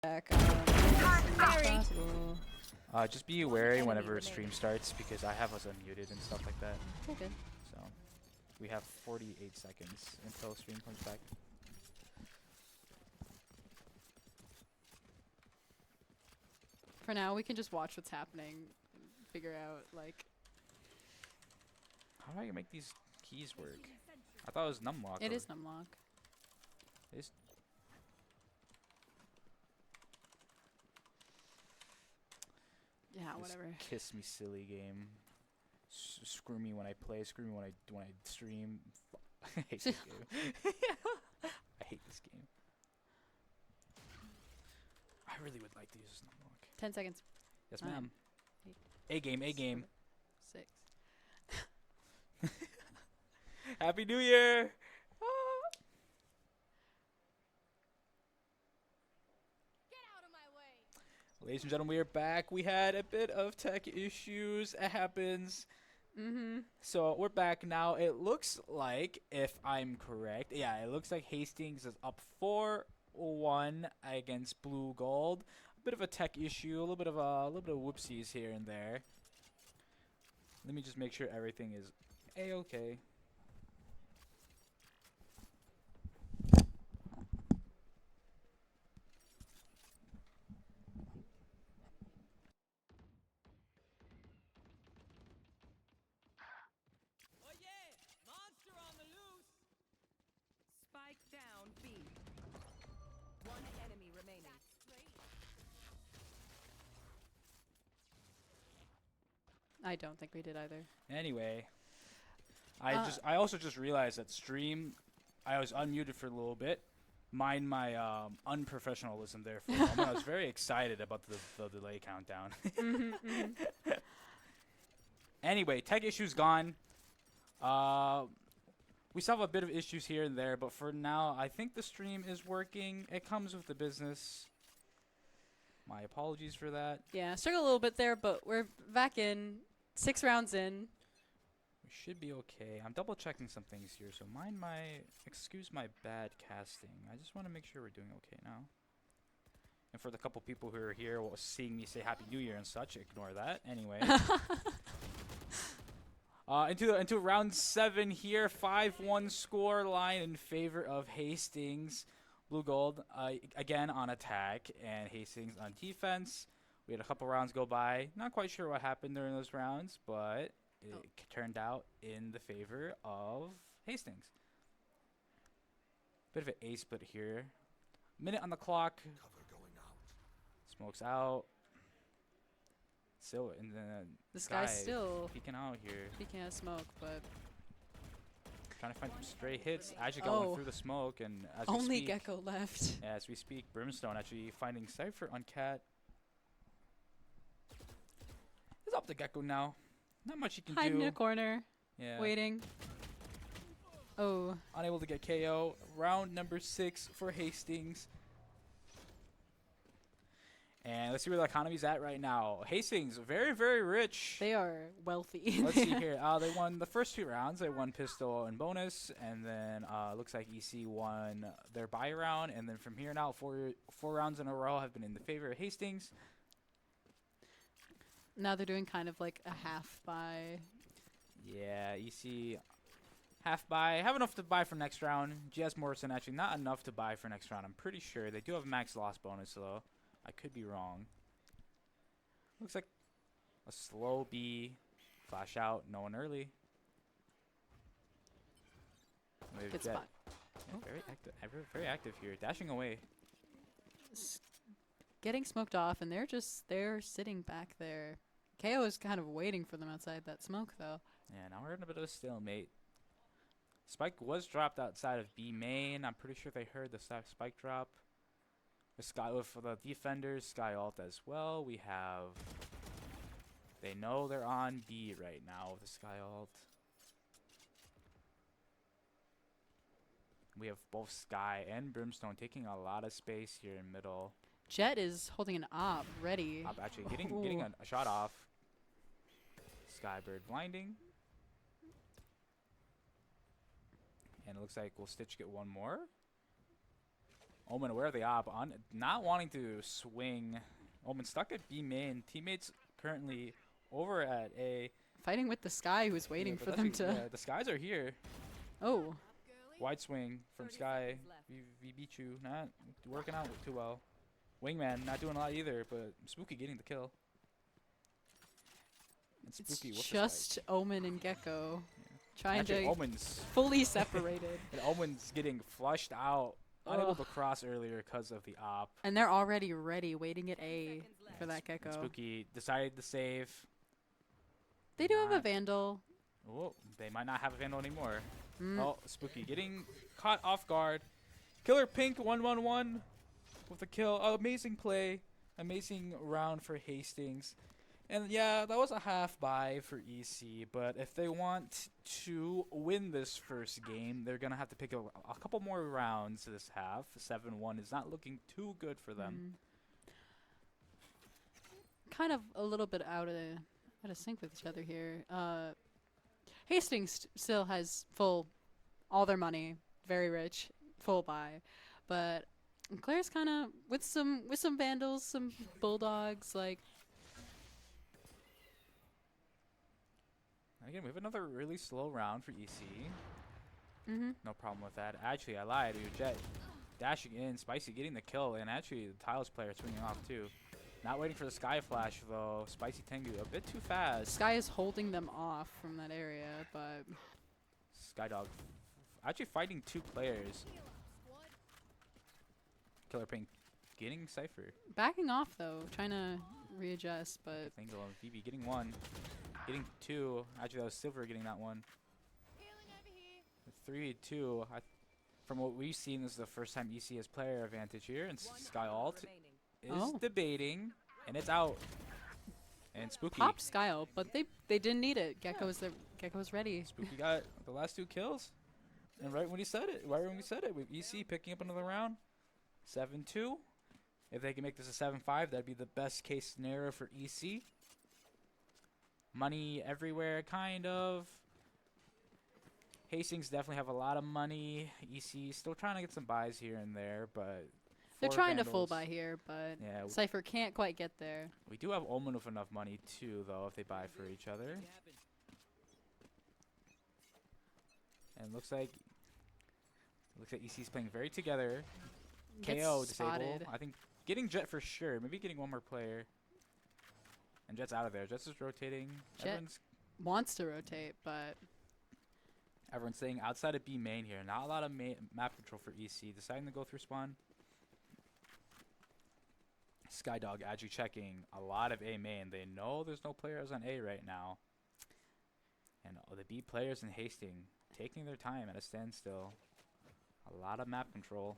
back. Sorry. Possible. Just be wary whenever stream starts because I have us unmuted and stuff like that. Okay. So we have 48 seconds until stream comes back. For now, we can just watch what's happening, and figure out like. How do I make these keys work? I thought it was numlock. It is numlock. Is Yeah, this whatever. kiss me silly game. Screw me when I play. Screw me when I stream. I hate this game. I hate this game. I really would like to use numlock. 10 seconds. Yes, 9, ma'am. 8, A game. A game. 6. Happy New Year! Ladies and gentlemen, we are back. We had a bit of tech issues. It happens. So we're back now. It looks like, if I'm correct, yeah, it looks like Hastings is up 4-1 against Blugold. A bit of a tech issue, a little bit of whoopsies here and there. Let me just make sure everything is a-okay. Spike down B. One enemy remaining. I don't think we did either. Anyway, I also just realized that stream, I was unmuted for a little bit. Mind my unprofessionalism there for a moment. I was very excited about the delay countdown. Anyway, tech issues gone. We still have a bit of issues here and there, but for now, I think the stream is working. It comes with the business. My apologies for that. Yeah, struggled a little bit there, but we're back in. 6 rounds in. We should be okay. I'm double checking some things here, so excuse my bad casting. I just want to make sure we're doing okay now. And for the couple people who are here seeing me say Happy New Year and such, ignore that. Anyway. Into round 7 here, 5-1 score line in favor of Hastings. Blugold again on attack, and Hastings on defense. We had a couple rounds go by. Not quite sure what happened during those rounds, but it turned out in the favor of Hastings. Bit of an A split here. Minute on the clock. Smoke's out. So, and then This guy's still peeking out here. peeking at smoke, but Trying to find some stray hits. I actually got one through the smoke, and as we only speak, Gecko left. as we speak, Brimstone actually finding Cypher on Cat. He's up to Gecko now. Not much he can Hiding do. in a corner, Yeah. waiting. Oh, Unable to get KO. Round number 6 for Hastings. And let's see where the economy's at right now. Hastings, very, very rich. they are wealthy. Let's see here. They won the first 2 rounds. They won pistol and bonus, and then looks like EC won their buy round. And then from here now, four rounds in a row have been in the favor of Hastings. Now they're doing kind of like a half buy. Yeah, EC half buy. Have enough to buy for next round. GS Morrison actually not enough to buy for next round. I'm pretty sure they do have max loss bonus though. I could be wrong. Looks like a slow B. Flash out. No one early. Good Jet. spot. Yeah, very active. Very active here. Dashing away. Getting smoked off, and they're sitting back there. KO is kind of waiting for them outside that smoke, though. Yeah, now we're in a bit of a stalemate. Spike was dropped outside of B main. I'm pretty sure they heard the spike drop. The Sky for the defenders, Sky ult as well. We have. They know they're on B right now with the Sky ult. We have both Sky and Brimstone taking a lot of space here in middle. Jet is holding an op, ready. Op actually getting a shot off. Skybird blinding. And it looks like we'll Stitch get one more. Omen aware of the op, not wanting to swing. Omen stuck at B main. Teammates currently over at A. Fighting with the Sky, who's waiting but for that's them a- to. Yeah, the Skies are here. Oh, Wide swing from 30 Sky. seconds left. We beat you. Not working out too well. Wingman not doing a lot either, but Spooky getting the kill. And it's Spooky with the just strike. Omen and Gecko trying Actually, to Omen's fully separated. and Omen's getting flushed out, unable Ugh. to cross earlier because of the op. And they're already ready, waiting at 10 A seconds left. for that And Gecko. Spooky decided to save. They do have a not- Vandal. Oh, they might not have a Vandal anymore. Mm. Oh, Spooky getting caught off guard. Killer Pink 1-1-1 with a kill. Oh, amazing play. Amazing round for Hastings. And yeah, that was a half buy for EC, but if they want to win this first game, they're going to have to pick a couple more rounds this half. 7-1 is not looking too good for them. Kind of a little bit out of sync with each other here. Hastings still has all their money, very rich, full buy, but Claire's kind of with some Vandals, some Bulldogs, like. Again, we have another really slow round for EC. Mm-hmm. No problem with that. Actually, I lied. We were Jet dashing in, Spicy getting the kill, and actually the Tiles player swinging off too. Not waiting for the Sky Flash though. Spicy Tengu a bit too fast. Sky is holding them off from that area, but Skydog actually fighting two players. Killer Pink getting Cypher. backing off though, trying to readjust, but Thangle and Phoebe getting one. Getting two. Actually, that was Silver getting that one. 3-2. From what we've seen, this is the first time EC has player advantage here, and Sky Alt Remaining. is Oh. debating, and it's out. And Spooky. popped Sky Ult, but they didn't need it. Gecko was ready. Spooky got the last two kills. And right when we said it, with EC picking up another round. 7-2. If they can make this a 7-5, that'd be the best case scenario for EC. Money everywhere, kind of. Hastings definitely have a lot of money. EC still trying to get some buys here and there, but They're 4 trying to full Vandals. buy here, but Yeah, Cypher can't quite get there. we do have Omen with enough money too, though, if they buy for each other. And looks like EC's playing very together. Gets KO disable. spotted. I think getting Jet for sure. Maybe getting one more player. And Jet's out of there. Jet's just rotating. Jet wants to rotate, but Everyone's staying outside of B main here. Not a lot of map control for EC. Deciding to go through spawn. Skydog actually checking a lot of A main. They know there's no players on A right now. And the B players in Hastings taking their time at a standstill. A lot of map control.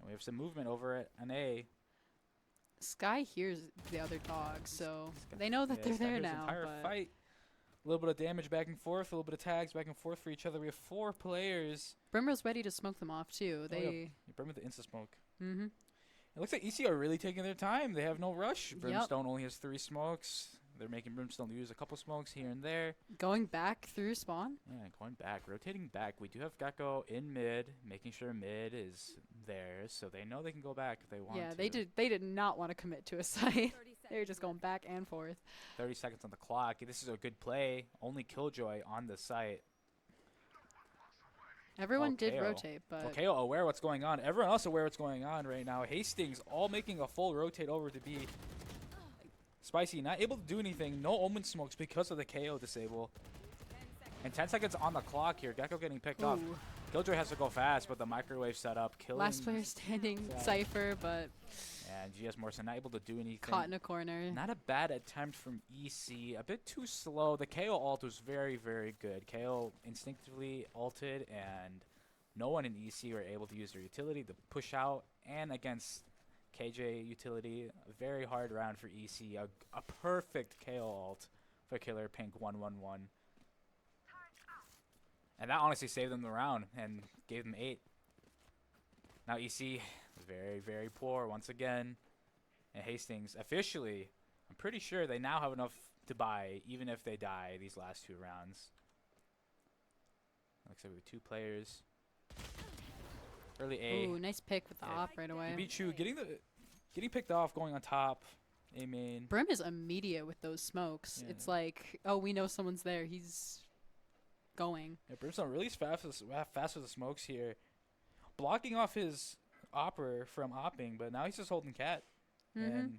And we have some movement over at an A. Sky hears the other dogs, so Sky- they know that yeah, they're Sky there here's the now. entire But fight. A little bit of damage back and forth, a little bit of tags back and forth for each other. We have 4 players. Brimrow's ready to smoke them off too. Oh, They You burn with the insta smoke. mm-hmm. It looks like EC are really taking their time. They have no rush. Yep. Brimstone only has 3 smokes. They're making Brimstone use a couple smokes here and there. going back through spawn. Yeah, going back, rotating back. We do have Gecko in mid, making sure mid is theirs, so they know they can go back if they want Yeah, to. they did not want to commit to a site. 30 They were just seconds going left. back and forth. 30 seconds on the clock. This is a good play. Only Killjoy on the site. Everyone did KO. rotate, but Okay, aware what's going on. Everyone else aware what's going on right now. Hastings all making a full rotate over to B. Spicy not able to do anything. No omen smokes because of the KO disable. 10 seconds. And 10 seconds on the clock here. Gecko getting picked off. ooh, Killjoy has to go fast, but the microwave setup killing. last player standing, Yeah. Cypher, but And GS Morrison not able to do anything. caught in a corner. Not a bad attempt from EC. A bit too slow. The KO ult was very, very good. KO instinctively ulted, and no one in EC were able to use their utility to push out. And against KJ utility, a very hard round for EC. A perfect KO ult for Killer Pink 1-1-1. And that honestly saved them the round and gave them 8. Now EC, very, very poor once again. And Hastings, officially, I'm pretty sure they now have enough to buy, even if they die these last 2 rounds. Looks like we have 2 players. Early A. Ooh, nice pick with the Yeah. op right away. Bichu getting picked off, going on top. A main. Brim is immediate with those smokes. Yeah. It's like, oh, we know someone's there. He's going. Yeah, Brimstone really fast with the smokes here. Blocking off his opper from opping, but now he's just holding cat. And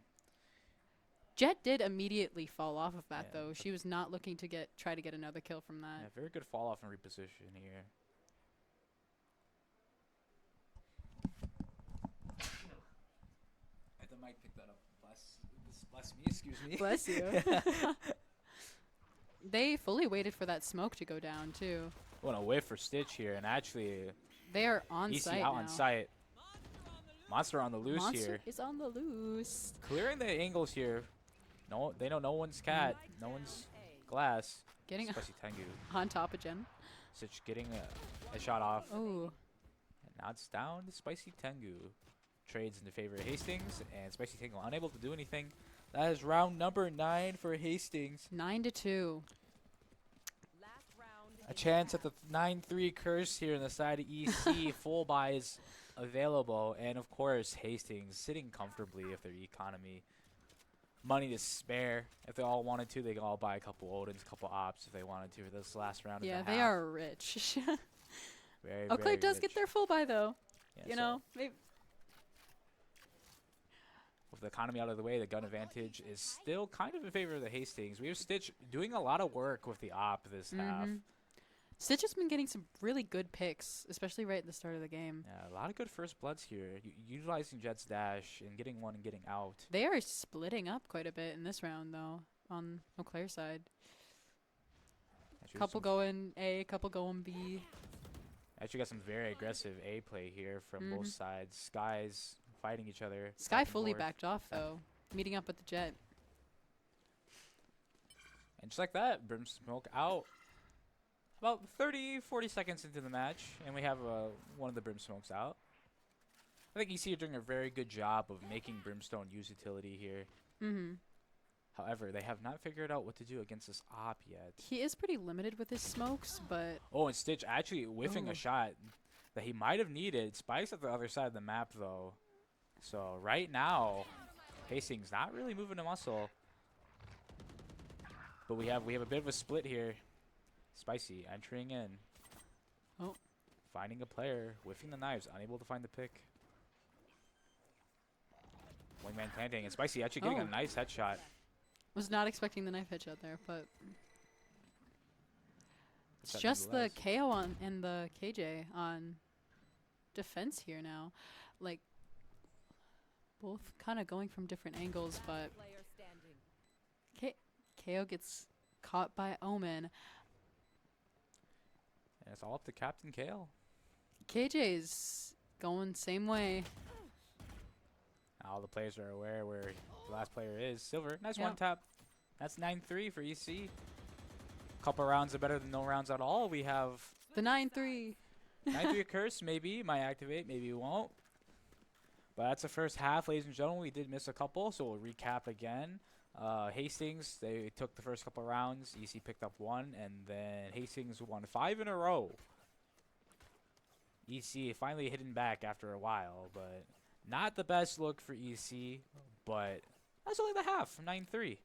Jet did immediately fall off of that, Yeah, though. but- She was not looking to try to get another kill from that. yeah, very good fall off and reposition here. Had the mic pick that up. Bless me, excuse me. Bless you. They fully waited for that smoke to go down, too. Want to whiff for Stitch here, and actually, They are on EC site out now. on site. Monster on the loose Monster here. is on the loose. Clearing the angles here. No, they know no one's cat, no one's glass. Getting Spicy Tengu. on top of Jen. Stitch getting a shot off. Oh, And now it's down to Spicy Tengu. Trades in the favor of Hastings, and Spicy Tengu unable to do anything. That is round number 9 for Hastings. 9-2. Last round. A chance at the 9-3 curse here on the side of EC. Full buys available, and of course Hastings sitting comfortably with their economy. Money to spare. If they all wanted to, they could all buy a couple Odins, a couple Ops if they wanted to for this last round. Yeah, of the they half. are rich. Very, Eau Claire very does rich. get their full buy, though. Yeah, You so know, maybe. with the economy out of the way, the gun advantage is still kind of in favor of the Hastings. We have Stitch doing a lot of work with the Op this half. Stitch has been getting some really good picks, especially right at the start of the game. Yeah, a lot of good first bloods here. Utilizing Jet's dash and getting one and getting out. They are splitting up quite a bit in this round, though, on Eau Claire's side. Actually, Couple going A, couple going B. Actually got some very aggressive A play here from both sides. Skies fighting each other. Sky back and fully forth. backed off, though, meeting up with the Jet. And just like that, Brim Smoke out. About 30-40 seconds into the match, and we have one of the Brim Smokes out. I think EC are doing a very good job of making Brimstone use utility here. However, they have not figured out what to do against this Op yet. He is pretty limited with his smokes, but Oh, and Stitch actually whiffing Ooh. a shot that he might have needed. Spike's at the other side of the map, though. So right now, Hastings not really moving a muscle. But we have a bit of a split here. Spicy entering in. Oh. Finding a player, whiffing the knives, unable to find the pick. Wingman planting, and Spicy actually getting a Oh. nice headshot. was not expecting the knife headshot there, but it's Headshot just the nonetheless. KO on and the KJ on defense here now. Like, both kind of going from different angles, but Player standing. KO gets caught by Omen. And it's all up to Captain Kale. KJ's going same way. All the players are aware where the last player is. Silver, nice Yeah. one tap. That's 9-3 for EC. Couple rounds are better than no rounds at all. We have The 9-3. 9-3 curse, maybe. Might activate, maybe it won't. But that's the first half, ladies and gentlemen. We did miss a couple, so we'll recap again. Hastings, they took the first couple rounds. EC picked up one, and then Hastings won 5 in a row. EC finally hitting back after a while, but not the best look for EC. But that's only the half, 9-3.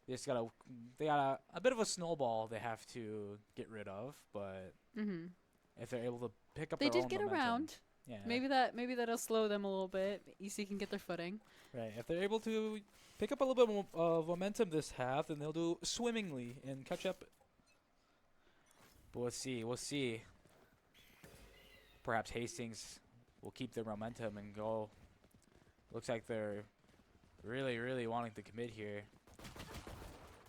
They got a bit of a snowball they have to get rid of, but if they're able to pick up They their did own get momentum, around. yeah, Maybe that'll slow them a little bit. EC can get their footing. right. If they're able to pick up a little bit of momentum this half, then they'll do swimmingly and catch up. But we'll see. We'll see. Perhaps Hastings will keep their momentum and go. Looks like they're really, really wanting to commit here.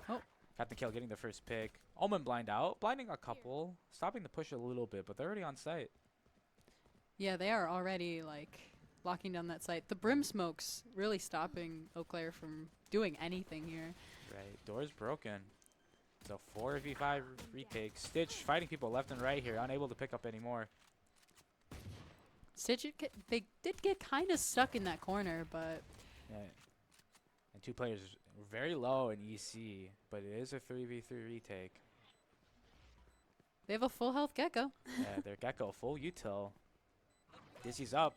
Oh. Captain Kale getting the first pick. Omen blind out, blinding a couple, stopping the push a little bit, but they're already on site. Yeah, they are already like locking down that site. The brim smokes really stopping Eau Claire from doing anything here. Right, door's broken. It's a 4v5 retake. Stitch fighting people left and right here, unable to pick up any more. Stitch, they did get kind of stuck in that corner, but Yeah. And 2 players very low in EC, but it is a 3v3 retake. they have a full health Gecko. Yeah, their Gecko full util. Dizzy's up.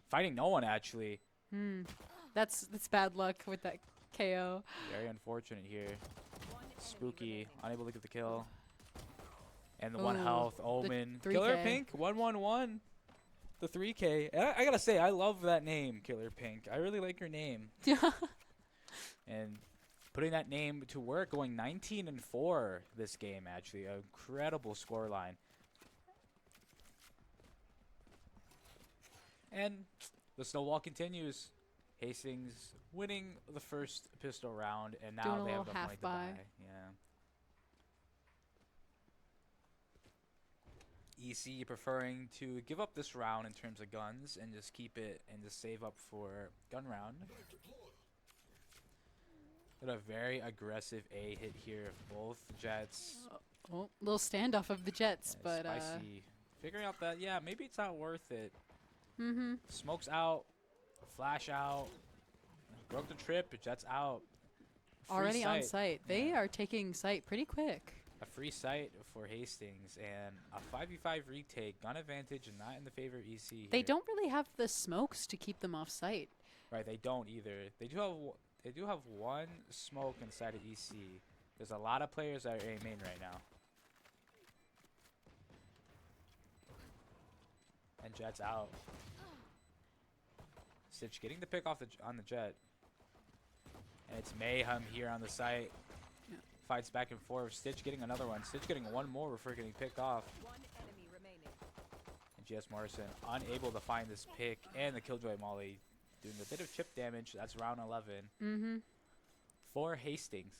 Fighting no one, actually. That's bad luck with that KO. Very unfortunate here. One enemy Spooky, remaining. unable to get the kill. And the 1 Ooh, health, the Omen. 3K. Killer Pink, 111. The 3K. And I gotta say, I love that name, Killer Pink. I really like your name. And putting that name to work, going 19-4 this game, actually. An incredible scoreline. And the snowball continues. Hastings winning the first pistol round, and now Doing a they have little the half money to buy. buy. Yeah. EC preferring to give up this round in terms of guns and just keep it and just save up for gun round. Got a very aggressive A hit here of both Jets. Oh, little standoff of the Jets, Yeah, but Spicy figuring out that, yeah, maybe it's not worth it. mm-hmm. Smokes out, flash out, broke the trip, Jets out. Free Already on sight. site. They Yeah. are taking site pretty quick. A free sight for Hastings and a 5v5 retake. Gun advantage and not in the favor of EC. They here. don't really have the smokes to keep them off site. Right, they don't either. They do have one smoke inside of EC. There's a lot of players that are A main right now. And Jet's out. Stitch getting the pick off on the Jet. And it's mayhem here on the site. Yeah. Fights back and forth. Stitch getting another one. Stitch getting one more before getting picked off. One enemy remaining. And GS Morrison unable to find this pick and the Killjoy Molly doing a bit of chip damage. That's round 11 Mm-hmm. for Hastings.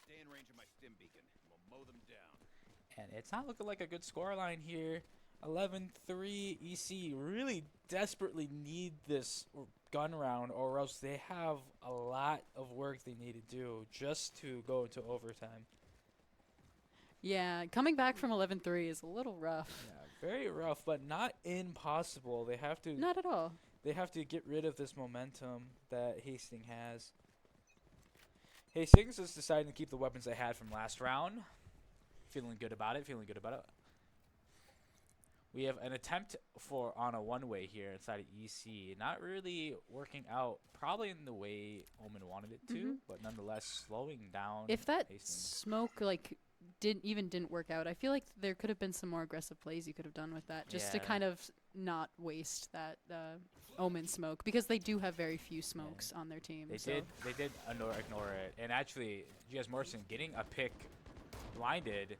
Stay in range of my stim beacon. We'll mow them down. And it's not looking like a good scoreline here. 11-3 EC really desperately need this gun round, or else they have a lot of work they need to do just to go into overtime. Yeah, coming back from 11-3 is a little rough. Yeah, very rough, but not impossible. They have to Not at all. They have to get rid of this momentum that Hastings has. Hastings is deciding to keep the weapons they had from last round. Feeling good about it. We have an attempt on a one-way here inside of EC. Not really working out, probably in the way Omen wanted it to, but nonetheless slowing down If that Hastings. smoke didn't work out, I feel like there could have been some more aggressive plays you could have done with that, just to Yeah. kind of not waste that Omen smoke, because they do have very few smokes on their team. They so. did ignore it. And actually, GS Morrison getting a pick blinded.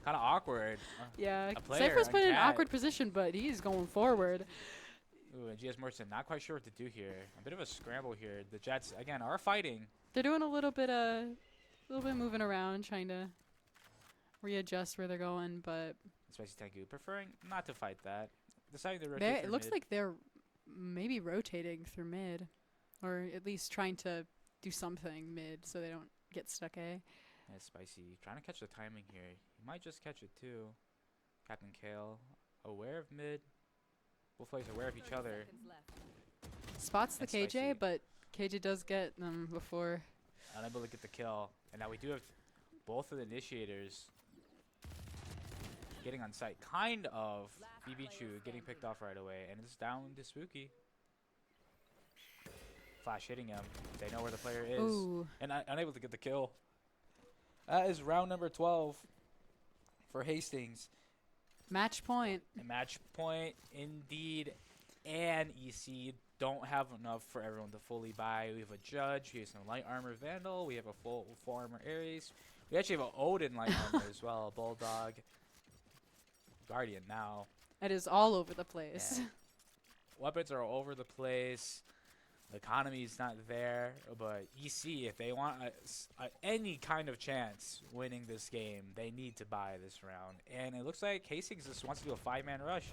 Kind of awkward. Yeah, A player Cypher's on put in an Cat. awkward position, but he's going forward. Ooh, and GS Morrison not quite sure what to do here. A bit of a scramble here. The Jets again are fighting. They're doing a little bit moving around, trying to readjust where they're going, but Spicy Tengu preferring not to fight that. Deciding to rotate. it through looks mid. like they're maybe rotating through mid, or at least trying to do something mid so they don't get stuck A. Yeah, Spicy trying to catch the timing here. He might just catch it too. Captain Kale aware of mid. Both players aware of each 30 other. seconds left. Spots the And KJ, Spicy. but KJ does get them before. Unable to get the kill. And now we do have both of the initiators getting on site. Kind of. Last BB player Chu getting picked standing. off right away. And it's down to Spooky. Flash hitting him. They know where the player is. Ooh, And unable to get the kill. That is round number 12 for Hastings. match point. A match point indeed. And EC don't have enough for everyone to fully buy. We have a Judge. We have some light armor Vandal. We have a full armor Ares. We actually have an Odin light armor as well. Bulldog. Guardian now. It is all over the place. Yeah. Weapons are all over the place. The economy's not there, but EC, if they want any kind of chance winning this game, they need to buy this round. And it looks like Hastings just wants to do a 5-man rush.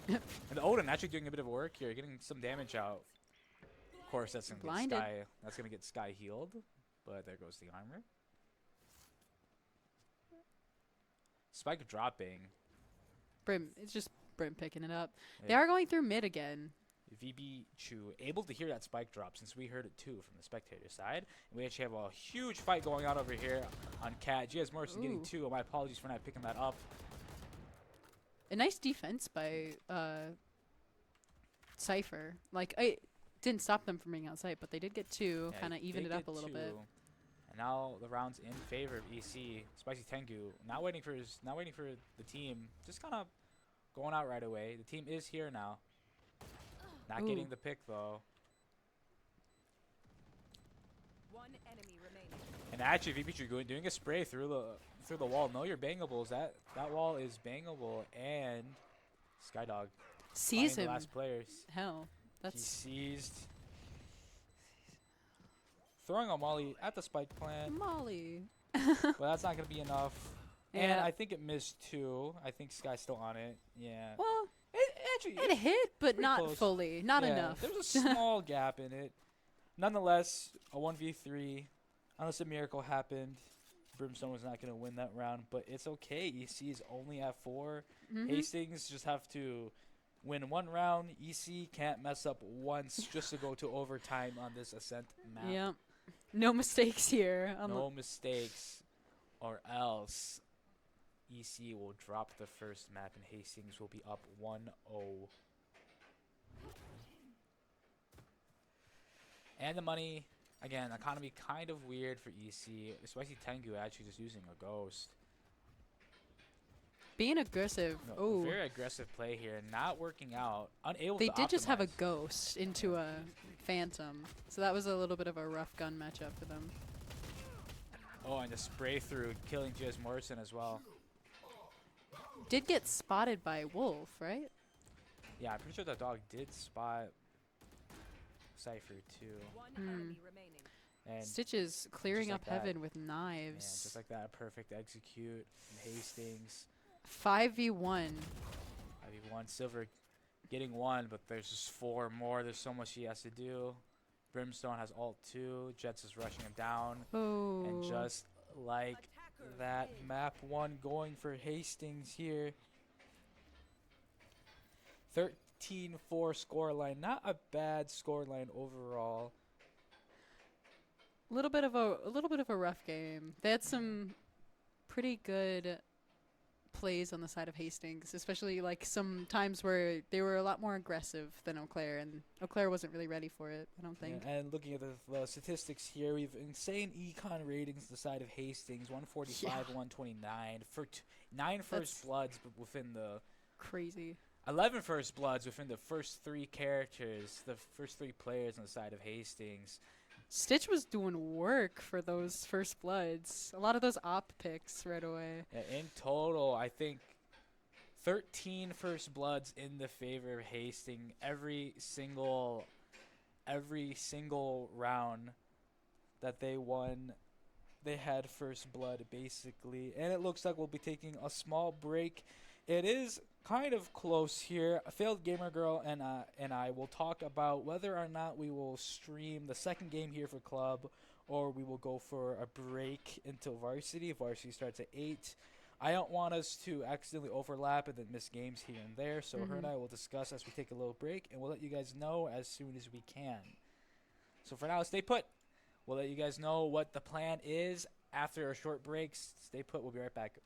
And the Odin actually doing a bit of work here, getting some damage out. Of course, that's gonna Blinded. get Sky healed, but there goes the armor. Spike dropping. Brim, it's just Brim picking it up. They Yeah. are going through mid again. VB Chu able to hear that spike drop since we heard it too from the spectator side. And we actually have a huge fight going on over here on Cat. GS Morrison getting Ooh. 2. My apologies for not picking that up. a nice defense by Cypher. Like, I didn't stop them from being on site, but they did get two, Yeah, kind of they evened it did up a little bit. too. And now the round's in favor of EC. Spicy Tengu not waiting for the team. Just kind of going out right away. The team is here now. Not Ooh. getting the pick though. One enemy remaining. And actually, VP doing a spray through the wall. Know your bangables. That wall is bangable. And Skydog Sees finding him. the last players. Hell, He that's seized. Throwing a molly at the spike plant, Molly. but that's not gonna be enough. And Yeah. I think it missed too. I think Sky's still on it. Yeah. Well, Actually, it hit, but pretty not close. fully. Not yeah, enough. There was a small gap in it. Nonetheless, a 1v3. Unless a miracle happened, Brimstone was not going to win that round. But it's okay. EC is only at 4. Mhm. Hastings just have to win one round. EC can't mess up once just to go to overtime on this Ascent map. Yep. No mistakes here. No mistakes, or else EC will drop the first map and Hastings will be up 1-0. And the money, again, economy kind of weird for EC. Spicy Tengu actually just using a ghost. Being aggressive. No, Oh, very aggressive play here, not working out. Unable they to did just have a optimize. ghost into a phantom, so that was a little bit of a rough gun matchup for them. Oh, and the spray through, killing J.S. Morrison as well. Did get spotted by Wolf, right? Yeah, I'm pretty sure the dog did spot Cypher too. One Hmm. enemy remaining. And Stitches clearing just up like that. heaven with yeah, knives. just like that, perfect execute from Hastings. 5v1. IB1 Silver getting one, but there's just 4 more. There's so much he has to do. Brimstone has ult 2. Jets is rushing him down. Oh. And just like Attackers that, win. map 1 going for Hastings here. 13-4 scoreline. Not a bad scoreline overall. a little bit of a rough game. They had some pretty good plays on the side of Hastings, especially like some times where they were a lot more aggressive than Eau Claire, and Eau Claire wasn't really ready for it, I don't think. Yeah, and looking at the statistics here, we have insane econ ratings the side of Hastings, 145, Yeah. 129 for 9 first That's bloods within the crazy. 11 first bloods within the first 3 characters, the first 3 players on the side of Hastings. Stitch was doing work for those first bloods. A lot of those op picks right away. Yeah, in total, I think 13 first bloods in the favor of Hastings. Every single round that they won, they had first blood basically. And it looks like we'll be taking a small break. It is kind of close here. A failed gamer girl and I will talk about whether or not we will stream the second game here for club, or we will go for a break until varsity. Varsity starts at 8. I don't want us to accidentally overlap and then miss games here and there, so her and I will discuss as we take a little break, and we'll let you guys know as soon as we can. So for now, stay put. We'll let you guys know what the plan is after a short break. Stay put. We'll be right back.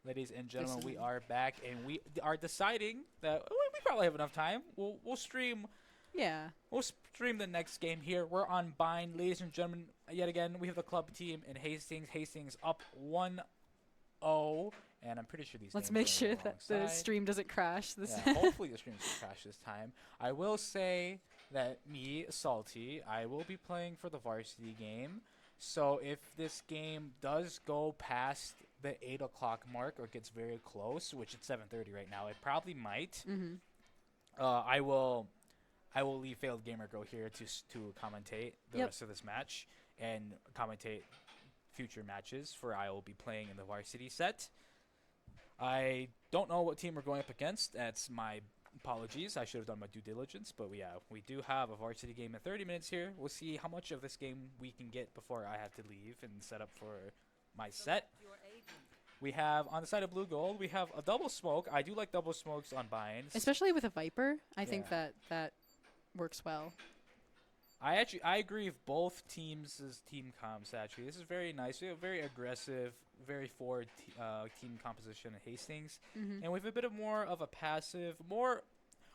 Ladies and gentlemen, we Listening. are back, and we are deciding that we probably have enough time. We'll stream. Yeah. We'll stream the next game here. We're on Bind, ladies and gentlemen. Yet again, we have the club team in Hastings. Hastings up 1-0, and I'm pretty sure these. Let's names make are sure on that the the wrong side. stream doesn't crash. This. Yeah, hopefully the stream doesn't crash this time. I will say that me, Salty, I will be playing for the varsity game. So if this game does go past the 8 o'clock mark or gets very close, which it's 7:30 right now, it probably might. Mm-hmm. I will leave Failed Gamer Girl here to commentate the Yep. rest of this match and commentate future matches for I will be playing in the varsity set. I don't know what team we're going up against. That's my apologies. I should have done my due diligence, but we do have a varsity game in 30 minutes here. We'll see how much of this game we can get before I have to leave and set up for my set. Your agent. We have on the side of Blue Gold, we have a double smoke. I do like double smokes on binds. Especially with a Viper, I think Yeah. that works well. I agree with both teams' team comps. Actually, this is very nice. We have very aggressive, very forward team composition in Hastings, Mm-hmm. and we have a bit of more of a passive, more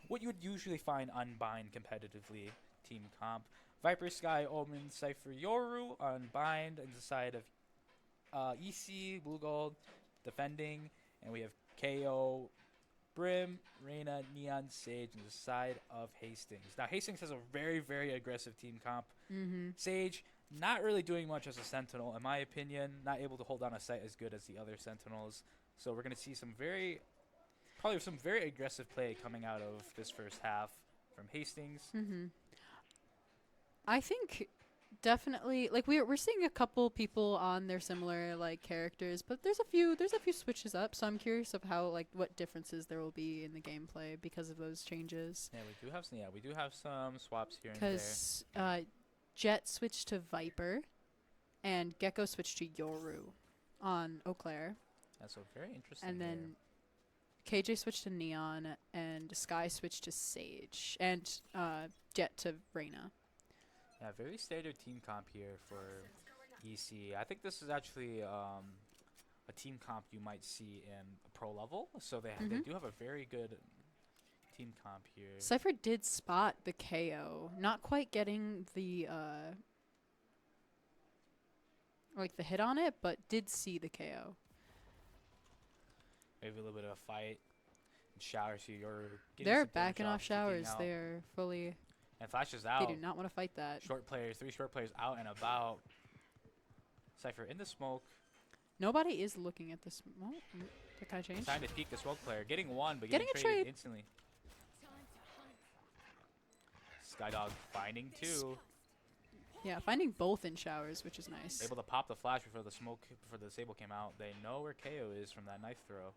what you would usually find unbind competitively team comp. Viper Sky, Omen, Cypher, Yoru on bind, and the side of EC, Blue Gold, defending, and we have KO, Brim, Reyna, Neon, Sage, and the side of Hastings. Now, Hastings has a very, very aggressive team comp. Mm-hmm. Sage, not really doing much as a Sentinel, in my opinion. Not able to hold down a site as good as the other Sentinels. So we're going to see probably some very aggressive play coming out of this first half from Hastings. Mm-hmm. I think definitely like we're seeing a couple people on their similar like characters, but there's a few switches up. So I'm curious of how like what differences there will be in the gameplay because of those changes. Yeah, we do have some swaps here and there. Because Jet switched to Viper, and Gecko switched to Yoru on Eau Claire, That's so very interesting. and here. then KJ switched to Neon, and Sky switched to Sage, and Jet to Reyna. Yeah, very standard team comp here for EC. I think this is actually a team comp you might see in a pro level. So they Mhm. do have a very good team comp here. Cypher did spot the KO, not quite getting the like the hit on it, but did see the KO. Maybe a little bit of a fight. And showers here. They're backing off showers. They're fully. And flashes They out. do not want to fight that. Three short players out and about. Cypher in the smoke. Nobody is looking at this. Well, that kind of changed. Trying to peek the smoke player. Getting one, but Getting getting a traded trade. instantly. Skydog finding two. Yeah, finding both in showers, which is nice. Able to pop the flash before the Sable came out. They know where KO is from that knife throw.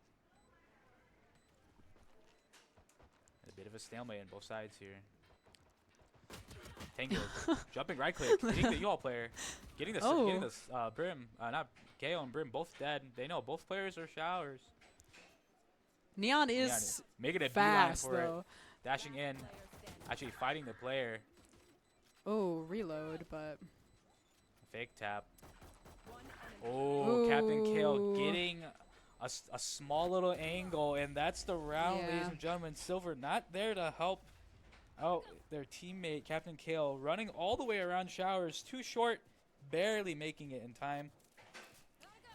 A bit of a stalemate on both sides here. Tango jumping right click, hitting the U-Haul player, getting the Brim, not KO and Brim both dead. They know both players are showers. Neon Neon is making a beeline fast for it, though. dashing in, actually fighting the player. Oh, reload, but Fake tap. One enemy. Oh, Captain Kale Ooh. getting a small little angle, and that's the round, ladies Yeah. and gentlemen. Silver not there to help out their teammate, Captain Kale, running all the way around showers. Too short, barely making it in time.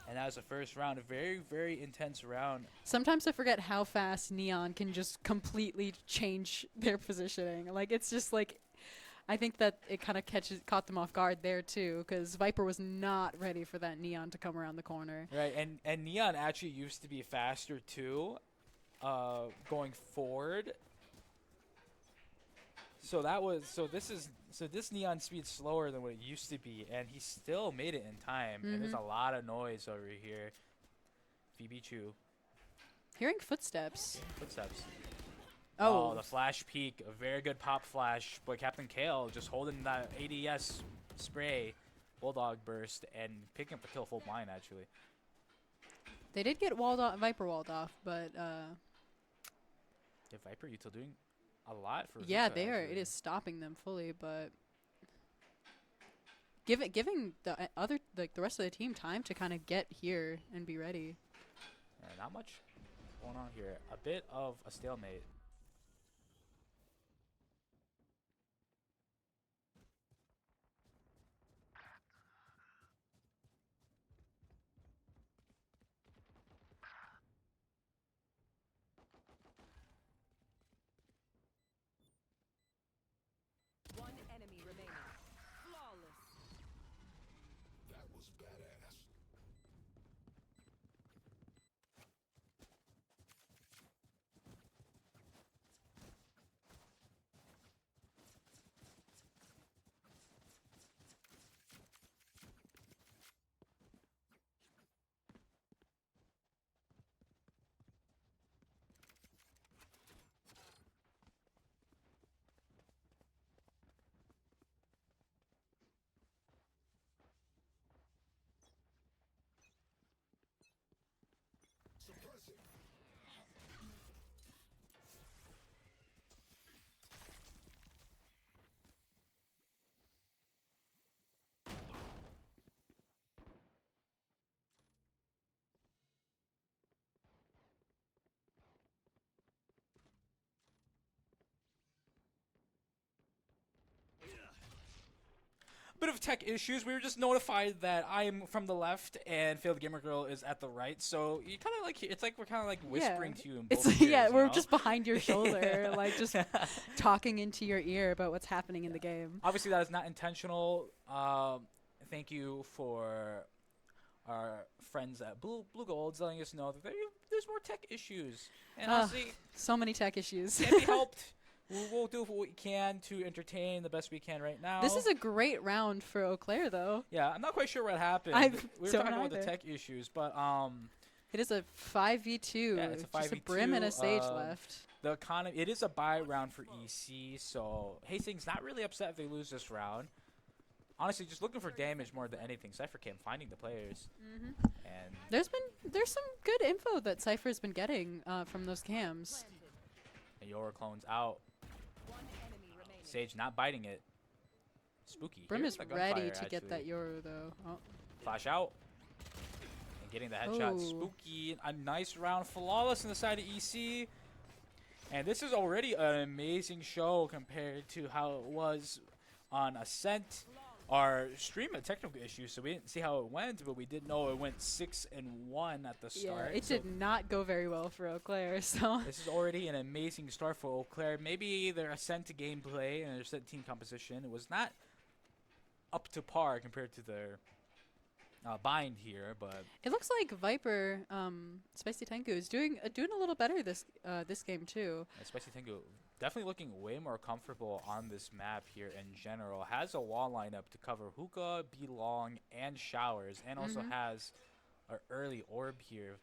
And that was the first round, a very, very intense round. sometimes I forget how fast Neon can just completely change their positioning. Like it's just like, I think that it kind of caught them off guard there too, because Viper was not ready for that Neon to come around the corner. Right, and Neon actually used to be faster too, going forward. So this Neon speed's slower than what it used to be, and he still made it in time. And there's a lot of noise over here. Phoebe Chu, Hearing footsteps. footsteps. Oh, The flash peek, a very good pop flash, but Captain Kale just holding that ADS spray, Bulldog burst, and picking up the kill full blind actually. they did get Viper walled off, but Yeah, Viper Util doing a lot for yeah, Zuka, they are. It actually. is stopping them fully, but giving the other the rest of the team time to kind of get here and be ready. Not much going on here. A bit of a stalemate. One enemy remaining. Flawless. That was badass. Suppressing. Bit of tech issues. We were just notified that I'm from the left and Failed Gamer Girl is at the right. So you kind of like, it's like we're kind of like whispering to you in both It's ears, yeah, you we're know? just behind your shoulder, like just talking into your ear about what's happening in the game. Obviously, that is not intentional. Thank you for our friends at Blugold letting us know that there's more tech issues. And honestly, So many tech issues. can be helped. We'll do what we can to entertain the best we can right now. This is a great round for Eau Claire, though. Yeah, I'm not quite sure what happened. I We were don't talking about the either. tech issues, but It is a 5v2. Yeah, it's a Just a 5v2, Brim and a Sage left. the economy, it is a bye round for EC, so Hastings not really upset if they lose this round. Honestly, just looking for damage more than anything. Cypher came finding the players, and There's some good info that Cypher's been getting from those cams. Yoru clones out. One enemy remaining. Sage not biting it. Spooky. Brim Here's is the ready gunfire, to get actually. that Yoru, though. Oh. Flash out. And getting the headshot. Ooh. Spooky. A nice round. Flawless on the side of EC. And this is already an amazing show compared to how it was on Ascent. Our stream had technical issues, so we didn't see how it went, but we did know it went 6-1 at the Yeah, start. it so did not go very well for Eau Claire, so. this is already an amazing start for Eau Claire. Maybe their Ascent gameplay and their Ascent team composition was not up to par compared to their bind here, but It looks like Viper, Spicy Tengu, is doing a little better this game, too. Spicy Tengu definitely looking way more comfortable on this map here in general. Has a wall lineup to cover hookah, belong, and showers, and also has an early orb here.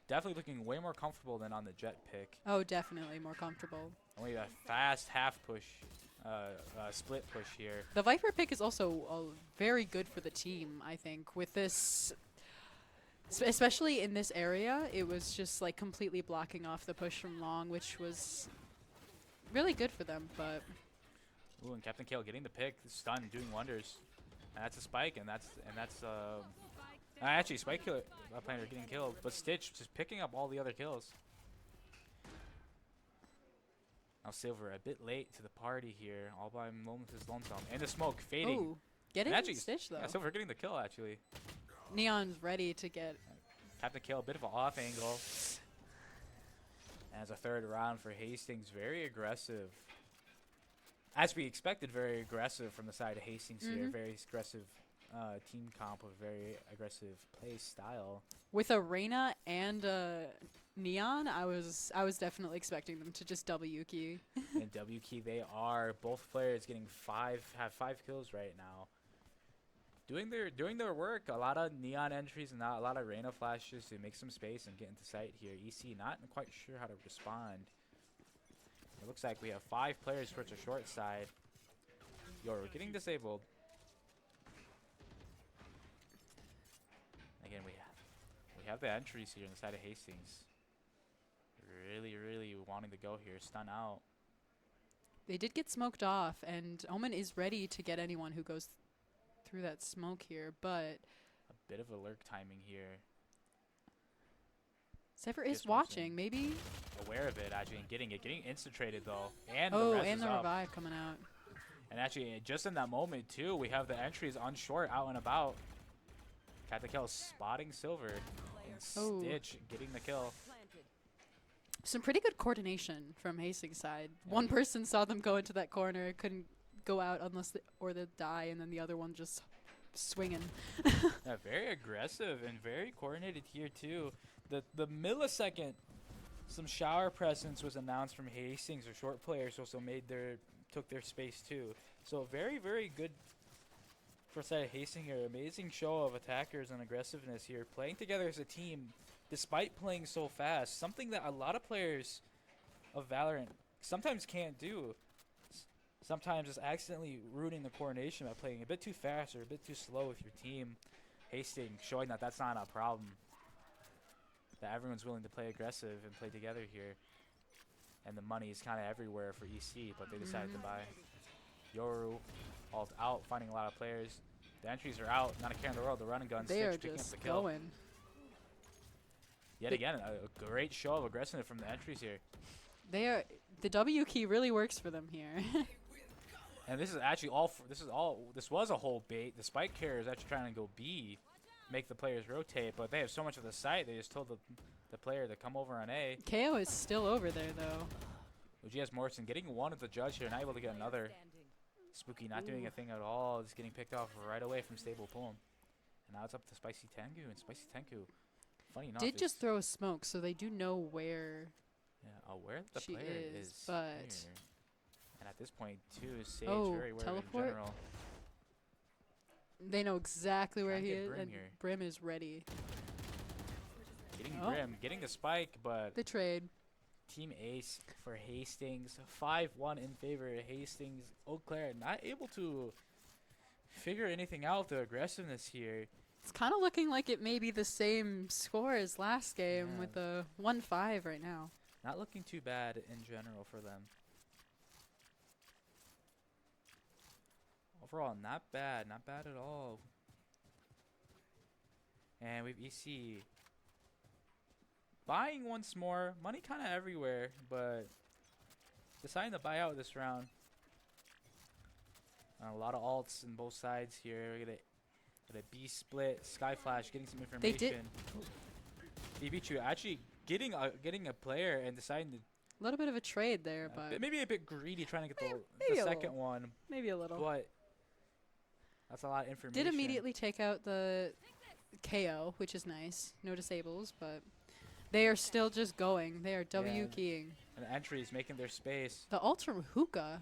Definitely looking way more comfortable than on the jet pick. Oh, definitely more comfortable. Only a fast half push, split push here. The Viper pick is also very good for the team, I think. With this, especially in this area, it was just like completely blocking off the push from long, which was really good for them. But Ooh, and Captain Kale getting the pick, stun, doing wonders. And that's a spike, and that's actually Spike killer player getting killed, but Stitch just picking up all the other kills. Now Silver a bit late to the party here, all by his lonesome, and the smoke fading. oh, get And it, actually, Stitch though. Yeah, Silver getting the kill actually. Neon's ready to get. Captain Kale a bit of an off angle. As a third round for Hastings, very aggressive. As we expected, very aggressive from the side of Hastings here. Very aggressive team comp with very aggressive play style. With a Reyna and a Neon, I was definitely expecting them to just W key. And W key they are. Both players getting have 5 kills right now. Doing their work. A lot of Neon entries and a lot of Reyna flashes to make some space and get into sight here. EC not quite sure how to respond. It looks like we have 5 players towards the short side. Yoru getting disabled. Again, we have the entries here on the side of Hastings. Really wanting to go here. Stun out. They did get smoked off, and Omen is ready to get anyone who goes through that smoke here, but A bit of a lurk timing here. Cypher is Just watching, maybe. Aware of it, actually, and getting it. Getting insta-traded, though. And Oh, the res and is the up. revive coming out. And actually, just in that moment, too, we have the entries on short, out and about. Katakel spotting Silver. And Oh. Stitch getting the kill. Planted. Some pretty good coordination from Hastings' side. Yeah. One person saw them go into that corner, couldn't go out unless or they'd die, and then the other one just swinging. Yeah, very aggressive and very coordinated here, too. The millisecond some shower presence was announced from Hastings, or short players also took their space, too. So very, very good for side of Hastings here. Amazing show of attackers and aggressiveness here. Playing together as a team, despite playing so fast. Something that a lot of players of Valorant sometimes can't do. Sometimes just accidentally ruining the coordination by playing a bit too fast or a bit too slow with your team. Hastings showing that that's not a problem. That everyone's willing to play aggressive and play together here. And the money is kind of everywhere for EC, but they decided to buy. Yoru, ult out, finding a lot of players. The entries are out, not a care in the world. The running gun, They are Stitch picking up just the kill. going. Yet again, a great show of aggressiveness from the entries here. They are. The W key really works for them here. And this is actually this was a whole bait. The spike carrier is actually trying to go B, make the players rotate, but they have so much of the site, they just told the player to come over on A. KO is still over there, though. GS Morrison getting one at the judge here, not able to get another. Standing. Spooky not doing a thing at all, just getting picked off right away from Stable Poem. And now it's up to Spicy Tengu, and Spicy Tengu, funny enough, Did is, just throw a smoke, so they do know where. yeah, aware that the she player is, is but- here. And at this point, too, Sage Oh, very aware teleport? in general. They know exactly where Trying to he get is, Brim and here. Brim is ready. Getting Oh. Grim, getting the spike, but The trade. Team Ace for Hastings, 5-1 in favor of Hastings. Eau Claire not able to figure anything out, the aggressiveness here. It's kind of looking like it may be the same score as last game Yeah. with a 1-5 right now. Not looking too bad in general for them. Overall, not bad at all. And we've EC buying once more. Money kind of everywhere, but deciding to buy out this round. A lot of alts in both sides here. We get a B split. Sky Flash getting some They information. did- Bibichu actually getting a player and deciding to A little bit of a trade there, but maybe a bit greedy trying to get Maybe the a second little. one, maybe a little. but that's a lot of information. Did immediately take out the KO, which is nice. No disables, but they are still just going. They are W Yeah. keying. And entries making their space. The ult from Hookah.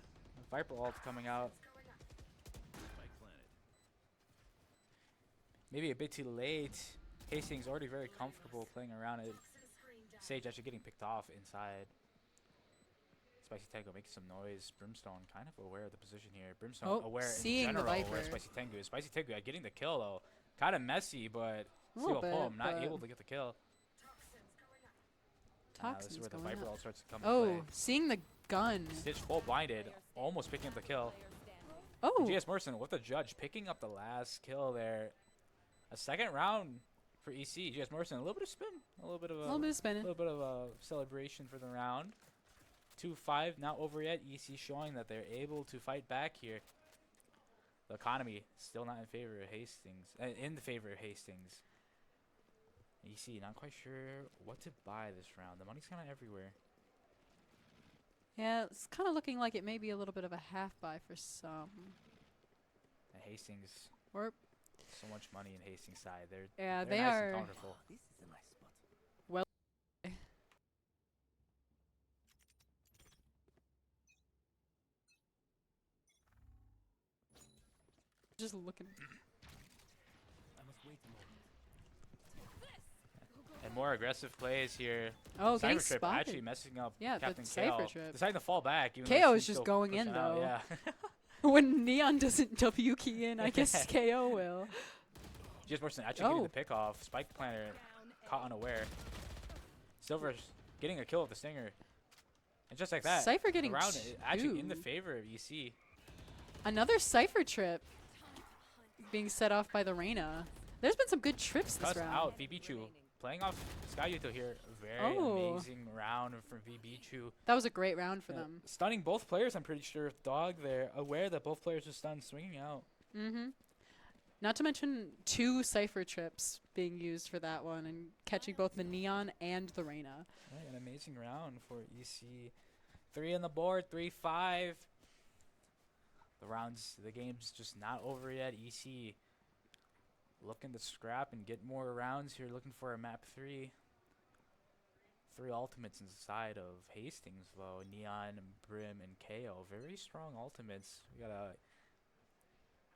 Viper ult coming out. Spike planted. Maybe a bit too late. Hastings already very comfortable playing around it. Sage actually getting picked off inside. Spicy Tango making some noise. Brimstone kind of aware of the position here. Brimstone Oh, aware seeing in the general where Viper. Spicy Tango is. Spicy Tango getting the kill though. Kind of messy, but A little Steel bit, Poem not but able to get the kill. This Toxins is where the going Viper up. ult starts to come into Oh, play. seeing the gun. Stitch full blinded, almost picking up the kill. Player standing. Oh, GS Morrison with the judge picking up the last kill there. A second round for EC. GS Morrison, a little bit of spin, a little bit of a little bit of spinning. little bit of a celebration for the round. 2-5, not over yet. EC showing that they're able to fight back here. The economy still not in favor of Hastings. In the favor of Hastings. EC not quite sure what to buy this round. The money's kind of everywhere. Yeah, it's kind of looking like it may be a little bit of a half buy for some. And Hastings, Or so much money in Hastings side. They're yeah, they're they nice are. and comfortable. This is a nice spot. Just looking. I must wait a moment. And more aggressive plays here. Oh, getting Cyber Trip spotted. actually messing up Yeah, the Captain Cypher KO. Trip. Deciding to fall back. Even though KO she's is just still going in, pushing out, though. Yeah. When Neon doesn't W key in, I guess KO will. GS Morrison actually getting Oh. the pick off. Spike planner caught unaware. Silver's getting a kill with the Stinger. And just like that, Cypher getting the round is actually in the two. favor of EC. Another Cypher trip being set off by the Reyna. There's been some good trips this Cuss round. out. Vibichu playing off Sky Yuto here. Very amazing round from VBchu. That was a great round for them. Stunning both players, I'm pretty sure. Dog there, aware that both players are stunned, swinging out. Mm-hmm. Not to mention 2 Cypher trips being used for that one and catching both the Neon and the Reyna. Right, an amazing round for EC. 3 on the board, 3-5. The game's just not over yet. EC looking to scrap and get more rounds here, looking for a map 3. 3 ultimates inside of Hastings, though. Neon, Brim, and KO. Very strong ultimates. We got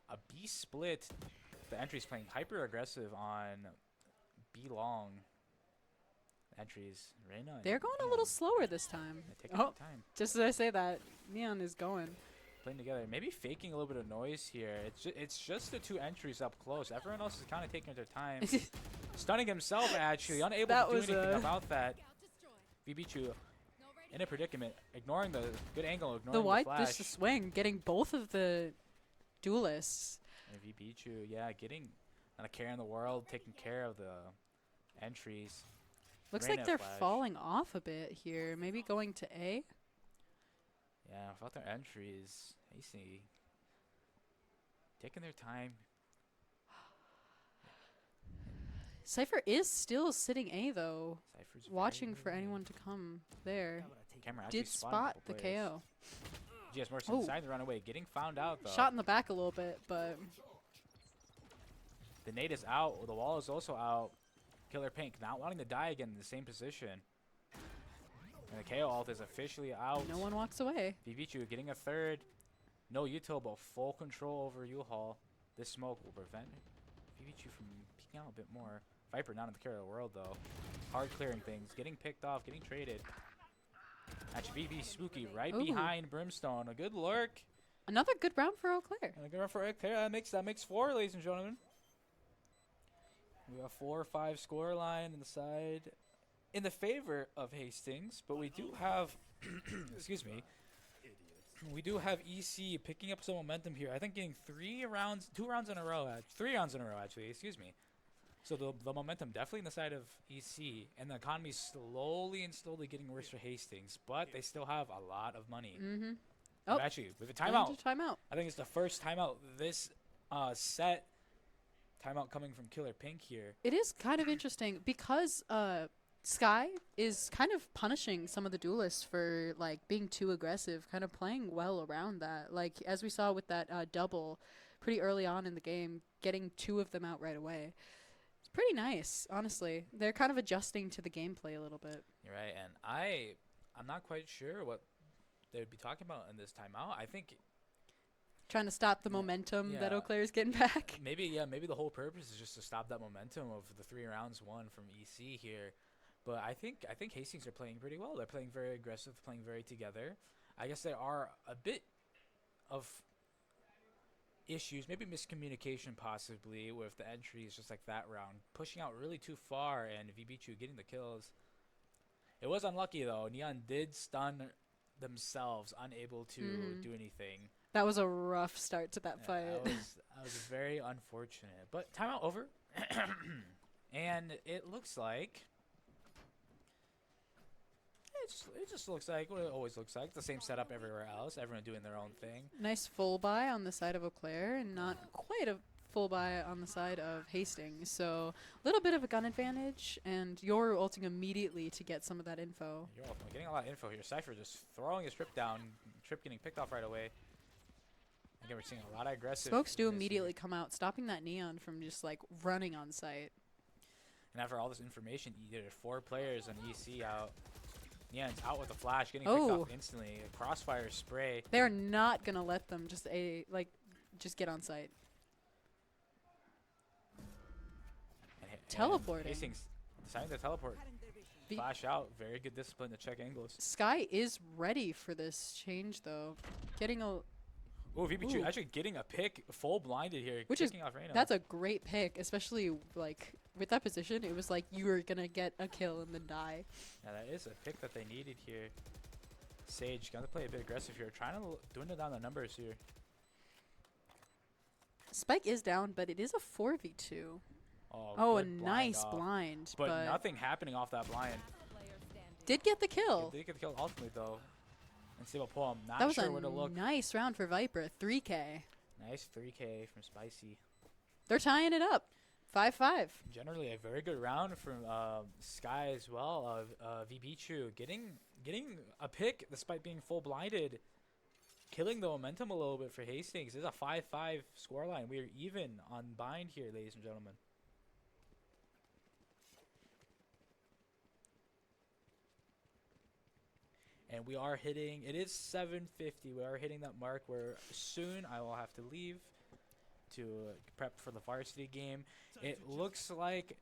a B split. The entry's playing hyper aggressive on B long. Entries. Reyna. They're going a little slower this time. They're taking their time. Just as I say that, Neon is going. Playing together. Maybe faking a little bit of noise here. It's just the 2 entries up close. Everyone else is kind of taking their time. Stunning himself, actually. Unable to do anything about that. VBchu in a predicament. Ignoring the good angle. Ignoring The wide flash. just a swing, getting both of the duelists. And VBchu, yeah, getting not a care in the world, taking care of the entries. Looks Reyna like they're flash. falling off a bit here. Maybe going to A. Yeah, without their entries, AC taking their time. Cypher is still sitting A though, Cypher's watching very for early. anyone to come there. Camera actually Did spotted a spot couple the players. KO. GS Mercy Oh. decided to run away, getting found out though. Shot in the back a little bit, but The nade is out. The wall is also out. Killer Pink not wanting to die again in the same position. And the KO ult is officially out. no one walks away. VBchu getting a third. No Yuto, but full control over U-Haul. This smoke will prevent VBchu from peeking out a bit more. Viper not in the care of the world though. Hard clearing things. Getting picked off, getting traded. Actually, VB Spooky right Ooh. behind Brimstone. A good lurk. Another good round for Eau Claire. And a good run for Eau Claire. That makes 4, ladies and gentlemen. We have 4-5 score line in the side in the favor of Hastings, but we do have excuse me. We do have EC picking up some momentum here. I think getting 2 rounds in a row, 3 rounds in a row actually, excuse me. So the momentum definitely in the side of EC, and the economy slowly getting worse for Hastings, but they still have a lot of money. Mm-hmm. Oh, actually, with a timeout. Timeout. I think it's the first timeout this set. Timeout coming from Killer Pink here. It is kind of interesting because Sky is kind of punishing some of the duelists for like being too aggressive, kind of playing well around that. Like as we saw with that double pretty early on in the game, getting 2 of them out right away. It's pretty nice, honestly. They're kind of adjusting to the gameplay a little bit. You're right, and I'm not quite sure what they would be talking about in this timeout. I think Trying to stop the momentum that Yeah. Eau Claire's getting back. maybe the whole purpose is just to stop that momentum of the 3 rounds won from EC here. But I think Hastings are playing pretty well. They're playing very aggressive, playing very together. I guess there are a bit of issues, maybe miscommunication possibly with the entries just like that round. Pushing out really too far and VBchu getting the kills. It was unlucky though. Neon did stun themselves, unable to do anything. That was a rough start to that fight. That was very unfortunate. But timeout over. And it looks like it just looks like what it always looks like. The same setup everywhere else. Everyone doing their own thing. Nice full buy on the side of Eau Claire and not quite a full buy on the side of Hastings. So a little bit of a gun advantage, and you're ulting immediately to get some of that info. You're welcome. Getting a lot of info here. Cypher just throwing his trip down. Trip getting picked off right away. Again, we're seeing a lot of aggressive. Smokes do immediately come out, stopping that Neon from just like running on site. And after all this information, either 4 players on EC out. Neon's out with a flash, getting picked off instantly. A crossfire spray. They're not gonna let them just get on site. And Teleporting. Hastings deciding to teleport. Flash out. Very good discipline to check angles. Sky is ready for this change though. Getting a Oh, VBchu Ooh. actually getting a pick full blinded here. Which is- kicking off Reyna. That's a great pick, especially like with that position. It was like you were gonna get a kill and then die. Yeah, that is a pick that they needed here. Sage gonna play a bit aggressive here, trying to dwindle down the numbers here. Spike is down, but it is a 4v2. Oh, a good blind nice off. blind, But but nothing happening off that blind. Player standing. did get the kill. They did get the kill ultimately, though. And Stable Poem, not That was sure a where to look. nice round for Viper. 3K. Nice 3K from Spicy. They're tying it up. 5-5. Generally, a very good round from Sky as well. VBchu getting a pick despite being full blinded. Killing the momentum a little bit for Hastings. It's a 5-5 scoreline. We are even on bind here, ladies and gentlemen. And we are hitting, it is 7:50. We are hitting that mark where soon I will have to leave to prep for the varsity game. It looks like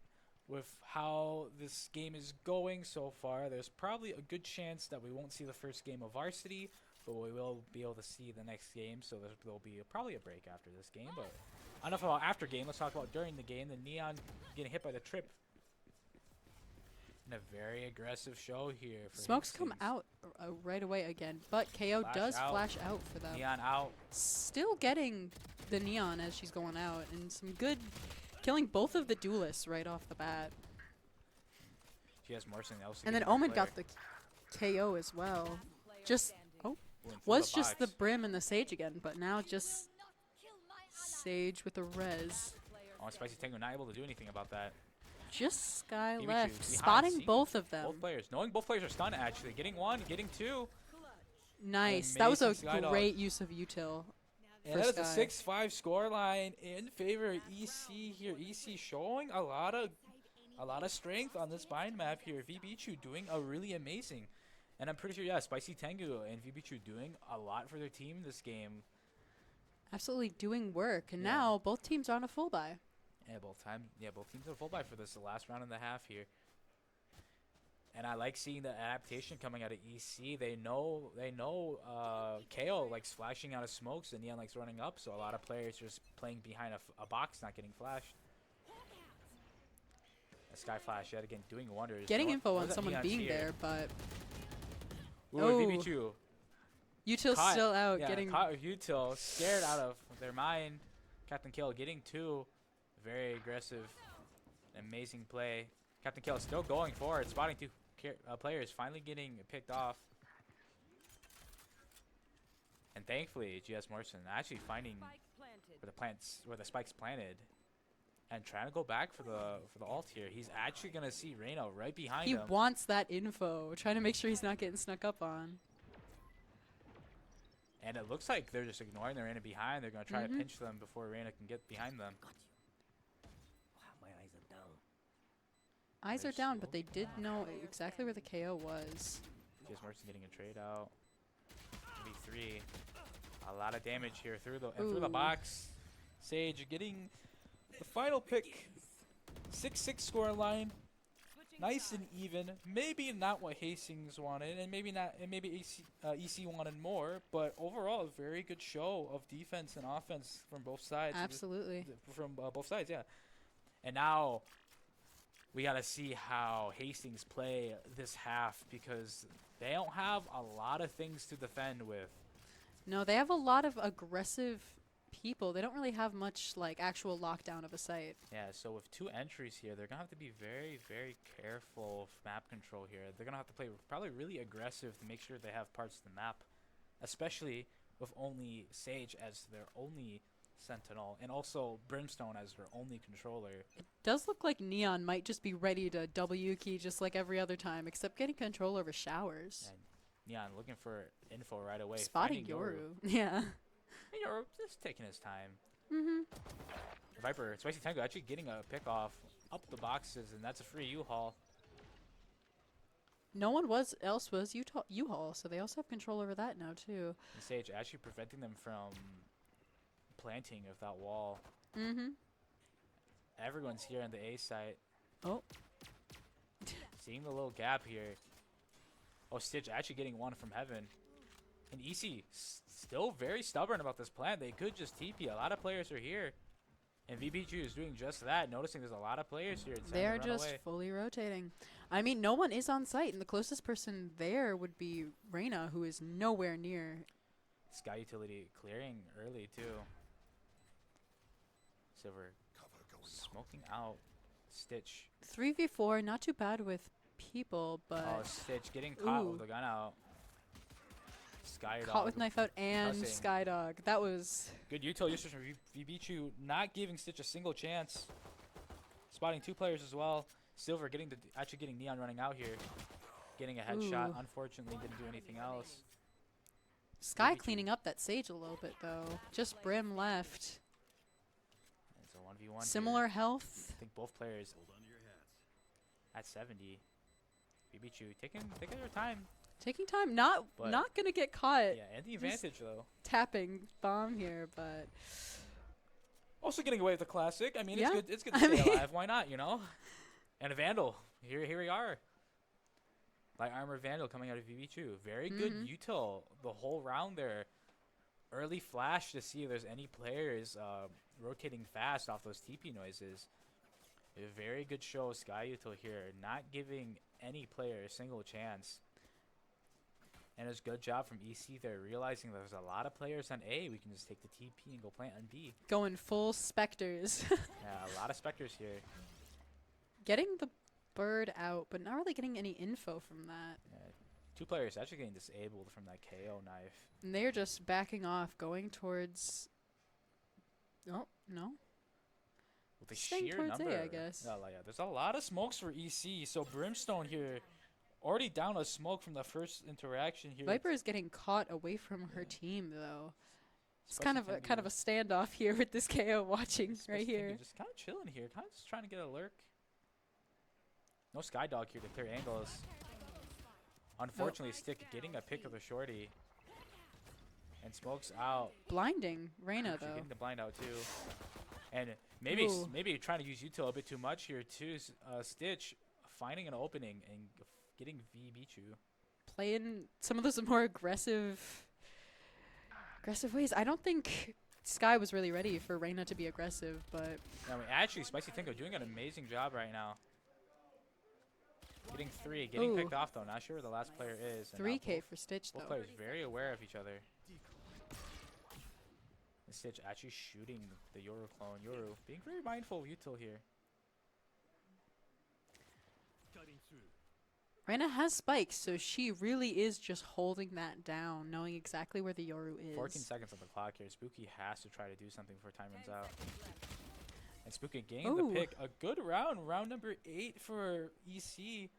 with how this game is going so far, there's probably a good chance that we won't see the first game of varsity, but we will be able to see the next game. So there'll be probably a break after this game. But enough about after game. Let's talk about during the game. The Neon getting hit by the trip. And a very aggressive show here. For Smokes come Hastings. out right away again, but KO Flash does out. flash out for them. Neon out. Still getting the Neon as she's going out, and some good killing both of the duelists right off the bat. She has Morrison else. And then Omen got the KO as well. Player Just standing. was just the Brim and the Sage again, but now just Sage with the res. Player Oh, Spicy Tango not able to do anything about that. Just Sky Kiwichu left, behind spotting scene. both of them. Both players. Knowing both players are stunned, actually. Getting one, getting two. Nice. That was a Amazing Skydog. great use of util. And For that is a Sky. 6-5 scoreline in favor of EC here. EC showing a lot of strength on this bind map here. VBchu doing a really amazing. And I'm pretty sure, yeah, Spicy Tengu and VBchu doing a lot for their team this game. Absolutely doing work, and Yeah. now both teams are on a full buy. Yeah, both teams are full buy for this the last round and a half here. And I like seeing the adaptation coming out of EC. They know KO likes flashing out of smokes and Neon likes running up, so a lot of players just playing behind a box, not getting flashed. A Sky Flash yet again doing wonders. Getting No- info knows on that someone Neon's being here. there, but Ooh, Oh. VB2 util's caught- still out, yeah, getting caught Util, scared out of their mind. Captain Kill getting two. Very aggressive. Amazing play. Captain Kill still going forward, spotting two players, finally getting picked off. And thankfully, GS Morrison actually finding Spike planted. where the spikes planted, and trying to go back for the ult here. He's actually gonna see Reyna right behind he him. wants that info, trying to make sure he's not getting snuck up on. And it looks like they're just ignoring the Reyna behind. They're gonna try to Mhm. pinch them before Reyna can get behind them. My eyes are down. Eyes They're are down, but slow. they did know exactly where the KO was. GS Morrison getting a trade out. V3. A lot of damage here through the Ooh. box. Sage getting the final pick. 6-6 score line. Switching Nice sides. and even. Maybe not what Hastings wanted, and maybe not. And maybe EC wanted more. But overall, a very good show of defense and offense from both sides. Absolutely. From both sides, yeah. And now we got to see how Hastings play this half, because they don't have a lot of things to defend with. No, they have a lot of aggressive people. They don't really have much like actual lockdown of a site. Yeah, so with two entries here, they're going to have to be very, very careful of map control here. They're going to have to play probably really aggressive to make sure they have parts of the map, especially with only Sage as their only sentinel, and also Brimstone as their only controller. It does look like Neon might just be ready to W key just like every other time, except getting control over showers. And Neon looking for info right away. Spotting finding Yoru. Yeah. And Yoru just taking his time. Mm-hmm. Viper, Spicy Tango actually getting a pick off up the boxes, and that's a free U-Haul. No one else was U-Haul, so they also have control over that now too. And Sage actually preventing them from planting of that wall. Mm-hmm. Everyone's here on the A site. Oh. Seeing the little gap here. Oh, Stitch actually getting one from Heaven. And EC still very stubborn about this plan. They could just TP. A lot of players are here. And VBG is doing just that, noticing there's a lot of players here. It's time They to are run just away. fully rotating. I mean, no one is on site, and the closest person there would be Reyna, who is nowhere near. Sky Utility clearing early, too. Silver Cover going out. smoking out. Stitch. 3v4, not too bad with people, Oh, but Stitch getting caught Ooh. with the gun out. Skydog. caught with knife out and Cussing. Skydog. That was Good util usage from VBchu, not giving Stitch a single chance. Spotting 2 players as well. Silver actually getting Neon running out here. Getting a headshot. Ooh. Unfortunately, didn't do anything else. Sky VBchu. cleaning up that Sage a little bit though. Just Brim left. It's a 1v1 Similar here. health. I think both players Hold on to your hats. at 70. VBchu taking their time. Taking time, not But- gonna get caught Yeah, and the advantage though. tapping bomb here, but Also getting away with the classic. I mean, Yeah. it's good to I stay mean- alive. Why not, you know? And a Vandal. Here we are. Light Armor Vandal coming out of VB2. Very good util the whole round there. Early flash to see if there's any players rotating fast off those TP noises. A very good show of Sky util here. Not giving any player a single chance. And it's a good job from EC there, realizing there's a lot of players on A. We can just take the TP and go plant on B. going full Spectres. Yeah, a lot of Spectres here. Getting the bird out, but not really getting any info from that. Yeah, 2 players actually getting disabled from that KO knife. And they're just backing off, going towards. Oh, no. With the Staying sheer towards A, number. I guess. Yeah, there's a lot of smokes for EC. So Brimstone here already down a smoke from the first interaction here. Viper is getting caught away from her team, though. It's Spicy kind of a standoff here with this KO watching Spicy right Tengu here. just kind of chilling here, kind of just trying to get a lurk. No Skydog here to clear angles. Unfortunately, Stick getting a pick of the shorty. And smokes out. Blinding Reyna, Actually though. getting the blind out too. And maybe Ooh. maybe trying to use util a bit too much here too. Stitch finding an opening and getting VBchu. Playing some of those more aggressive ways. I don't think Sky was really ready for Reyna to be aggressive, but I mean, actually, Spicy Tengu doing an amazing job right now. Getting 3, getting Ooh. picked off though. Not sure where the last player is. and now 3K for Stitch, both though. players very aware of each other. And Stitch actually shooting the Yoru clone. Yoru being very mindful of util here. Cutting through. Reyna has spikes, so she really is just holding that down, knowing exactly where the Yoru is. 14 seconds on the clock here. Spooky has to try to do something before time runs out. And Spooky getting Ooh. the pick. A good round. Round number 8 for EC.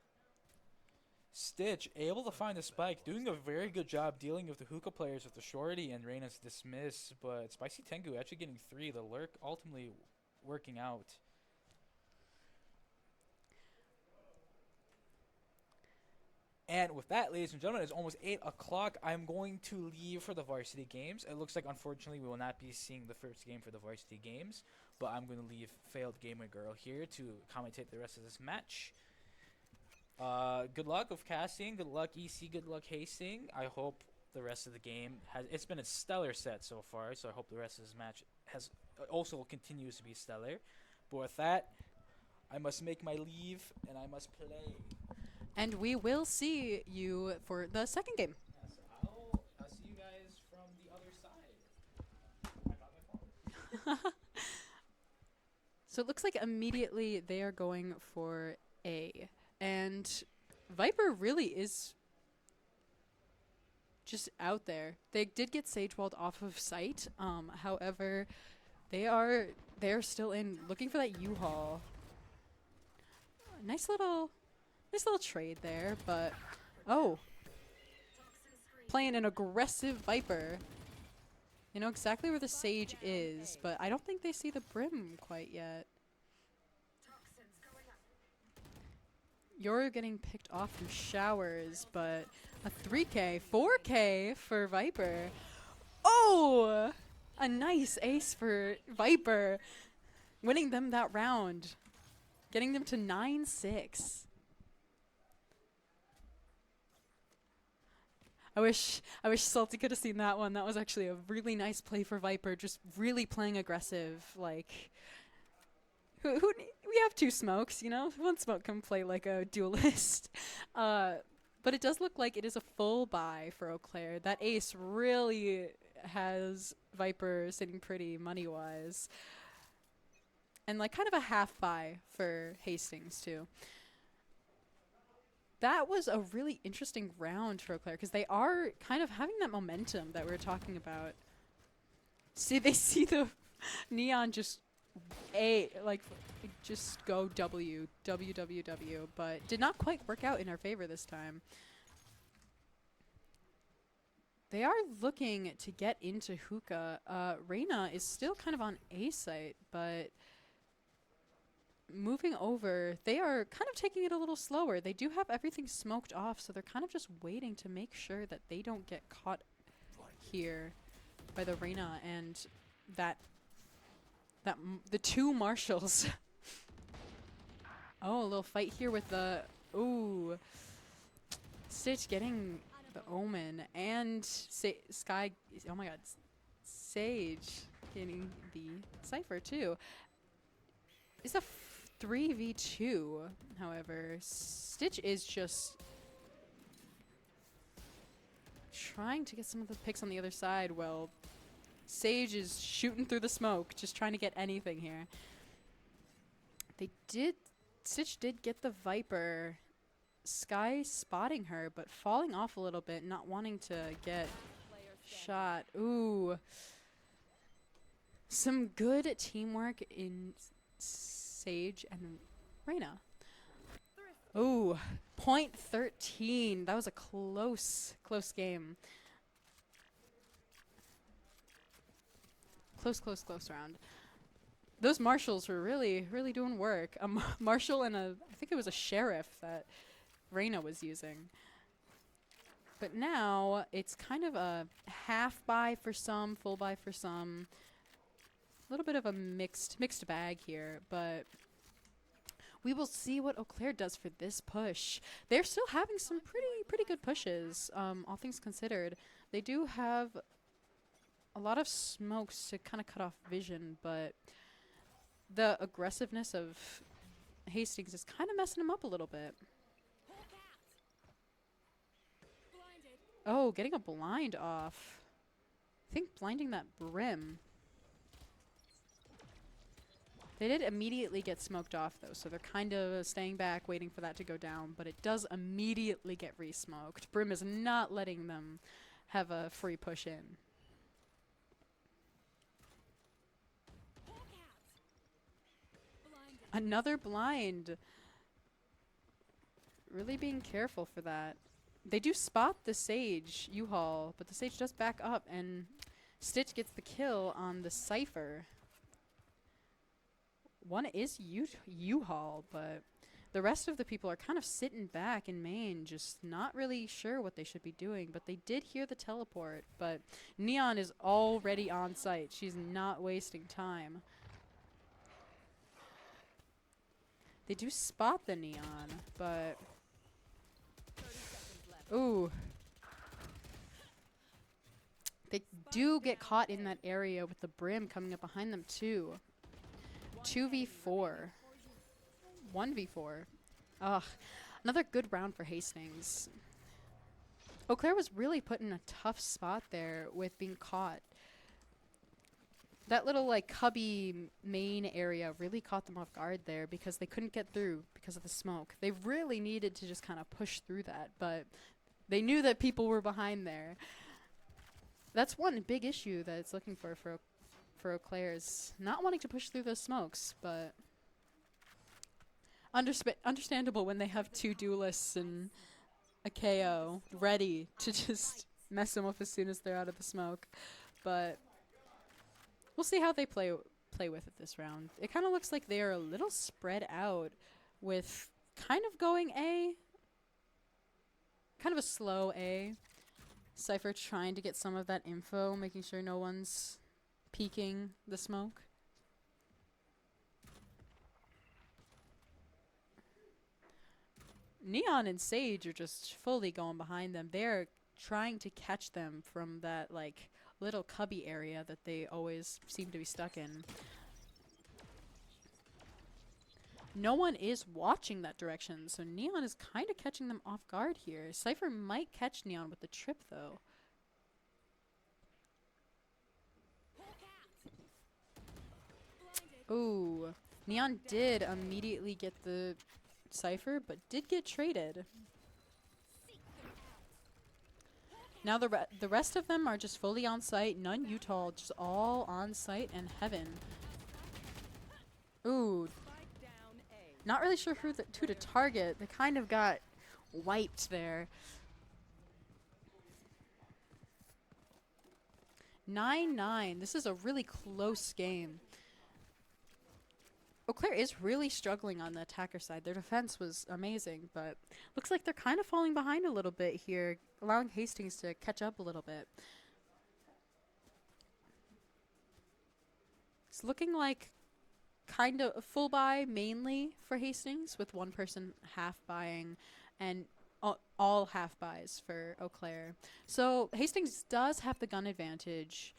Stitch able to find the spike. Doing a very good job dealing with the hookah players with the shorty and Reyna's dismiss. But Spicy Tengu actually getting 3. The lurk ultimately working out. And with that, ladies and gentlemen, it's almost 8 o'clock. I'm going to leave for the varsity games. It looks like, unfortunately, we will not be seeing the first game for the varsity games. But I'm going to leave Failed Gamer Girl here to commentate the rest of this match. Good luck with casting. Good luck, EC. Good luck, Hasting. I hope the rest of the game it's been a stellar set so far. So I hope the rest of this match also continues to be stellar. But with that, I must make my leave and I must play. And we will see you for the second game. Yeah, so I'll see you guys from the other side. I got my phone. So it looks like immediately they are going for A. And Viper really is just out there. They did get Sagewalled off of site. However, they're still in looking for that U-Haul. Nice little trade there, but oh, playing an aggressive Viper. You know exactly where the Sage is, but I don't think they see the Brim quite yet. Yoru getting picked off from showers, but a 3K, 4K for Viper. Oh, a nice ace for Viper, winning them that round, getting them to 9-6. I wish Salty could have seen that one. That was actually a really nice play for Viper, just really playing aggressive. Like, we have 2 smokes, you know? One smoke can play like a duelist. But it does look like it is a full buy for Eau Claire. That ace really has Viper sitting pretty money-wise. and like kind of a half buy for Hastings too. That was a really interesting round for Eau Claire because they are kind of having that momentum that we were talking about. See, they see the Neon just just go W, W, W, W, but did not quite work out in our favor this time. They are looking to get into hookah. Reyna is still kind of on A site, but moving over, they are kind of taking it a little slower. They do have everything smoked off, so they're kind of just waiting to make sure that they don't get caught here by the Reyna and the two marshals. Oh, a little fight here with the Stitch getting the Omen and Sky. Oh my God, Sage getting the Cypher too. It's a 3v2. However, Stitch is just trying to get some of the picks on the other side. Well, Sage is shooting through the smoke, just trying to get anything here. Stitch did get the Viper. Sky spotting her, but falling off a little bit, not wanting to get shot. Ooh. Some good teamwork in Sage and Reyna. Ooh, point 13. That was a close game. Close round. Those marshals were really doing work. A marshal and I think it was a sheriff that Reyna was using. But now it's kind of a half buy for some, full buy for some. A little bit of a mixed bag here, but we will see what Eau Claire does for this push. They're still having some pretty good pushes, all things considered. They do have a lot of smokes to kind of cut off vision, but the aggressiveness of Hastings is kind of messing them up a little bit. Oh, getting a blind off. I think blinding that Brim. They did immediately get smoked off, though, so they're kind of staying back, waiting for that to go down, but it does immediately get re-smoked. Brim is not letting them have a free push in. Another blind. Really being careful for that. They do spot the Sage U-Haul, but the Sage does back up, and Stitch gets the kill on the Cypher. One is U-Haul, but the rest of the people are kind of sitting back in main, just not really sure what they should be doing, but they did hear the teleport, but Neon is already on site. She's not wasting time. They do spot the Neon, but ooh. They do get caught in that area with the Brim coming up behind them too. 2v4. 1v4. Ugh. Another good round for Hastings. Eau Claire was really put in a tough spot there with being caught. That little like cubby main area really caught them off guard there because they couldn't get through because of the smoke. They really needed to just kind of push through that, but they knew that people were behind there. That's one big issue that it's looking for Eau Claire is not wanting to push through those smokes, but understandable when they have two duelists and a KO ready to just mess them up as soon as they're out of the smoke. But we'll see how they play with it this round. It kind of looks like they are a little spread out with kind of going A. Kind of a slow A. Cypher trying to get some of that info, making sure no one's peeking the smoke. Neon and Sage are just fully going behind them. They're trying to catch them from that like little cubby area that they always seem to be stuck in. No one is watching that direction, so Neon is kind of catching them off guard here. Cypher might catch Neon with the trip, though. Ooh. Neon did immediately get the Cypher, but did get traded. Now the rest of them are just fully on site. None Utah, just all on site and heaven. Ooh, Spike down A. not really sure who to target. They kind of got wiped there. 9-9. This is a really close game. Eau Claire is really struggling on the attacker side. Their defense was amazing, but looks like they're kind of falling behind a little bit here, allowing Hastings to catch up a little bit. It's looking like kind of a full buy mainly for Hastings, with one person half buying and all half buys for Eau Claire. So Hastings does have the gun advantage,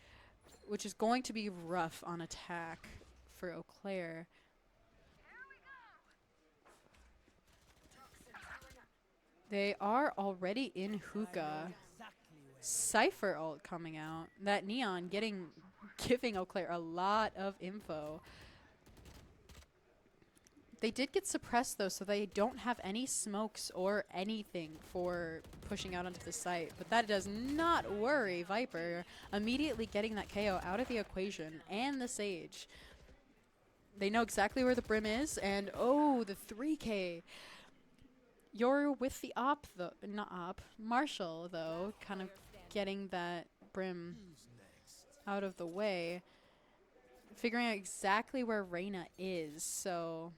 which is going to be rough on attack for Eau Claire. They are already in hookah. Cypher ult coming out. That Neon giving Eau Claire a lot of info. They did get suppressed though, so they don't have any smokes or anything for pushing out onto the site. But that does not worry Viper, immediately getting that KO out of the equation and the Sage. They know exactly where the Brim is, and oh, the 3K. You're with the op though, not op, Marshall though, kind of getting that Brim out of the way. Figuring out exactly where Reyna is, so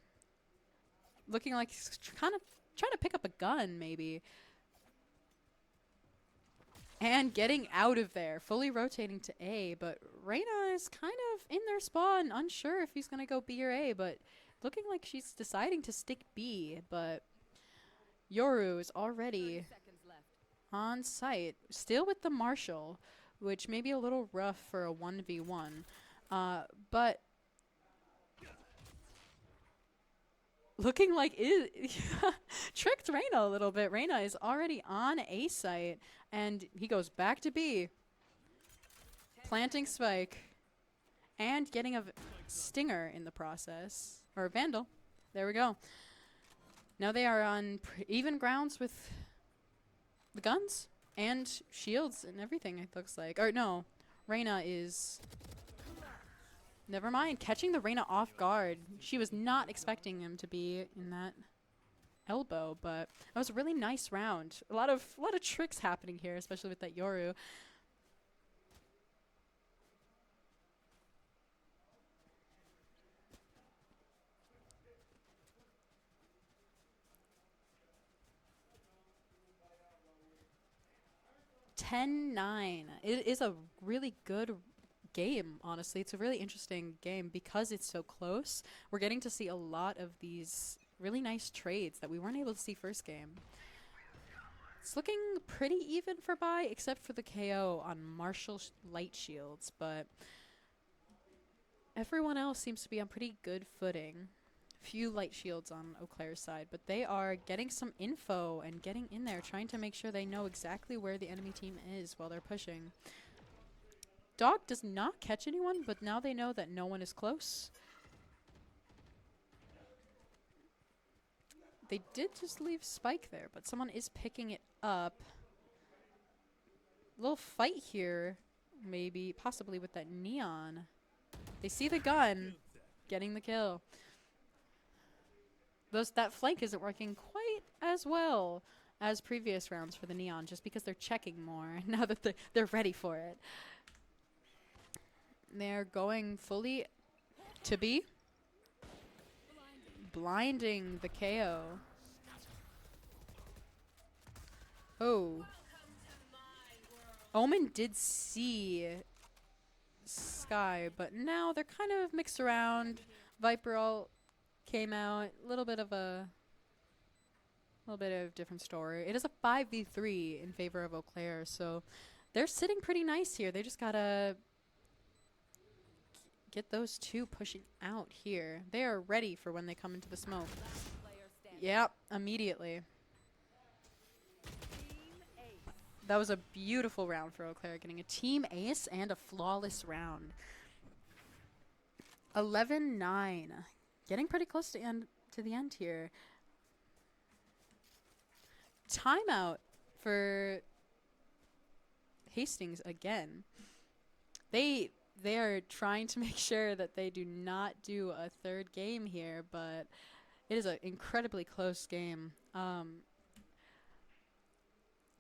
looking like he's kind of trying to pick up a gun maybe. And getting out of there, fully rotating to A, but Reyna is kind of in their spot and unsure if he's going to go B or A, but looking like she's deciding to stick B, but Yoru is already 30 seconds left. on site, still with the Marshall, which may be a little rough for a 1v1, but looking like it tricked Reyna a little bit. Reyna is already on A site, and he goes back to B, planting spike, and getting a stinger in the process, or a Vandal. There we go. Now they are on even grounds with the guns and shields and everything, it looks like. Or no, Reyna is... Never mind, catching the Reyna off guard. She was not expecting him to be in that elbow, but that was a really nice round. A lot of tricks happening here, especially with that Yoru. It is a really good game, honestly. It's a really interesting game because it's so close. We're getting to see a lot of these really nice trades that we weren't able to see first game. It's looking pretty even for buy, except for the KO on Marshall light shields, but everyone else seems to be on pretty good footing. Few light shields on Eau Claire's side, but they are getting some info and getting in there, trying to make sure they know exactly where the enemy team is while they're pushing. Dog does not catch anyone, but now they know that no one is close. They did just leave Spike there, but someone is picking it up. Little fight here, maybe, possibly with that Neon. They see the gun, getting the kill. That flank isn't working quite as well as previous rounds for the Neon, just because they're checking more now that they're ready for it. They're going fully to B. Blinding the KO. Oh. Omen did see Sky, but now they're kind of mixed around. Viper ult came out. A little bit of different story. It is a 5v3 in favor of Eau Claire, so they're sitting pretty nice here. They just gotta get those two pushing out here. They are ready for when they come into the smoke. Player standing. Yep, immediately. Team ace. That was a beautiful round for Eau Claire, getting a team ace and a flawless round. 11-9. getting pretty close to the end here. Timeout for Hastings again. They are trying to make sure that they do not do a third game here, but it is an incredibly close game.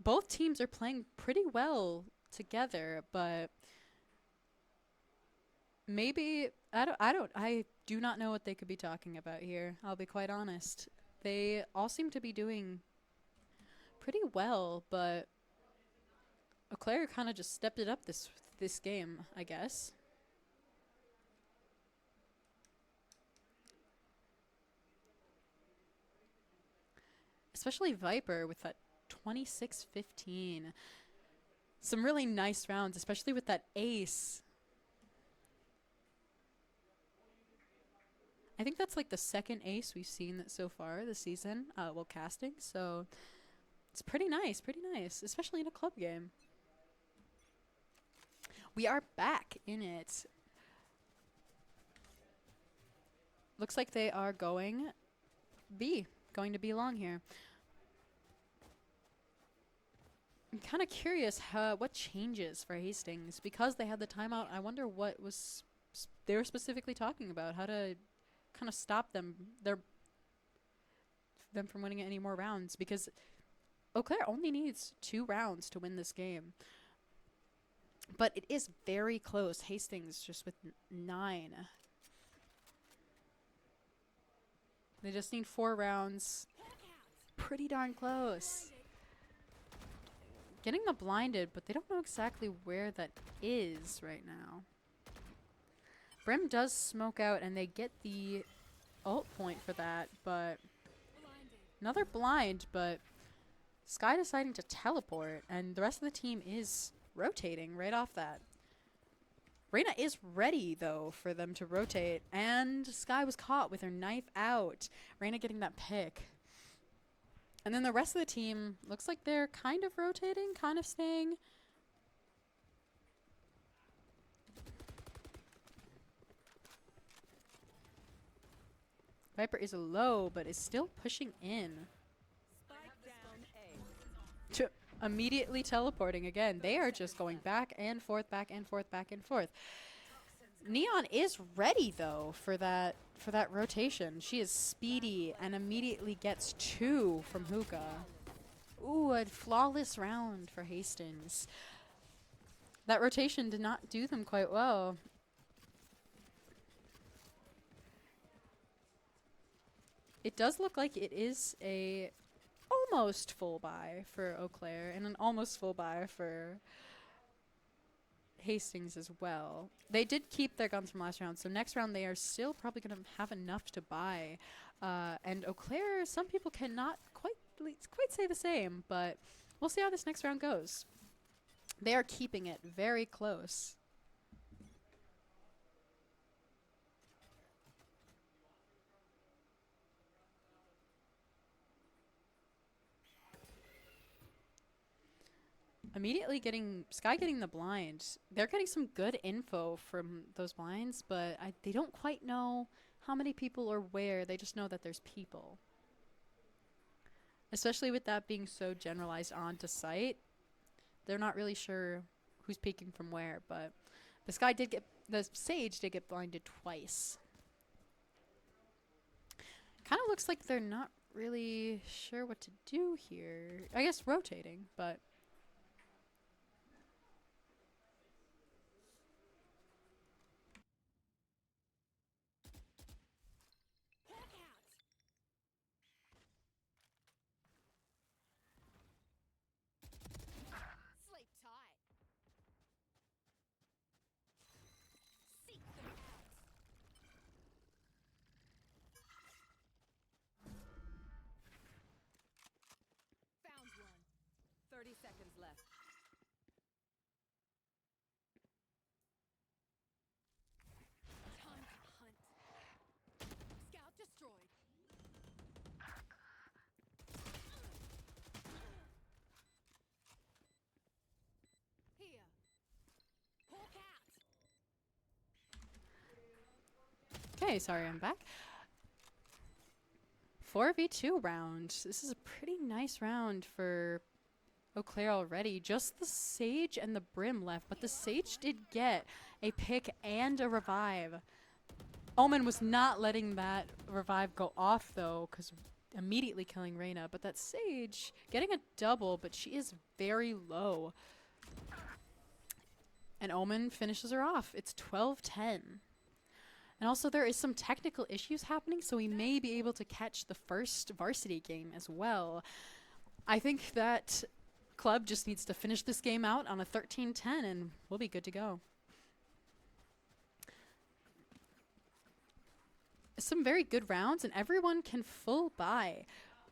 Both teams are playing pretty well together, but maybe I do not know what they could be talking about here. I'll be quite honest. They all seem to be doing pretty well, but Eau Claire kind of just stepped it up this game, I guess. Especially Viper with that 26-15. Some really nice rounds, especially with that ace. I think that's like the second ace we've seen so far this season, while casting. So it's pretty nice, especially in a club game. We are back in it. Looks like they are going to be long here. I'm kind of curious what changes for Hastings because they had the timeout. I wonder what they were specifically talking about, how to kind of stop them from winning any more rounds, because Eau Claire only needs 2 rounds to win this game. But it is very close. Hastings just with 9. They just need 4 rounds. Pretty darn close. Getting the blinded, but they don't know exactly where that is right now. Brim does smoke out, and they get the ult point for that, but another blind, but Sky deciding to teleport, and the rest of the team is rotating right off that. Reyna is ready, though, for them to rotate, and Sky was caught with her knife out. Reyna getting that pick. And then the rest of the team looks like they're kind of rotating, kind of staying. Viper is low, but is still pushing in. Spike down A. Immediately teleporting again. They are just going back and forth, back and forth, back and forth. Neon is ready though for that rotation. She is speedy and immediately gets 2 from Hookah. Ooh, a flawless round for Hastings. That rotation did not do them quite well. It does look like it is a almost full buy for Eau Claire and an almost full buy for Hastings as well. They did keep their guns from last round, so next round they are still probably going to have enough to buy. And Eau Claire, some people cannot quite say the same, but we'll see how this next round goes. They are keeping it very close. Immediately Sky getting the blind. They're getting some good info from those blinds, but they don't quite know how many people or where. They just know that there's people. Especially with that being so generalized onto site. They're not really sure who's peeking from where, but the Sage did get blinded twice. Kind of looks like they're not really sure what to do here. I guess rotating, but Sleep tight. Seek them out. Found one. 30 seconds left. Time to hunt. Scout destroyed. Here. Hawk out. okay, sorry, I'm back. 4v2 round. This is a pretty nice round for Eau Claire already. Just the Sage and the Brim left, but the Sage did get a pick and a revive. Omen was not letting that revive go off, though, because immediately killing Reyna. But that Sage getting a double, but she is very low. And Omen finishes her off. It's 12-10. And also there is some technical issues happening, so we may be able to catch the first varsity game as well. I think that Club just needs to finish this game out on a 13-10 and we'll be good to go. Some very good rounds and everyone can full buy.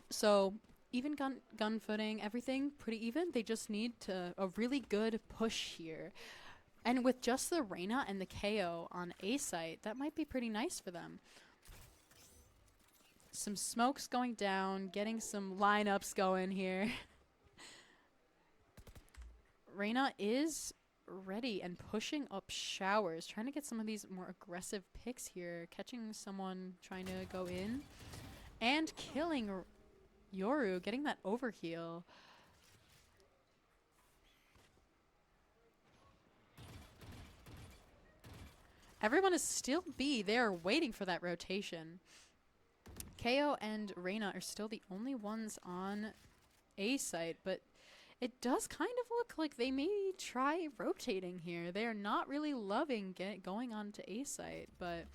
So even gun footing, everything pretty even. They just need a really good push here. And with just the Reyna and the KO on A site, that might be pretty nice for them. Some smokes going down, getting some lineups going here. Reyna is ready and pushing up showers, trying to get some of these more aggressive picks here, catching someone trying to go in, and killing Yoru, getting that overheal. Everyone is still B. They are waiting for that rotation. KO and Reyna are still the only ones on A site, but it does kind of look like they may try rotating here. They are not really loving going on to A site, but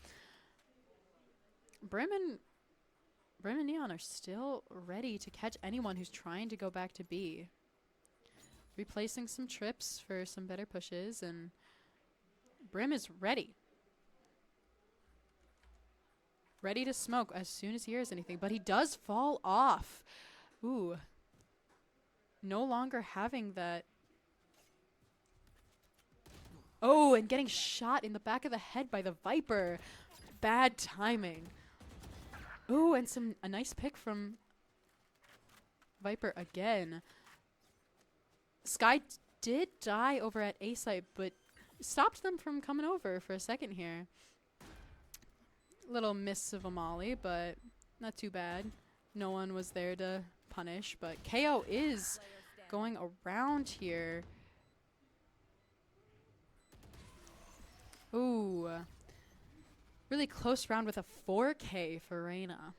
Brim and Neon are still ready to catch anyone who's trying to go back to B. Replacing some trips for some better pushes, and Brim is ready. Ready to smoke as soon as he hears anything, but he does fall off. Ooh. No longer having that. Oh, and getting shot in the back of the head by the Viper. Bad timing. Ooh, and a nice pick from Viper again. Sky did die over at A site, but stopped them from coming over for a second here. Little miss of a molly, but not too bad. No one was there to punish, but KO is going around here. Ooh. Really close round with a 4K for Reyna.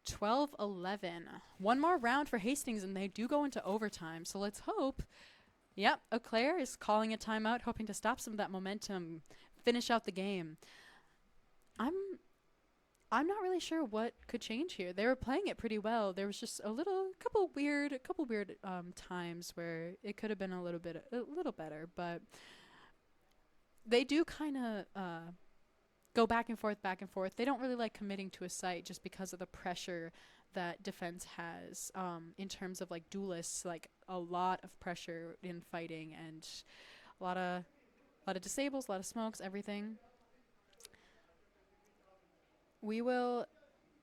12-11. One more round for Hastings and they do go into overtime. So let's hope. Yep, Eau Claire is calling a timeout, hoping to stop some of that momentum, finish out the game. I'm not really sure what could change here. They were playing it pretty well. There was just a couple weird times where it could have been a little better, but they do kind of go back and forth. They don't really like committing to a site just because of the pressure that defense has in terms of like duelists, like a lot of pressure in fighting and a lot of disables, a lot of smokes, everything. We will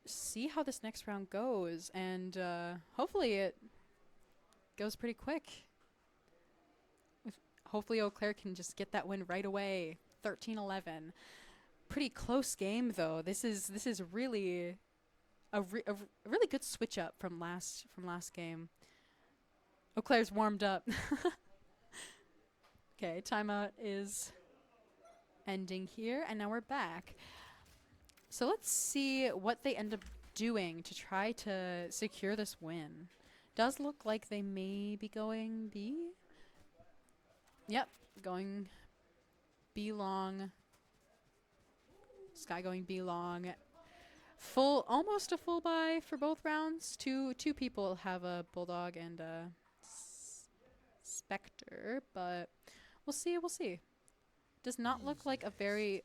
see how this next round goes, and hopefully it goes pretty quick. Hopefully Eau Claire can just get that win right away. 13-11. Pretty close game though. This is really a really good switch up from last game. Eau Claire's warmed up. Okay, timeout is ending here, and now we're back. So let's see what they end up doing to try to secure this win. Does look like they may be going B. Yep, going B long. Sky going B long. Almost a full buy for both rounds. Two people have a Bulldog and a Spectre, but we'll see. Does not look like they're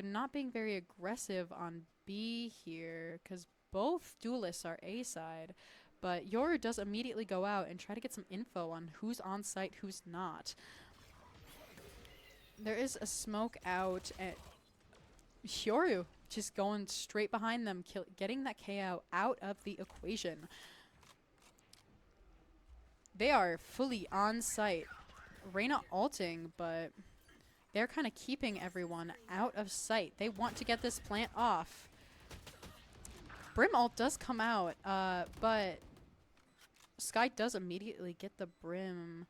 not being very aggressive on B here because both duelists are A side, but Yoru does immediately go out and try to get some info on who's on site, who's not. There is a smoke out at Yoru just going straight behind them, getting that KO out of the equation. They are fully on site. Reyna ulting, but they're kind of keeping everyone out of sight. They want to get this plant off. Brim ult does come out, but Sky does immediately get the Brim.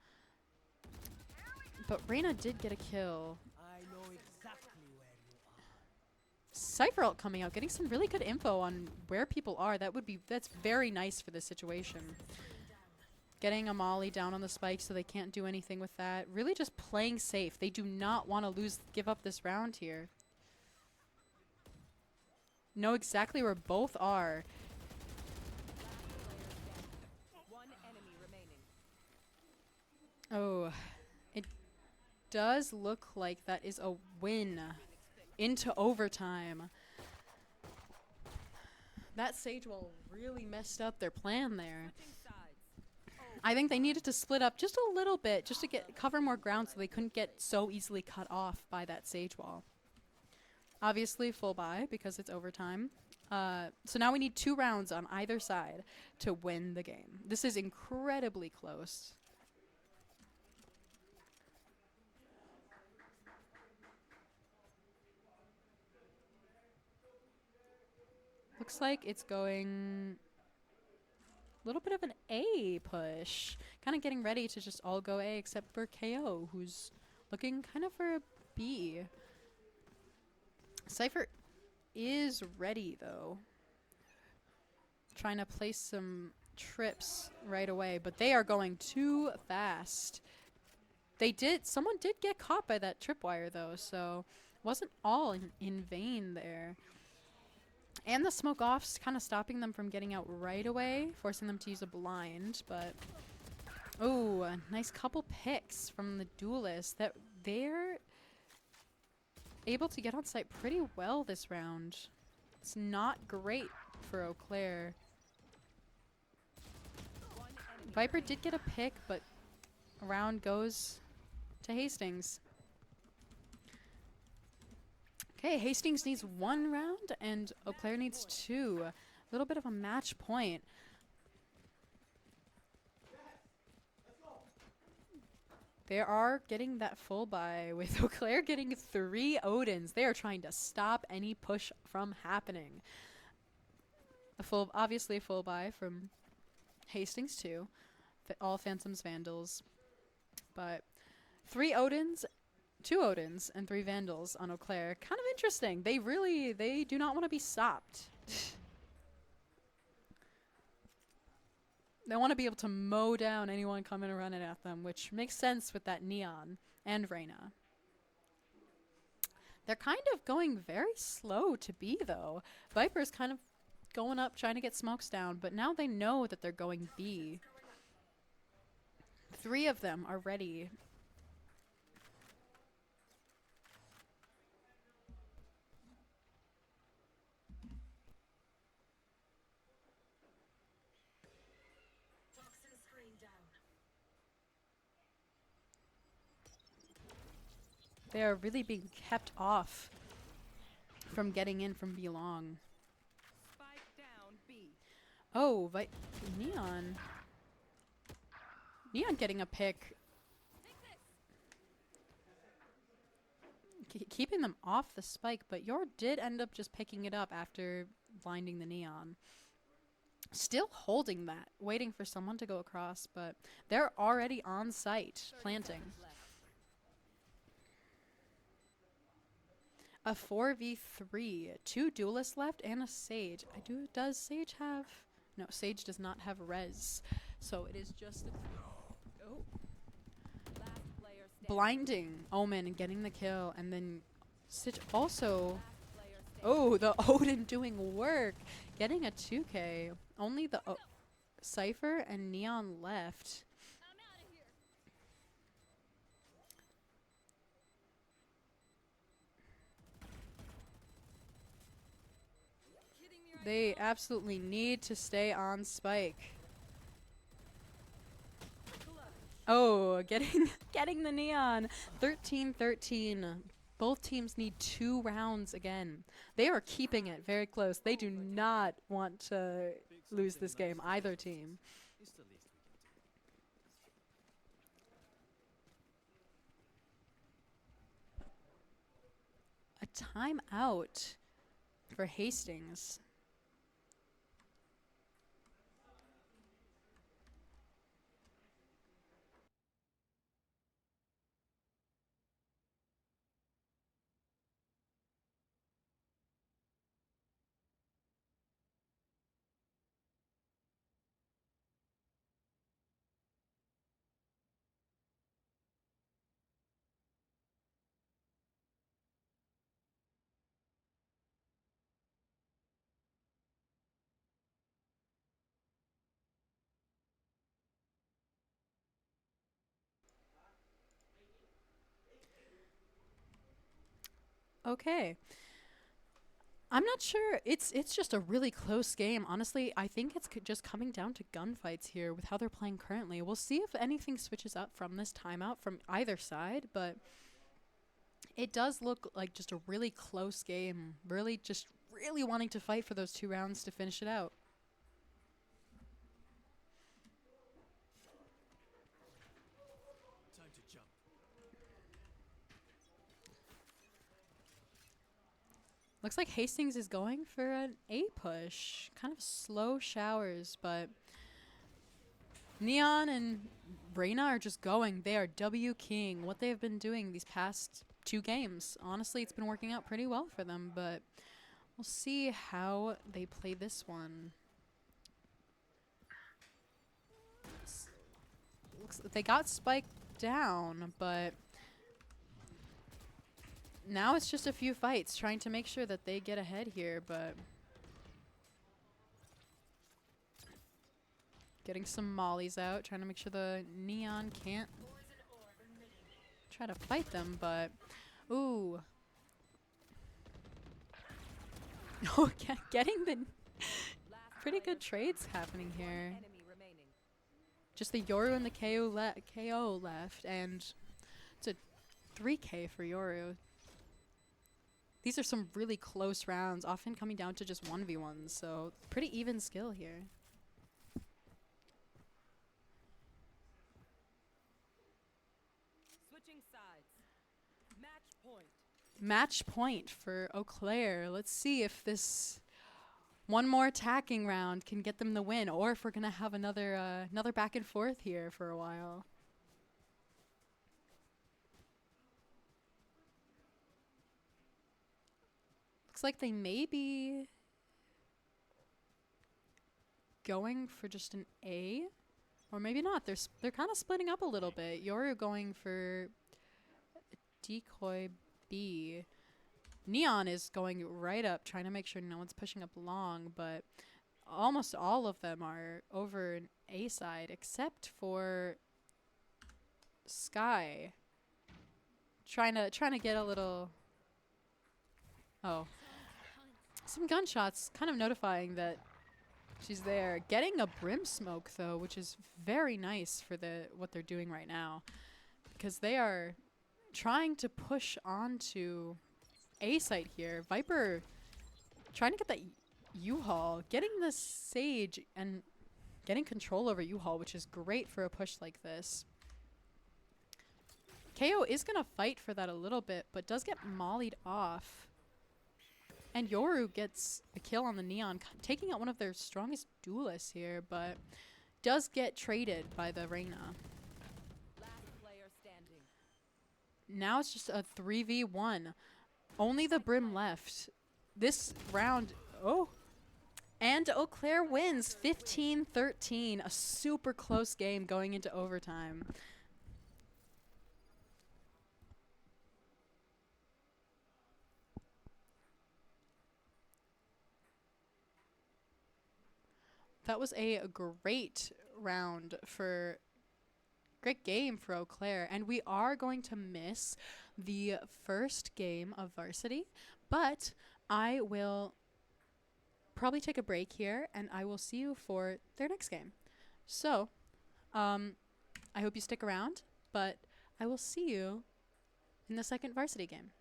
But Reyna did get a kill. I know exactly where you are. Cypher ult coming out, getting some really good info on where people are. That's very nice for this situation. Getting a molly down on the spike so they can't do anything with that. Really just playing safe. They do not want to give up this round here. Know exactly where both are. One enemy remaining. Oh, it does look like that is a win into overtime. That Sage wall really messed up their plan there. I think they needed to split up just a little bit just to cover more ground so they couldn't get so easily cut off by that Sage wall. Obviously full buy because it's overtime. So now we need 2 rounds on either side to win the game. This is incredibly close. Looks like it's going a little bit of an A push. Kind of getting ready to just all go A except for KO, who's looking kind of for a B. Cypher is ready, though. Trying to place some trips right away, but they are going too fast. Someone did get caught by that tripwire, though, so it wasn't all in vain there. And the smoke off's kind of stopping them from getting out right away, forcing them to use a blind, but oh, a nice couple picks from the duelist that they're able to get on site pretty well this round. It's not great for Eau Claire. Viper did get a pick, but a round goes to Hastings. Okay, Hastings needs 1 round and Eau Claire needs 2. A little bit of a match point. They are getting that full buy with Eau Claire getting 3 Odins. They are trying to stop any push from happening. Obviously a full buy from Hastings too. All Phantoms Vandals. But 3 Odins, 2 Odins, and 3 Vandals on Eau Claire. Kind of interesting. They do not want to be stopped. They want to be able to mow down anyone coming and running at them, which makes sense with that Neon and Reyna. They're kind of going very slow to B, though. Viper's kind of going up, trying to get smokes down, but now they know that they're going B. 3 of them are ready. They are really being kept off from getting in from Belong. Spike down B. Oh, Neon. Neon getting a pick. Keeping them off the spike, but Yor did end up just picking it up after blinding the Neon. Still holding that, waiting for someone to go across, but they're already on site, planting. A 4v3, 2 duelists left and a Sage. Does Sage have? No, Sage does not have res. So it is just Last player standing. blinding Omen and getting the kill, and then Sage also, Last player standing. the Odin doing work, getting a 2k. Only the Cypher and Neon left. They absolutely need to stay on spike. Oh, getting the Neon. 13-13. Both teams need 2 rounds again. They are keeping it very close. They do not want to lose this game, either team. timeout for Hastings. Okay. I'm not sure. It's just a really close game. Honestly, I think it's just coming down to gunfights here with how they're playing currently. We'll see if anything switches up from this timeout from either side, but it does look like just a really close game. Really wanting to fight for those 2 rounds to finish it out. Time to jump. Looks like Hastings is going for an A push. Kind of slow showers, but Neon and Reyna are just going. They are W King. What they have been doing these past 2 games. Honestly, it's been working out pretty well for them, but we'll see how they play this one. Looks like they got spiked down, but now it's just a few fights trying to make sure that they get ahead here, but getting some mollies out, trying to make sure the Neon can't try to fight them, but ooh. Oh, getting the pretty good trades happening here. Enemy remaining. Just the Yoru and the KO left, and it's a 3K for Yoru. These are some really close rounds, often coming down to just 1v1s, so pretty even skill here. Switching sides. Match point. Match point for Eau Claire. Let's see if this one more attacking round can get them the win, or if we're gonna have another back and forth here for a while. Looks like they may be going for just an A, or maybe not. They're kind of splitting up a little bit. Yoru going for decoy B. Neon is going right up, trying to make sure no one's pushing up long, but almost all of them are over an A side, except for Sky. Trying to get a little. Oh, some gunshots, kind of notifying that she's there. Getting a brim smoke though, which is very nice for what they're doing right now, because they are trying to push onto A site here. Viper trying to get that U-Haul, getting the Sage and getting control over U-Haul, which is great for a push like this. KO is going to fight for that a little bit, but does get mollied off. And Yoru gets a kill on the Neon, taking out one of their strongest duelists here, but does get traded by the Reyna. Last player standing. Now it's just a 3v1. Only the Brim left. This round, oh. And Eau Claire wins 15-13. A super close game going into overtime. That was a great great game for Eau Claire. And we are going to miss the first game of varsity, but I will probably take a break here and I will see you for their next game. So, I hope you stick around, but I will see you in the second varsity game.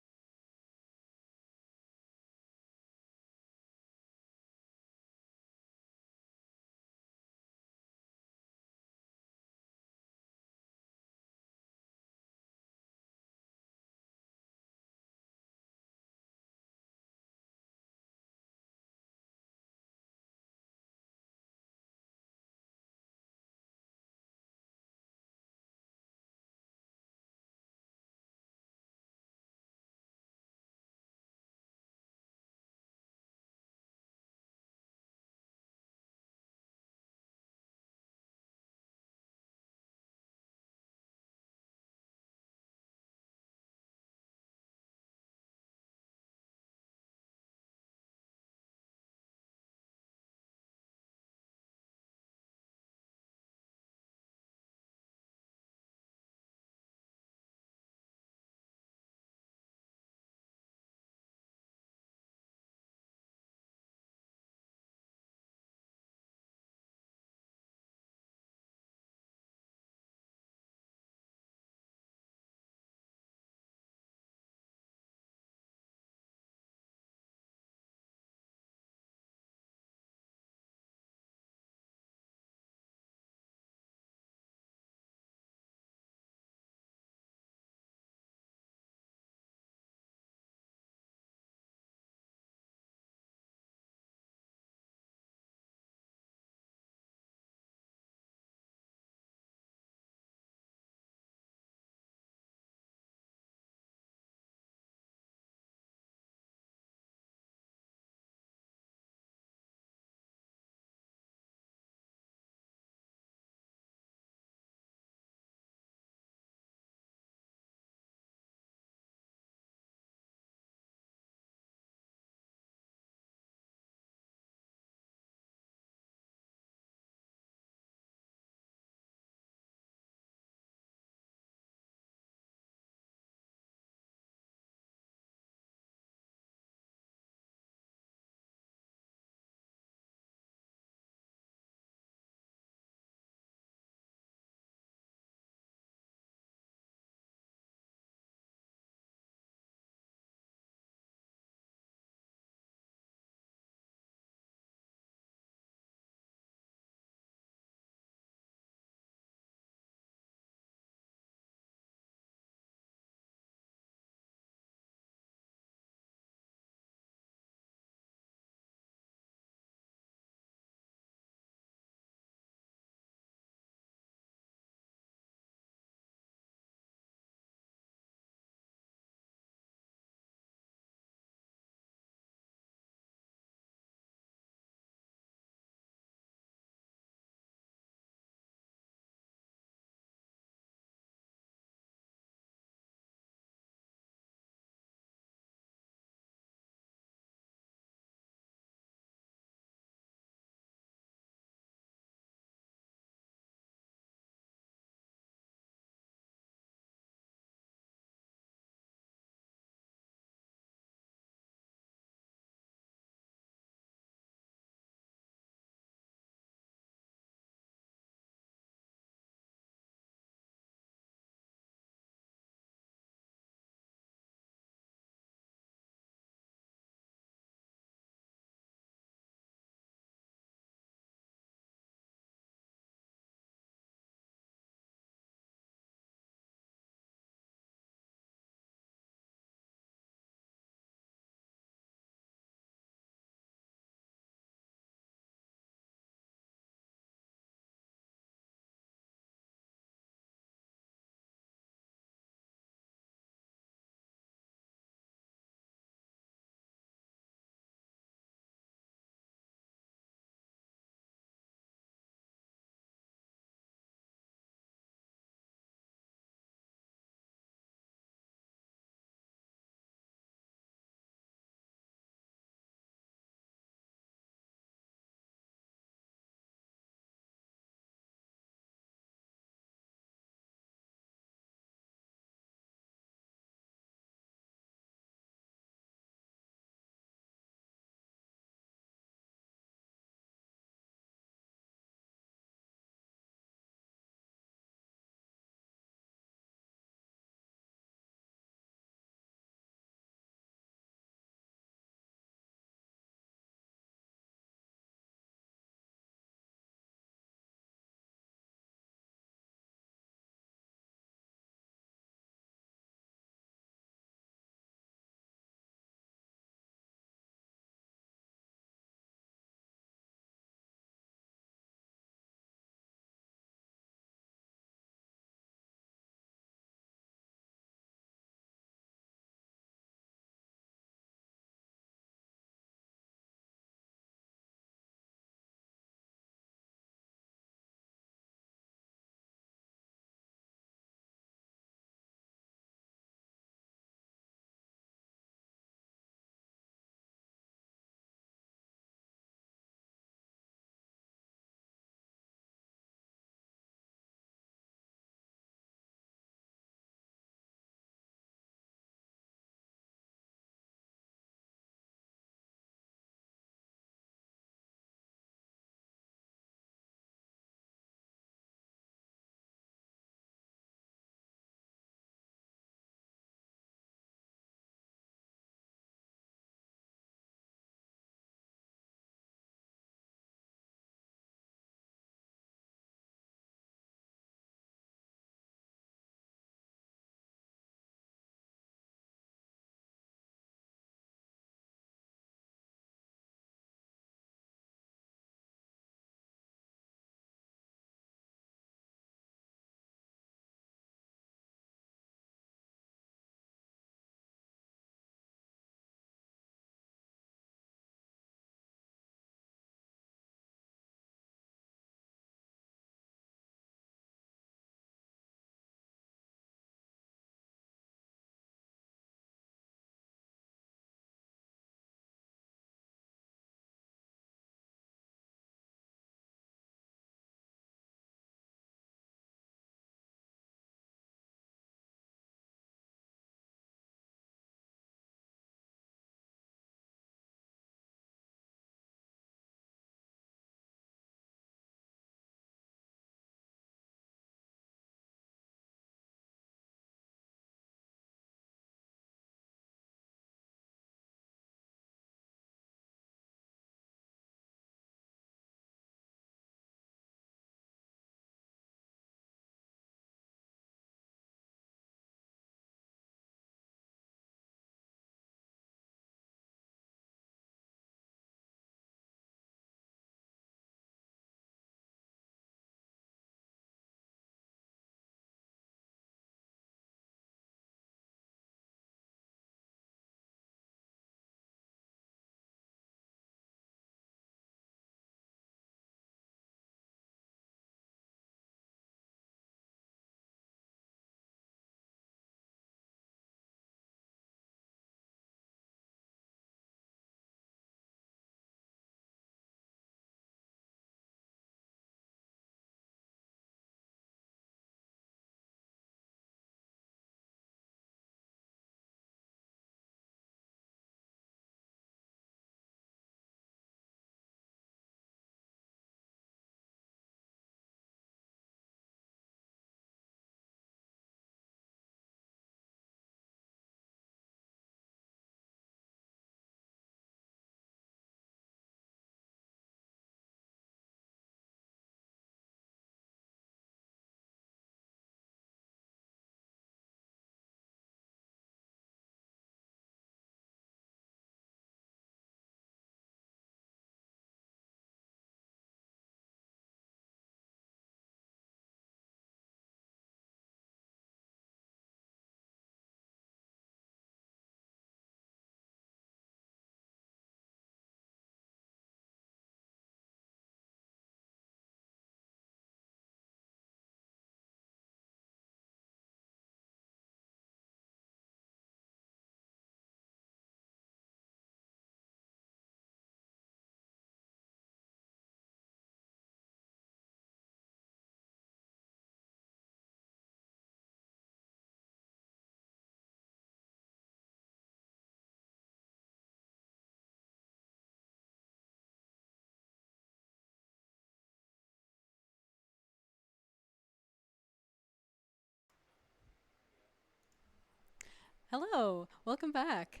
Hello, welcome back.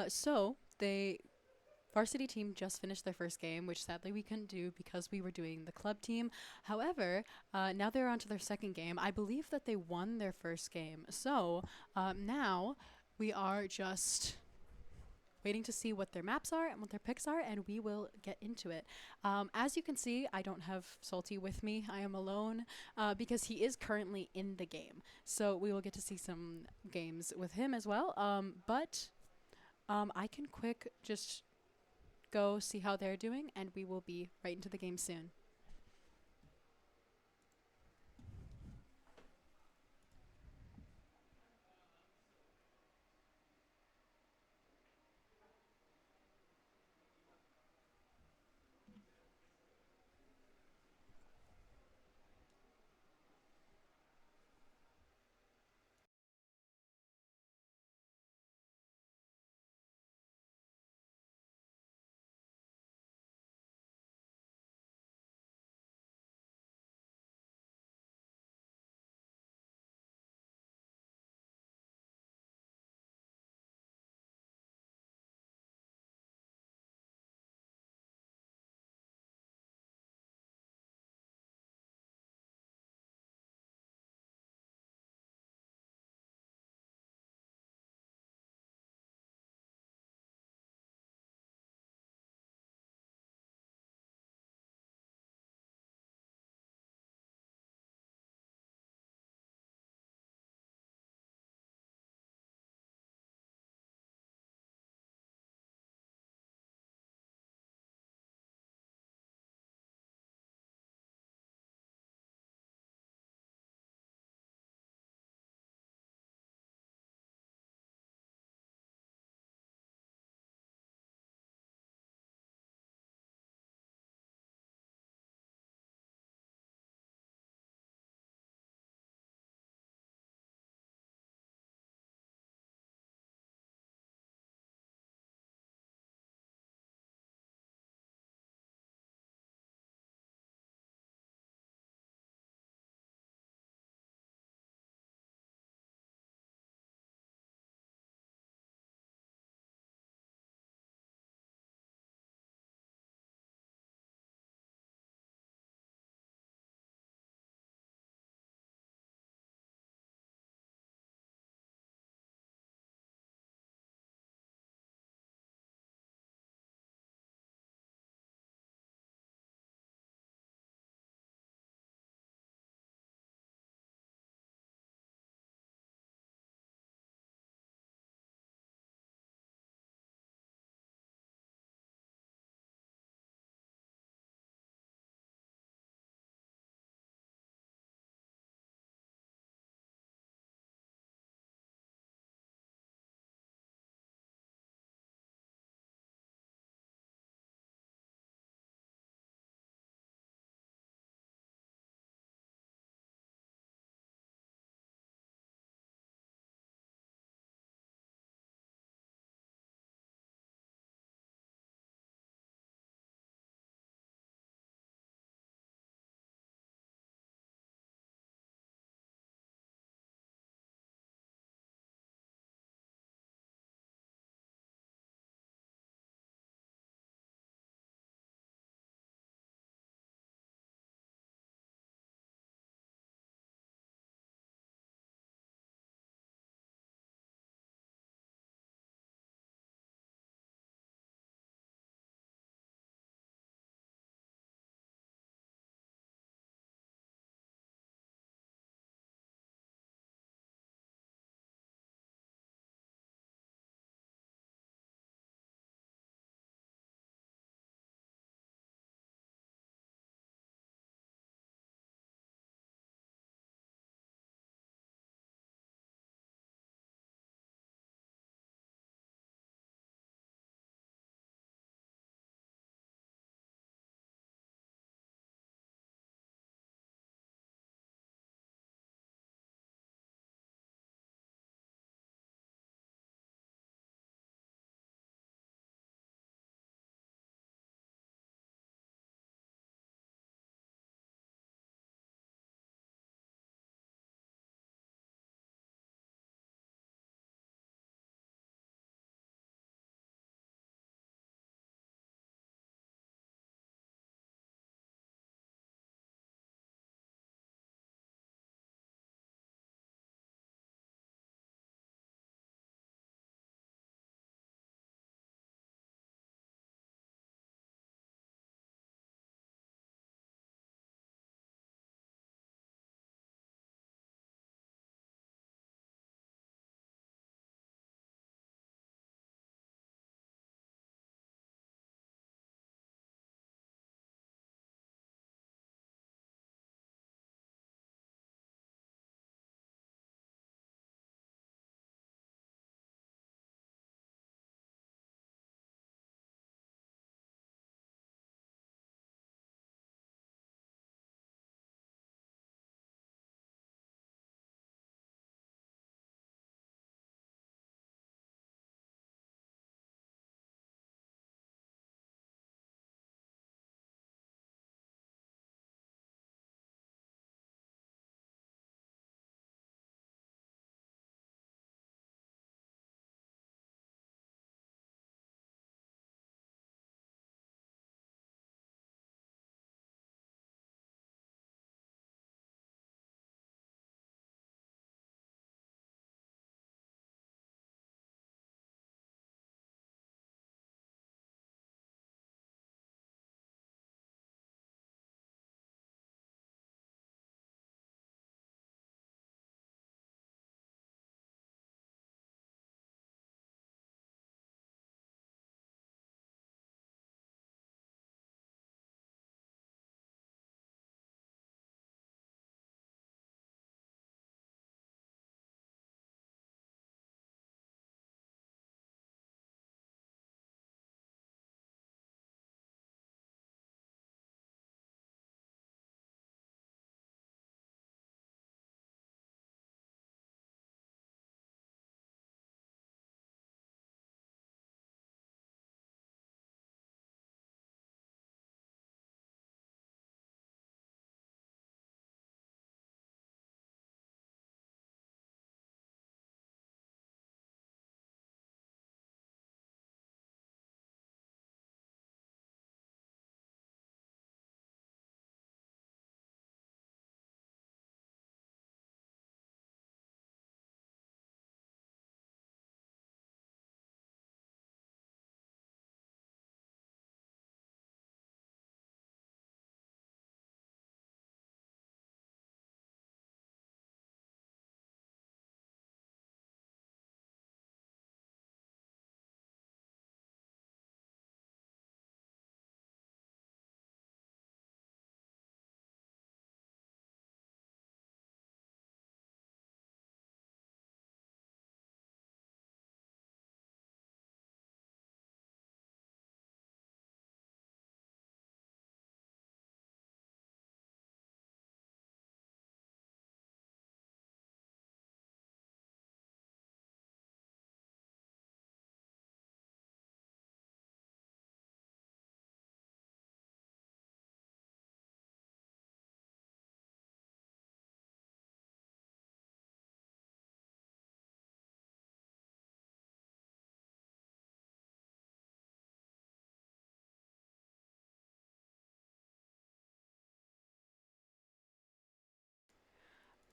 So they varsity team just finished their first game, which sadly we couldn't do because we were doing the club team. However, now they're on to their second game. I believe that they won their first game. So now we are just waiting to see what their maps are and what their picks are, and we will get into it. As you can see, I don't have Salty with me. I am alone because he is currently in the game. So we will get to see some games with him as well. But I can quick just go see how they're doing, and we will be right into the game soon.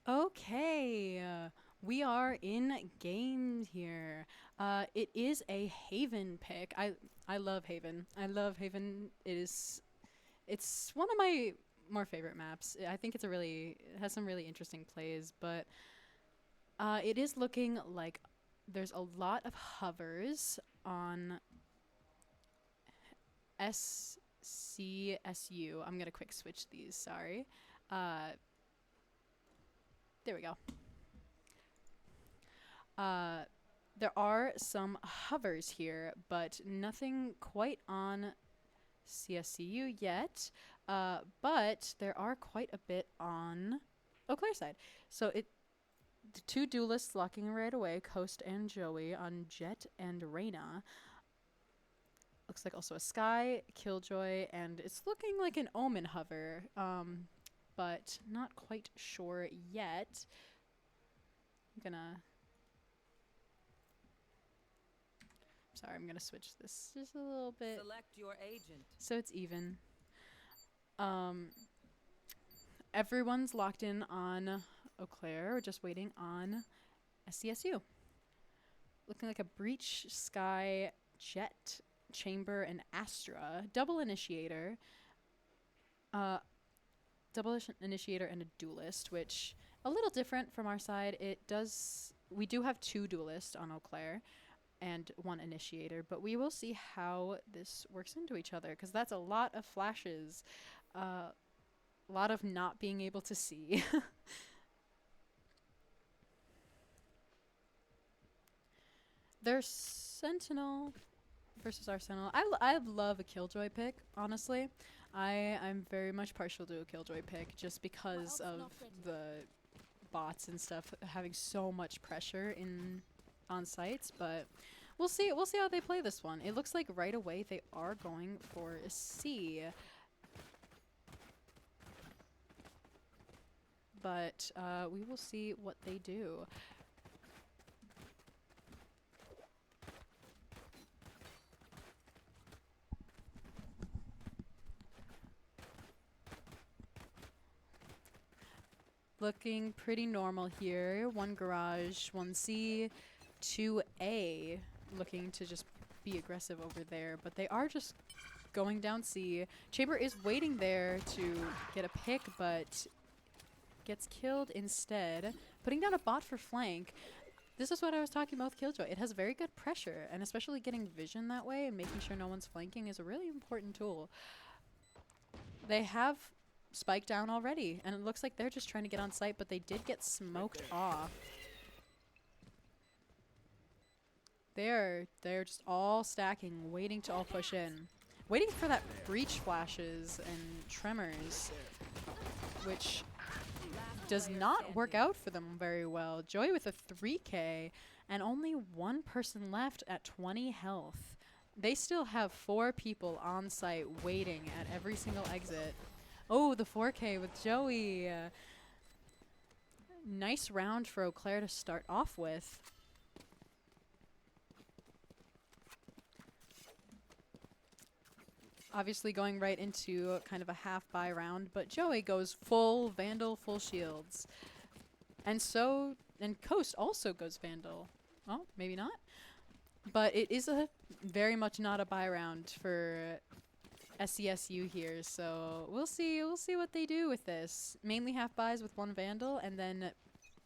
Okay, we are in game here. It is a Haven pick. I love Haven. I love Haven. It's one of my more favorite maps. I think it has some really interesting plays, but it is looking like there's a lot of hovers on SCSU. I'm gonna quick switch these. Sorry. There we go. There are some hovers here, but nothing quite on CSCU yet. But there are quite a bit on Eau Claire side. So the two duelists locking right away, Coast and Joey on Jet and Reyna. Looks like also a Sky, Killjoy, and it's looking like an Omen hover. But not quite sure yet. I'm gonna switch this just a little bit Select your agent. so it's even. Everyone's locked in on Eau Claire. We're just waiting on SCSU. Looking like a Breach, Sky, Jet, Chamber, and Astra. Double Initiator. Initiator and a Duelist, which a little different from our side. We do have two Duelists on Eau Claire and one Initiator, but we will see how this works into each other, because that's a lot of flashes. A lot of not being able to see. There's Sentinel versus Arsenal. I love a Killjoy pick, honestly. I'm very much partial to a Killjoy pick just because of the bots and stuff having so much pressure on sites, but we'll see how they play this one. It looks like right away they are going for a C. But we will see what they do. Looking pretty normal here. One garage, one C, 2A. Looking to just be aggressive over there, but they are just going down C. Chamber is waiting there to get a pick, but gets killed instead. Putting down a bot for flank. This is what I was talking about with Killjoy. It has very good pressure, and especially getting vision that way and making sure no one's flanking is a really important tool. They have Spike down already, and it looks like they're just trying to get on site, but they did get smoked off. They're just all stacking, waiting to all push in. Waiting for that breach flashes and tremors, which does not work out for them very well. Joy with a 3K and only one person left at 20 health. They still have 4 people on site waiting at every single exit. Oh, the 4K with Joey. Nice round for Eau Claire to start off with. Obviously going right into kind of a half-buy round, but Joey goes full Vandal, full shields. And Coast also goes Vandal. Well, maybe not. But it is a very much not a buy round for SCSU here, so we'll see what they do with this. Mainly half buys with one Vandal, and then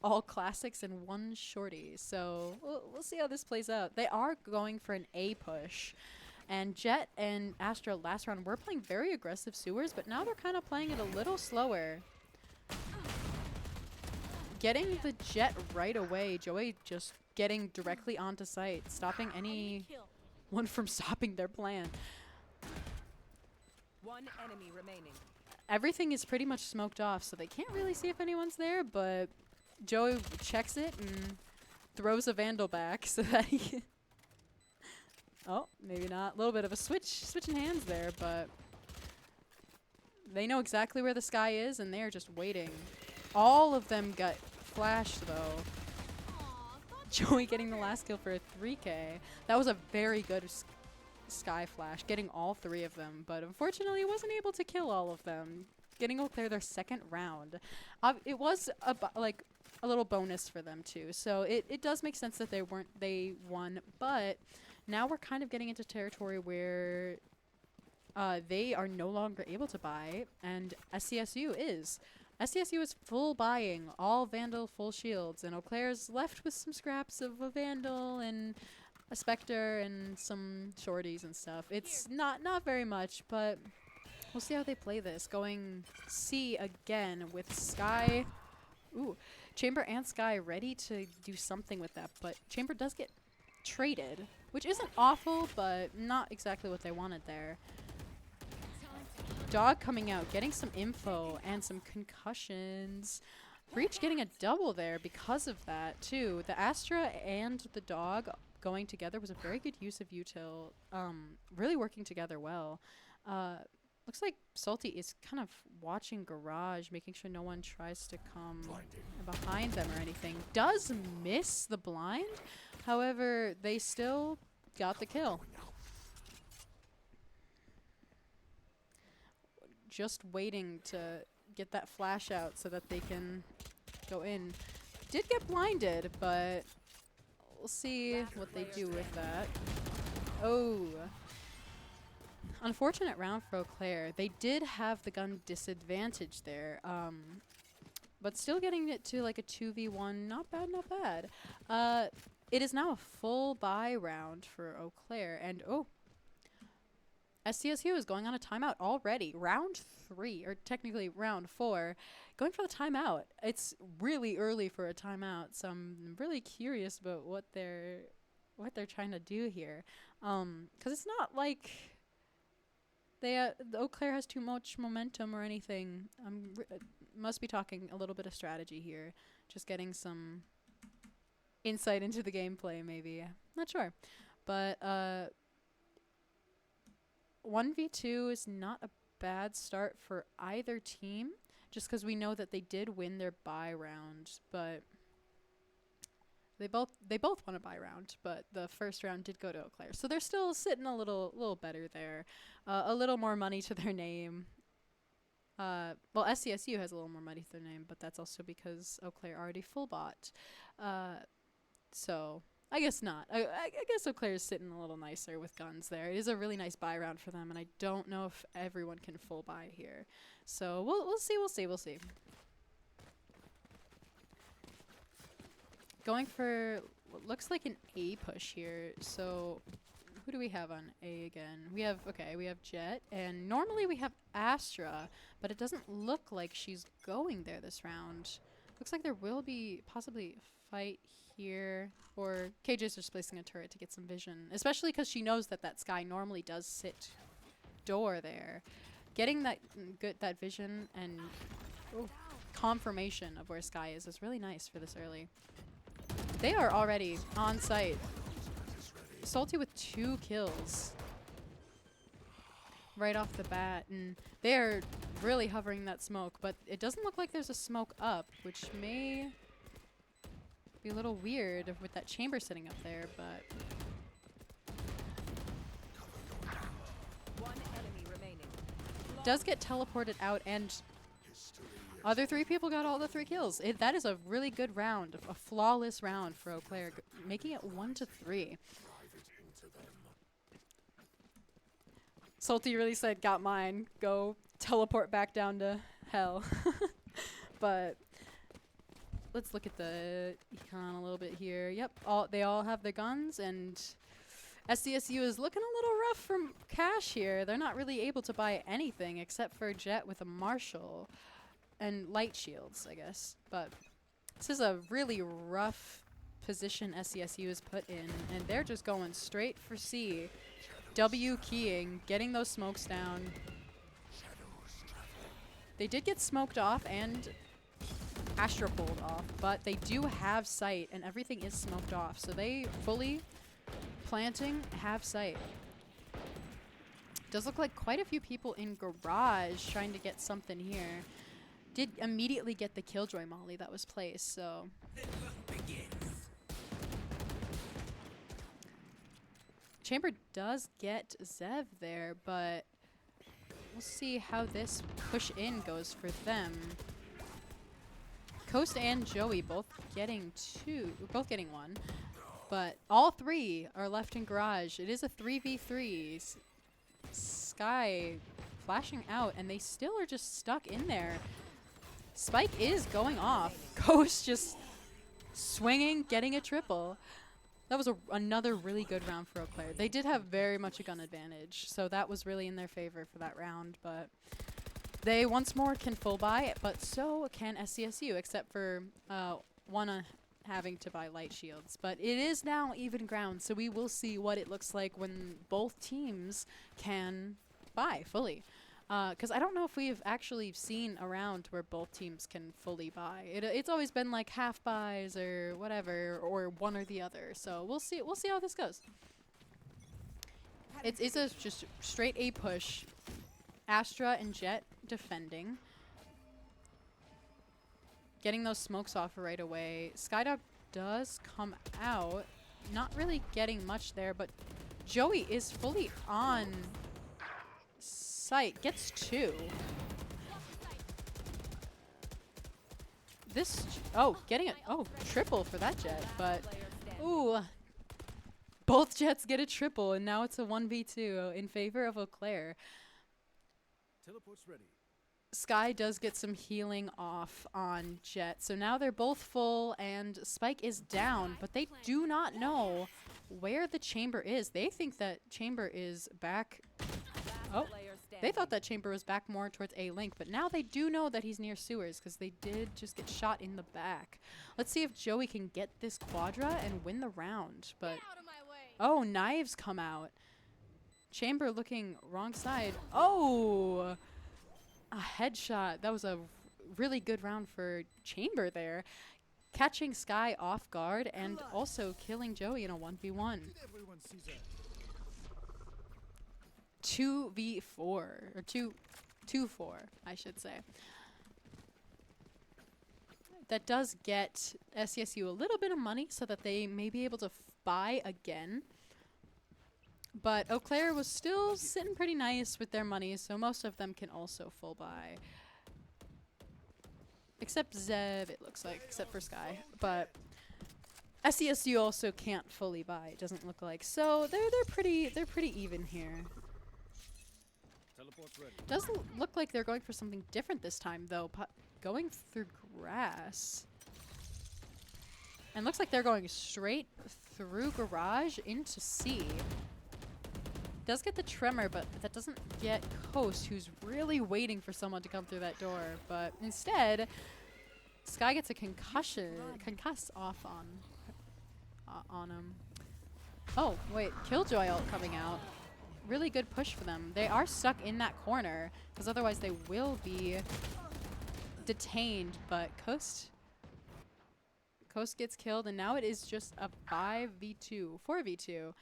all classics and one shorty. So we'll see how this plays out. They are going for an A push. And Jet and Astra last round were playing very aggressive sewers, but now they're kind of playing it a little slower. Getting the Jet right away. Joey just getting directly onto site, stopping anyone from stopping their plan. One enemy remaining. Everything is pretty much smoked off, so they can't really see if anyone's there, but Joey checks it and throws a Vandal back so that he can... Oh, maybe not. A little bit of a switch in hands there, but they know exactly where the Sky is, and they're just waiting. All of them got flashed, though. Joey getting the last kill for a 3K. That was a very good Sky Flash, getting all 3 of them, but unfortunately wasn't able to kill all of them, getting Eau Claire their 2nd round. It was like a little bonus for them too, so it does make sense that they won, but now we're kind of getting into territory where they are no longer able to buy, and SCSU is. SCSU is full buying, all Vandal, full shields, and Eau Claire's left with some scraps of a Vandal and a Spectre and some shorties and stuff. It's not very much, but we'll see how they play this. Going C again with Sky. Ooh, Chamber and Sky ready to do something with that, but Chamber does get traded, which isn't awful, but not exactly what they wanted there. Dog coming out, getting some info and some concussions. Breach getting a double there because of that, too. The Astra and the Dog going together was a very good use of util. Really working together well. Looks like Salty is kind of watching Garage, making sure no one tries to come behind them or anything. Does miss the blind, however, they still got the kill. Just waiting to get that flash out so that they can go in. Did get blinded, but we'll see what they do with that. Oh. Unfortunate round for Eau Claire. They did have the gun disadvantage there, but still getting it to like a 2v1. Not bad, not bad. It is now a full buy round for Eau Claire, and oh, SCSU is going on a timeout already. Round 3, or technically round 4, going for the timeout. It's really early for a timeout, so I'm really curious about what they're trying to do here. 'Cause it's not like the Eau Claire has too much momentum or anything. Must be talking a little bit of strategy here. Just getting some insight into the gameplay, maybe. Not sure. But 1v2 is not a bad start for either team, just because we know that they did win their bye round, but they both won a bye round, but the first round did go to Eau Claire, so they're still sitting a little better there, a little more money to their name. Well, SCSU has a little more money to their name, but that's also because Eau Claire already full bought, so. I guess not. I guess Eau Claire is sitting a little nicer with guns there. It is a really nice buy round for them, and I don't know if everyone can full buy here. So we'll see. Going for what looks like an A push here. So who do we have on A again? We have Jet, and normally we have Astra, but it doesn't look like she's going there this round. Looks like there will be possibly a fight here, or KJ's just placing a turret to get some vision, especially because she knows that Sky normally does sit door there. Getting that vision and confirmation of where Sky is really nice for this early. They are already on site. Salty with 2 kills right off the bat, and they're really hovering that smoke, but it doesn't look like there's a smoke up, which may be a little weird with that chamber sitting up there, but One enemy remaining. does get teleported out, and other 3 people got all the 3 kills. That is a really good round, a flawless round for Eau Claire, making it 1-3. Salty really said, "Got mine. Go teleport back down to hell." But let's look at the econ a little bit here. Yep, they all have their guns, and SCSU is looking a little rough from cash here. They're not really able to buy anything except for Jet with a Marshall and light shields, I guess. But this is a really rough position SCSU is put in, and they're just going straight for C. W keying, getting those smokes down. They did get smoked off and Astra pulled off, but they do have sight, and everything is smoked off, so they fully planting, have sight. Does look like quite a few people in Garage trying to get something here. Did immediately get the Killjoy Molly that was placed, so. Chamber does get Zev there, but we'll see how this push in goes for them. Coast and Joey both getting one, but all three are left in garage. It is a 3v3. Sky flashing out, and they still are just stuck in there. Spike is going off. Coast just swinging, getting a triple. That was another really good round for Eau Claire. They did have very much a gun advantage, so that was really in their favor for that round, but they once more can full buy, but so can SCSU, except for one having to buy light shields. But it is now even ground, so we will see what it looks like when both teams can buy fully. Because I don't know if we've actually seen a round where both teams can fully buy. It's always been like half buys or whatever, or one or the other. So we'll see. We'll see how this goes. It's a just straight A push. Astra and Jet defending, getting those smokes off right away. Skydog does come out, not really getting much there, but Joey is fully on site, gets two. This, getting it, triple for that Jet, but, ooh, both Jets get a triple, and now it's a 1v2 in favor of Eau Claire. Teleport's ready. Sky does get some healing off on Jet, so now they're both full, and Spike is down, but they do not know where the Chamber is. They think that Chamber is back. Oh, they thought that Chamber was back more towards A Link, but now they do know that he's near sewers because they did just get shot in the back. Let's see if Joey can get this quadra and win the round. But oh, knives come out. Chamber looking wrong side. Oh, a headshot. That was a really good round for Chamber there. Catching Sky off guard and also killing Joey in a 1v1. 2v4, or 2-4, I should say. That does get SCSU a little bit of money so that they may be able to buy again. But Eau Claire was still sitting pretty nice with their money, so most of them can also full buy. Except Zev, it looks like, except for Sky. But SCSU also can't fully buy, it doesn't look like. So they're pretty even here. Doesn't look like they're going for something different this time, though. Going through grass. And looks like they're going straight through garage into C. Does get the tremor, but that doesn't get Coast, who's really waiting for someone to come through that door. But instead, Sky gets a concuss off on him. Oh, wait, Killjoy ult coming out. Really good push for them. They are stuck in that corner, because otherwise they will be detained, but Coast gets killed, and now it is just a 5v2, 4v2.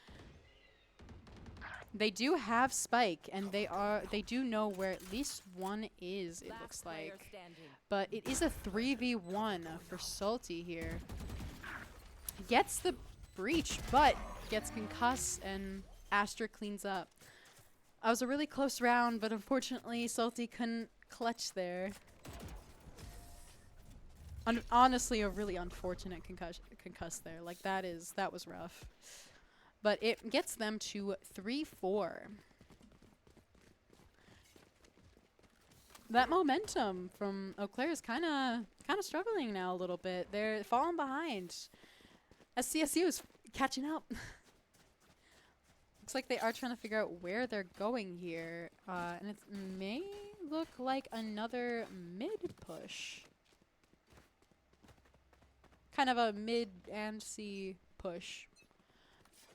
They do have Spike, and they do know where at least one is, it looks like. But it is a 3v1 for Salty here. Gets the breach, but gets concussed, and Astra cleans up. That was a really close round, but unfortunately Salty couldn't clutch there. Honestly, a really unfortunate concuss there. Like, that was rough. But it gets them to 3-4. That momentum from Eau Claire is kind of struggling now a little bit. They're falling behind. SCSU is catching up. Looks like they are trying to figure out where they're going here. And it may look like another mid push. Kind of a mid and C push.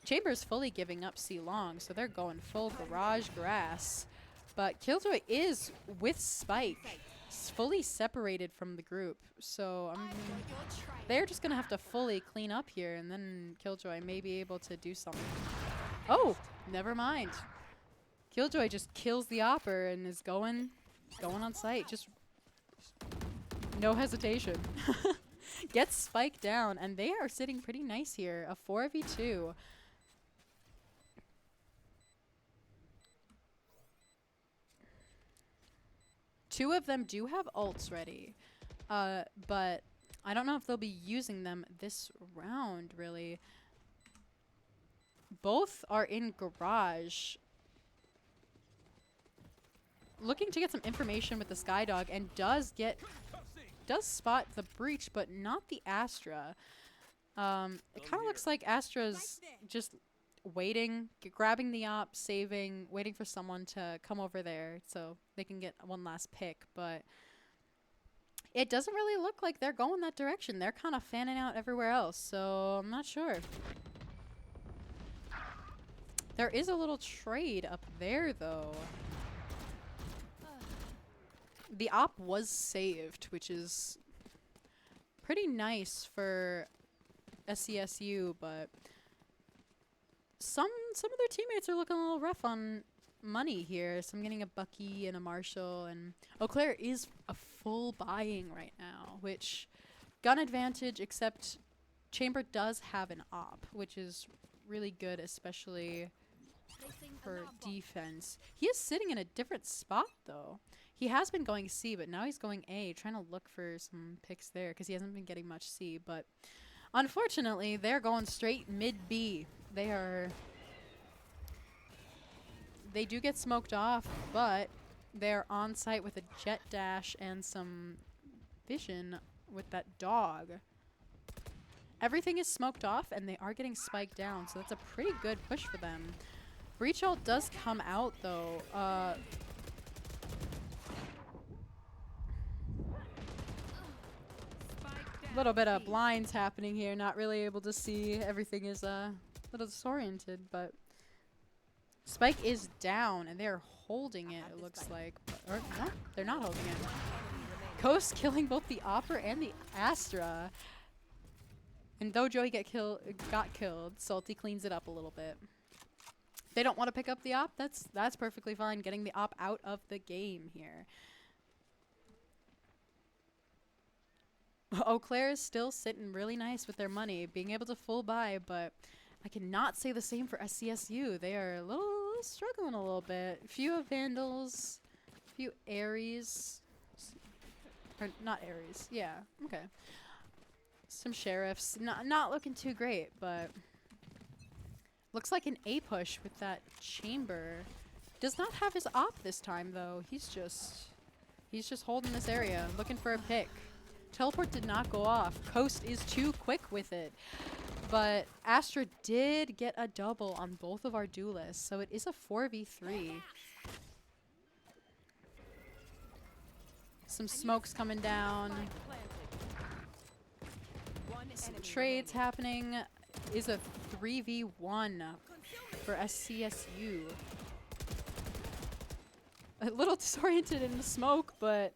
Chamber's fully giving up C long, so they're going full garage grass. But Killjoy is with Spike, fully separated from the group. So they're just going to have to fully clean up here, and then Killjoy may be able to do something. Oh, never mind. Killjoy just kills the Opper and is going on site. Just no hesitation. Gets Spike down, and they are sitting pretty nice here. A 4v2. 2 of them do have ults ready, but I don't know if they'll be using them this round, really. Both are in garage, looking to get some information with the Skydog, and does spot the breach, but not the Astra. It kind of looks like Astra's just waiting, grabbing the op, saving, waiting for someone to come over there so they can get one last pick, but it doesn't really look like they're going that direction. They're kind of fanning out everywhere else, so I'm not sure. There is a little trade up there, though. The op was saved, which is pretty nice for SCSU, but some of their teammates are looking a little rough on money here. So I'm getting a Bucky and a Marshall, and Eau Claire is a full buying right now, which gun advantage, except Chamber does have an op, which is really good, especially for defense. He is sitting in a different spot, though. He has been going C, but now he's going A, trying to look for some picks there because he hasn't been getting much C. But unfortunately, they're going straight mid B. They do get smoked off, but they're on site with a jet dash and some vision with that dog. Everything is smoked off, and they are getting spiked down, so that's a pretty good push for them. Breach ult does come out, though. A little bit of blinds happening here, not really able to see. Everything is a little disoriented, but Spike is down, and they're holding it, it looks like. Or no, they're not holding it. Coast killing both the Opera and the Astra. And though Joey got killed, Salty cleans it up a little bit. They don't want to pick up the op. That's perfectly fine. Getting the op out of the game here. Eau Claire is still sitting really nice with their money, being able to full buy, but I cannot say the same for SCSU. They are a little struggling a little bit. Few Vandals, few Ares. Or not Ares. Yeah, okay. Some Sheriffs. Not looking too great, but looks like an A push with that Chamber. Does not have his op this time, though. He's just holding this area, looking for a pick. Teleport did not go off. Coast is too quick with it. But Astra did get a double on both of our duelists, so it is a 4v3. Some smokes coming down. Some trades happening. Is a 3v1 for SCSU. A little disoriented in the smoke, but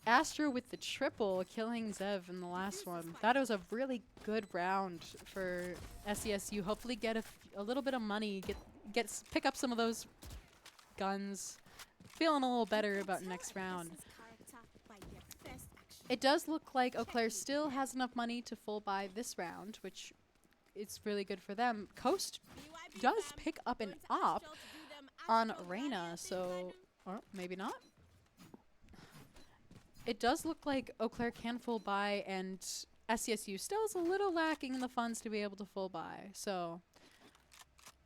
Astra with the triple, killing Zev in the last one. That was a really good round for SCSU. Hopefully get a little bit of money, pick up some of those guns. Feeling a little better about next round. It does look like Eau Claire still has enough money to full buy this round, which is really good for them. Coast does pick up an op on Reyna, so, or maybe not. It does look like Eau Claire can full buy, and SCSU still is a little lacking in the funds to be able to full buy. So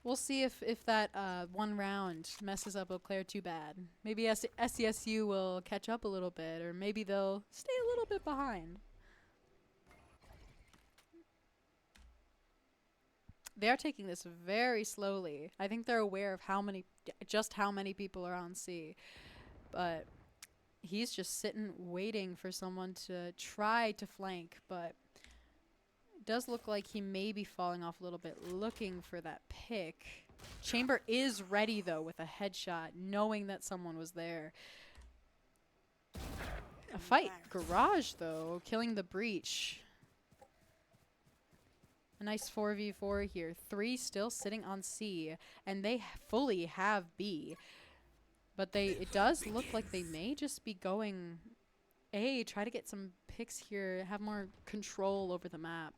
we'll see if that one round messes up Eau Claire too bad. Maybe SCSU will catch up a little bit, or maybe they'll stay a little bit behind. They are taking this very slowly. I think they're aware of just how many people are on C. But he's just sitting waiting for someone to try to flank, but it does look like he may be falling off a little bit, looking for that pick. Chamber is ready, though, with a headshot, knowing that someone was there. A fight. Garage, though, killing the breach. A nice 4v4 here. 3 still sitting on C, and they fully have B. But it does look like they may just be going A, try to get some picks here, have more control over the map.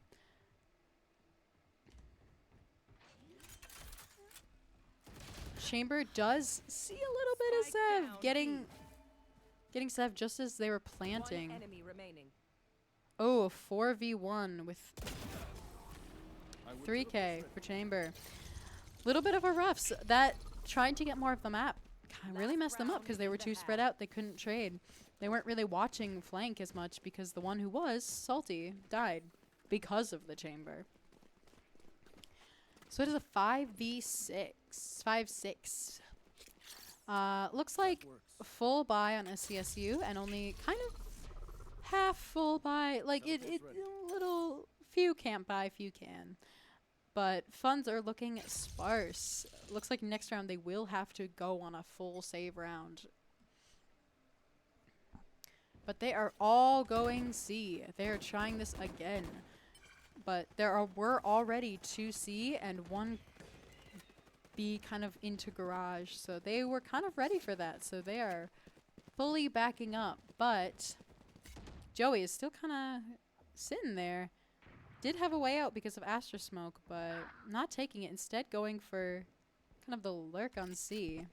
Chamber does see a little bit of Zev Getting Sev just as they were planting. One enemy remaining. Oh, a 4v1 with 3k for Chamber. Little bit of a rough. That trying to get more of the map kind of really messed them up because they were too spread out. They couldn't trade. They weren't really watching flank as much because the one who was, Salty, died because of the Chamber. So it is a 5v6. 5-6. Looks like full buy on SCSU and only kind of half full buy. Like it little few can't buy, few can. But funds are looking sparse. Looks like next round they will have to go on a full save round. But they are all going C. They are trying this again. But were already 2 C and 1 B kind of into garage. So they were kind of ready for that. So they are fully backing up. But Joey is still kind of sitting there. Did have a way out because of Astra Smoke, but not taking it. Instead going for kind of the lurk on C.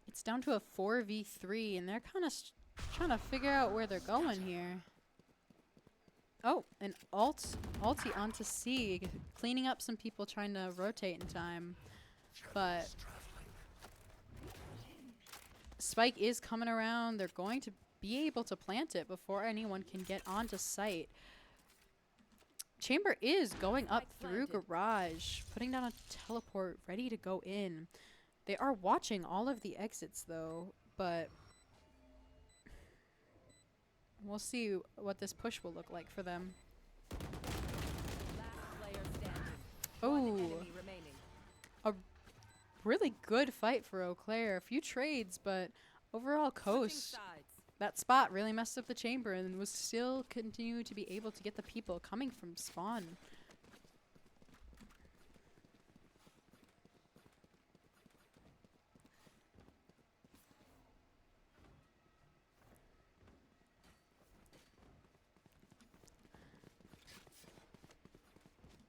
It's down to a 4v3, and they're kind of trying to figure out where they're going here. Oh, an ulti onto C, cleaning up some people trying to rotate in time. But Spike is coming around. They're going to be able to plant it before anyone can get onto site. Chamber is going up through garage, putting down a teleport, ready to go in. They are watching all of the exits though, but we'll see what this push will look like for them. Last player standing. Oh, One enemy remaining. a really good fight for Eau Claire. A few trades, but overall Switching Coast. sides. That spot really messed up the Chamber and was still continue to be able to get the people coming from spawn.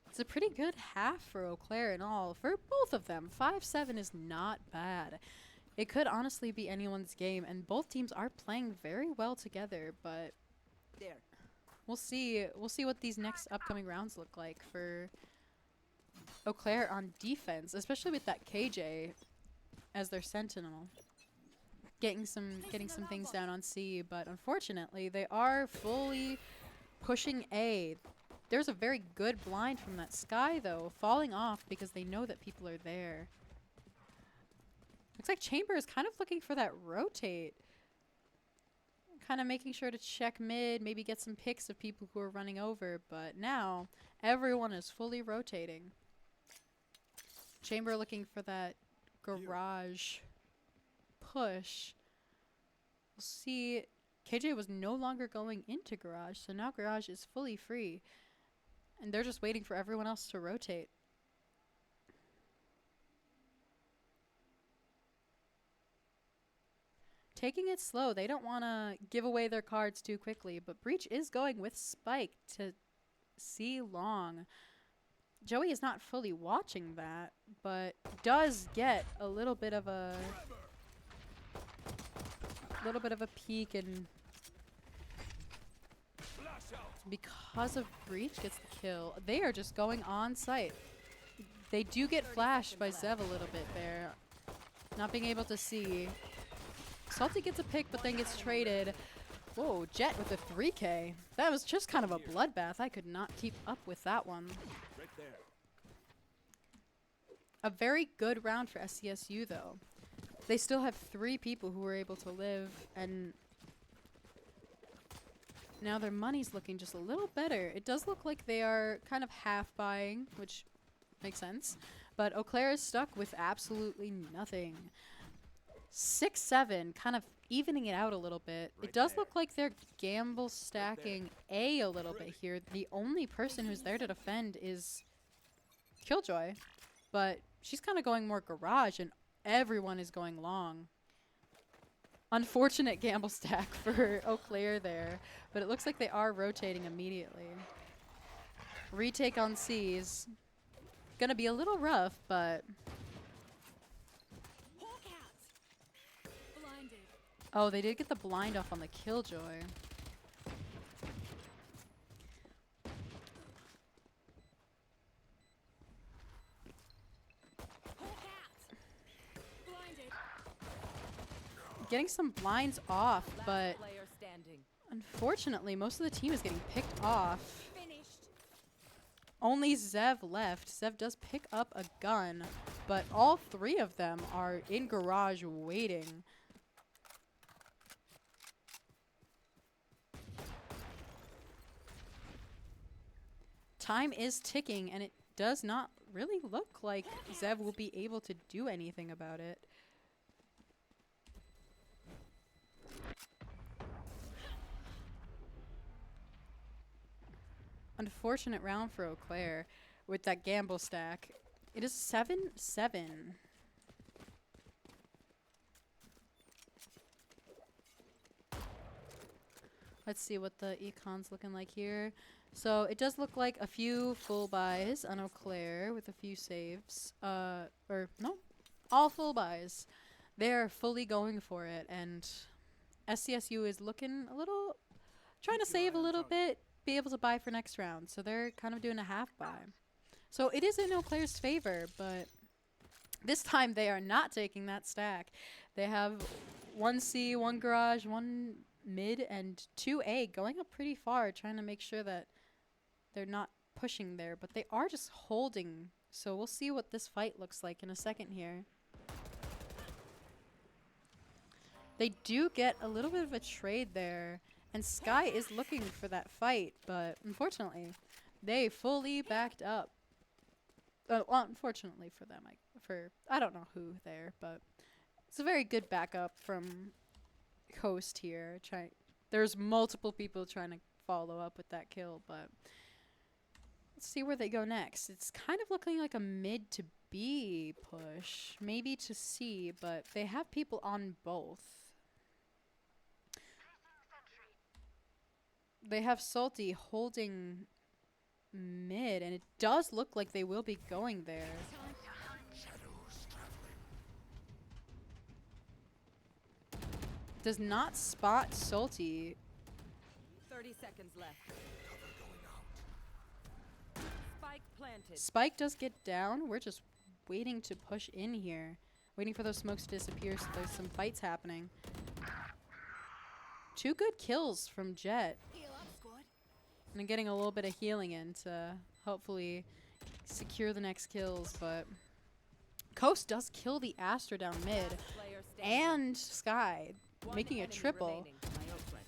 It's a pretty good half for Eau Claire in all. For both of them, 5-7 is not bad. It could honestly be anyone's game, and both teams are playing very well together, but There. we'll see what these next upcoming rounds look like for Eau Claire on defense, especially with that KJ as their sentinel. Getting some things down on C, but unfortunately they are fully pushing A. There's a very good blind from that Sky though, falling off because they know that people are there. Looks like Chamber is kind of looking for that rotate. Kind of making sure to check mid, maybe get some picks of people who are running over, but now everyone is fully rotating. Chamber looking for that garage push. We'll see. KJ was no longer going into garage, so now garage is fully free. And they're just waiting for everyone else to rotate. Taking it slow. They don't want to give away their cards too quickly, but Breach is going with Spike to C long. Joey is not fully watching that, but does get a little bit of a peek, and because of Breach gets the kill. They are just going on site. They do get flashed by Zev a little bit there, not being able to see. Salty gets a pick, but then gets traded. Whoa, Jet with a 3K. That was just kind of a bloodbath. I could not keep up with that one. Right there. A very good round for SCSU, though. They still have 3 people who were able to live, and now their money's looking just a little better. It does look like they are kind of half buying, which makes sense. But Eau Claire is stuck with absolutely nothing. 6-7, kind of evening it out a little bit. It does look like they're gamble stacking A little bit here. The only person who's there to defend is Killjoy, but she's kind of going more garage, and everyone is going long. Unfortunate gamble stack for Eau Claire there, but it looks like they are rotating immediately. Retake on C is gonna be a little rough, but Hawk out. Blinded. Oh, they did get the blind off on the Killjoy. Getting some blinds off, but Player standing. unfortunately, most of the team is getting picked off. Finished. Only Zev left. Zev does pick up a gun, but all three of them are in garage waiting. Time is ticking, and it does not really look like Zev will be able to do anything about it. Unfortunate round for Eau Claire with that gamble stack. It is 7-7. Let's see what the econ's looking like here. So it does look like a few full buys on Eau Claire with a few saves. Or no, all full buys. They're fully going for it, and SCSU is looking a little, trying to save a little bit, be able to buy for next round. So they're kind of doing a half buy. So it is in Eau Claire's favor, but this time they are not taking that stack. They have 1C, 1 garage, 1 mid, and 2A going up pretty far, trying to make sure that they're not pushing there, but they are just holding. So we'll see what this fight looks like in a second here. They do get a little bit of a trade there, and Sky is looking for that fight, but unfortunately, they fully backed up. Well, unfortunately for them, I don't know who there, but it's a very good backup from Coast here. There's multiple people trying to follow up with that kill, but let's see where they go next. It's kind of looking like a mid to B push, maybe to C, but they have people on both. They have Salty holding mid, and it does look like they will be going there. Does not spot Salty. 30 seconds left. Spike planted. Spike does get down. We're just waiting to push in here. Waiting for those smokes to disappear so there's some fights happening. 2 good kills from Jet. And getting a little bit of healing in to hopefully secure the next kills, but Coast does kill the Astra down mid Player standing. and Sky, One making a enemy triple. remaining. My ult ready.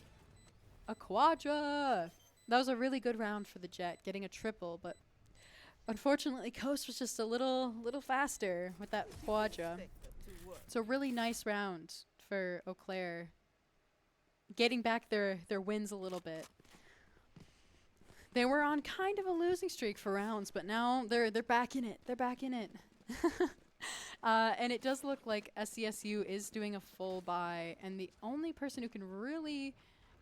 A quadra! That was a really good round for the Jet, getting a triple, but unfortunately Coast was just a little faster with that quadra. It's a really nice round for Eau Claire, getting back their wins a little bit. They were on kind of a losing streak for rounds, but now they're back in it. They're back in it. And it does look like SCSU is doing a full buy, and the only person who can really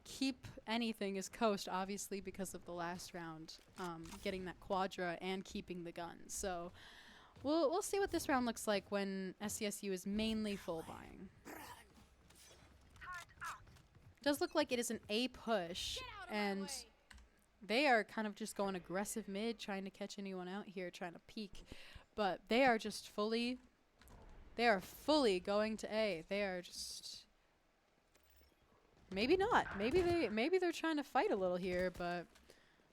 keep anything is Coast, obviously because of the last round, getting that quadra and keeping the gun. So we'll see what this round looks like when SCSU is mainly full buying. Does look like it is an A push, and they are kind of just going aggressive mid, trying to catch anyone out here, trying to peek. But they are just fully going to A. They are just, maybe not. Maybe they're trying to fight a little here, but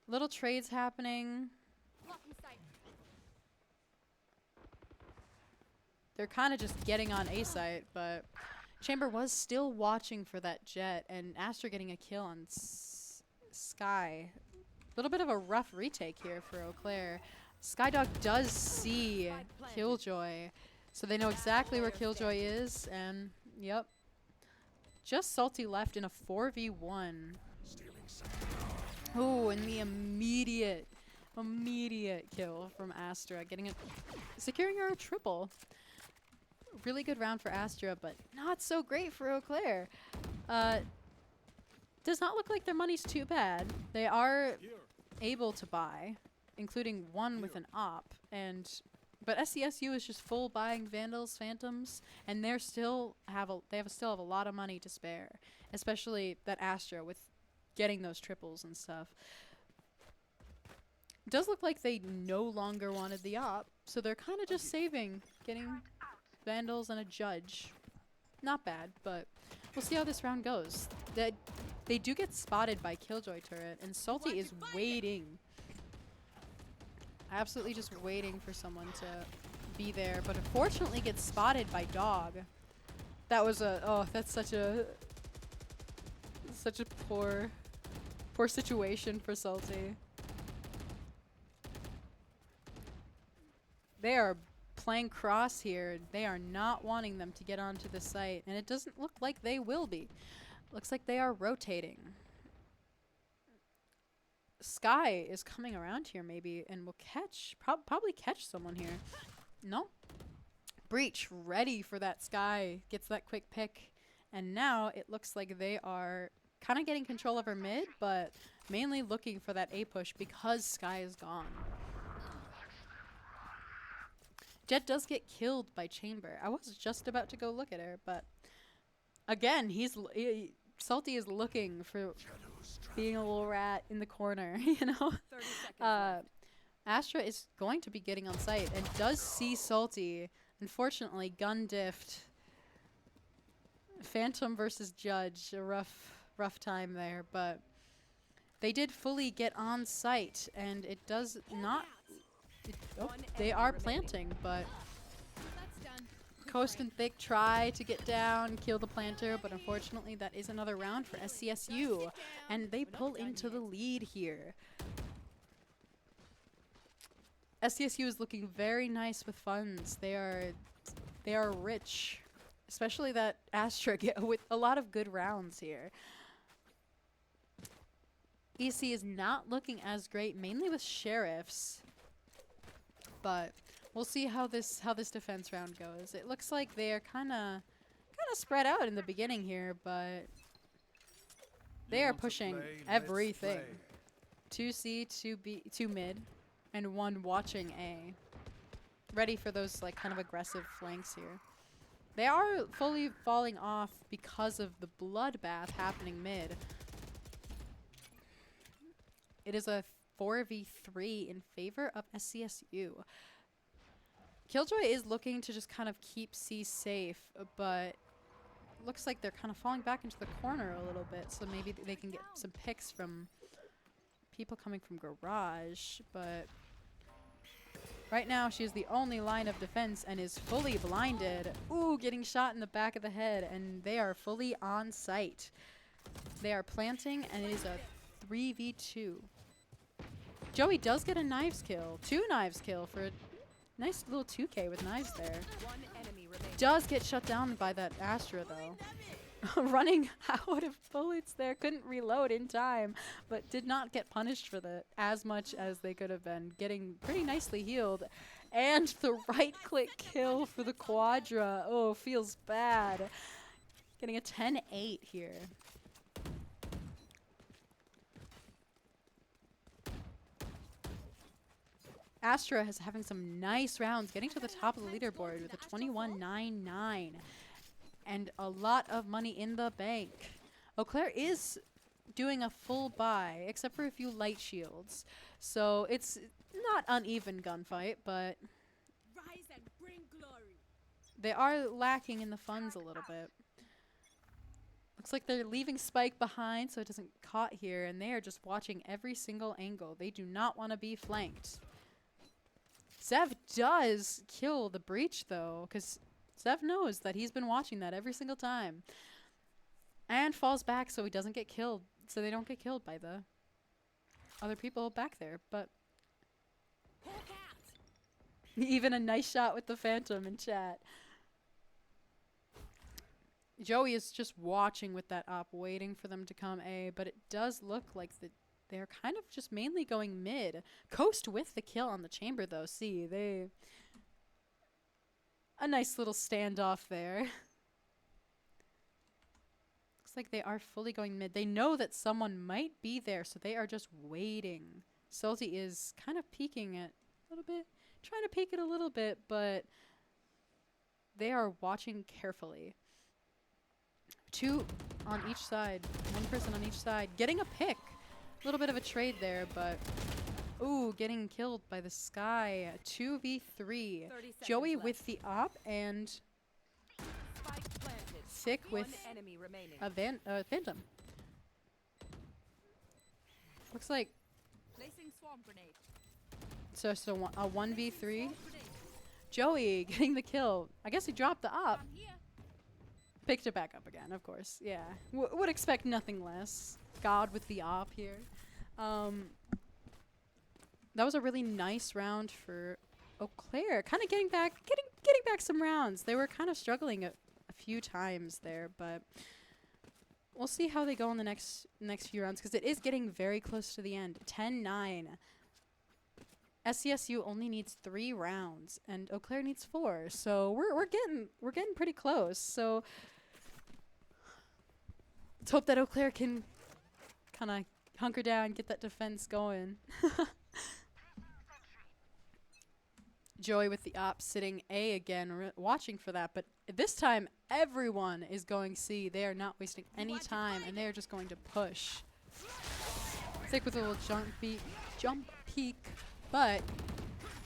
little trades happening. They're kind of just getting on A site, but Chamber was still watching for that Jet, and Astra getting a kill on Sky. A little bit of a rough retake here for Eau Claire. Skydog does see Killjoy, so they know exactly where Killjoy is, and yep. Just Salty left in a 4v1. Ooh, and the immediate kill from Astra, securing her a triple. Really good round for Astra, but not so great for Eau Claire. Does not look like their money's too bad. They are able to buy, including one with an op, and But SCSU is just full buying Vandals, Phantoms, and they still have a lot of money to spare, especially that Astra with getting those triples and stuff. Does look like they no longer wanted the op, so they're kind of just saving, getting Vandals and a Judge. Not bad, but we'll see how this round goes. They do get spotted by Killjoy turret, and Salty is waiting. Absolutely just waiting for someone to be there, but unfortunately gets spotted by Dog. That was that's such a poor situation for Salty. They are playing cross here. They are not wanting them to get onto the site, and it doesn't look like they will be. Looks like they are rotating. Sky is coming around here maybe and will probably catch someone here. No. Breach ready for that Sky. Gets that quick pick. And now it looks like they are kind of getting control over mid, but mainly looking for that A push because Sky is gone. Jet does get killed by Chamber. I was just about to go look at her, but again, Salty is looking for being a little rat in the corner, you know? 30 seconds left. Astra is going to be getting on site and does see Salty. Unfortunately, gun diffed. Phantom versus Judge, a rough time there, but they did fully get on site, and it does not. They are planting, but Coast and Thick try to get down, kill the planter, but unfortunately that is another round for SCSU, and they pull into the lead here. SCSU is looking very nice with funds. They are rich, especially that Astra with a lot of good rounds here. EC is not looking as great, mainly with sheriffs, but we'll see how this defense round goes. It looks like they are kind of spread out in the beginning here, but they are pushing everything. 2C, 2B, 2 mid, and 1 watching A. Ready for those like kind of aggressive flanks here. They are fully falling off because of the bloodbath happening mid. It is a 4v3 in favor of SCSU. Killjoy is looking to just kind of keep C safe, but looks like they're kind of falling back into the corner a little bit, so maybe they can get some picks from people coming from garage, but right now she is the only line of defense and is fully blinded. Ooh, getting shot in the back of the head, and they are fully on site. They are planting, and it is a 3v2. Joey does get a knives kill. 2 knives kill for a nice little 2K with knives there. One enemy remaining. Does get shut down by that Astra though. Running out of bullets there. Couldn't reload in time, but did not get punished for that as much as they could have been. Getting pretty nicely healed. And the right click kill for the Quadra. Oh, feels bad. Getting a 10-8 here. Astra is having some nice rounds, getting to the top of the leaderboard with a 21-9-9 and a lot of money in the bank. Eau Claire is doing a full buy, except for a few light shields. So it's not uneven gunfight, but Rise and bring glory. they are lacking in the funds a little bit. Looks like they're leaving Spike behind so it doesn't caught here, and they are just watching every single angle. They do not want to be flanked. Zev does kill the breach, though, because Zev knows that he's been watching that every single time. And falls back so he doesn't get killed, so they don't get killed by the other people back there. But even a nice shot with the Phantom in chat. Joey is just watching with that op, waiting for them to come A, but it does look like they're kind of just mainly going mid. Coast with the kill on the chamber, though. See, a nice little standoff there. Looks like they are fully going mid. They know that someone might be there, so they are just waiting. Salty is kind of peeking at a little bit. trying to peek it a little bit, but they are watching carefully. 2 on each side. 1 person on each side. Getting a pick. A little bit of a trade there, but... Ooh, getting killed by the Sky. 2v3. 30 seconds Joey left. with the op and Spike planted. Thick One with enemy remaining. a Phantom. Looks like... Placing swarm grenade. So a 1v3. Swarm grenade. Joey getting the kill. I guess he dropped the op. I'm here. Picked it back up again, of course. Yeah. Would expect nothing less. God with the op here. That was a really nice round for Eau Claire. Kind of getting back some rounds. They were kind of struggling a few times there, but we'll see how they go in the next few rounds because it is getting very close to the end. 10-9. SCSU only needs 3 rounds and Eau Claire needs 4. So we're getting pretty close. So let's hope that Eau Claire can kind of hunker down, get that defense going. Joey with the op sitting A again, watching for that. But this time, everyone is going C. They are not wasting any time, and they are just going to push. Thick with a little jump peek, but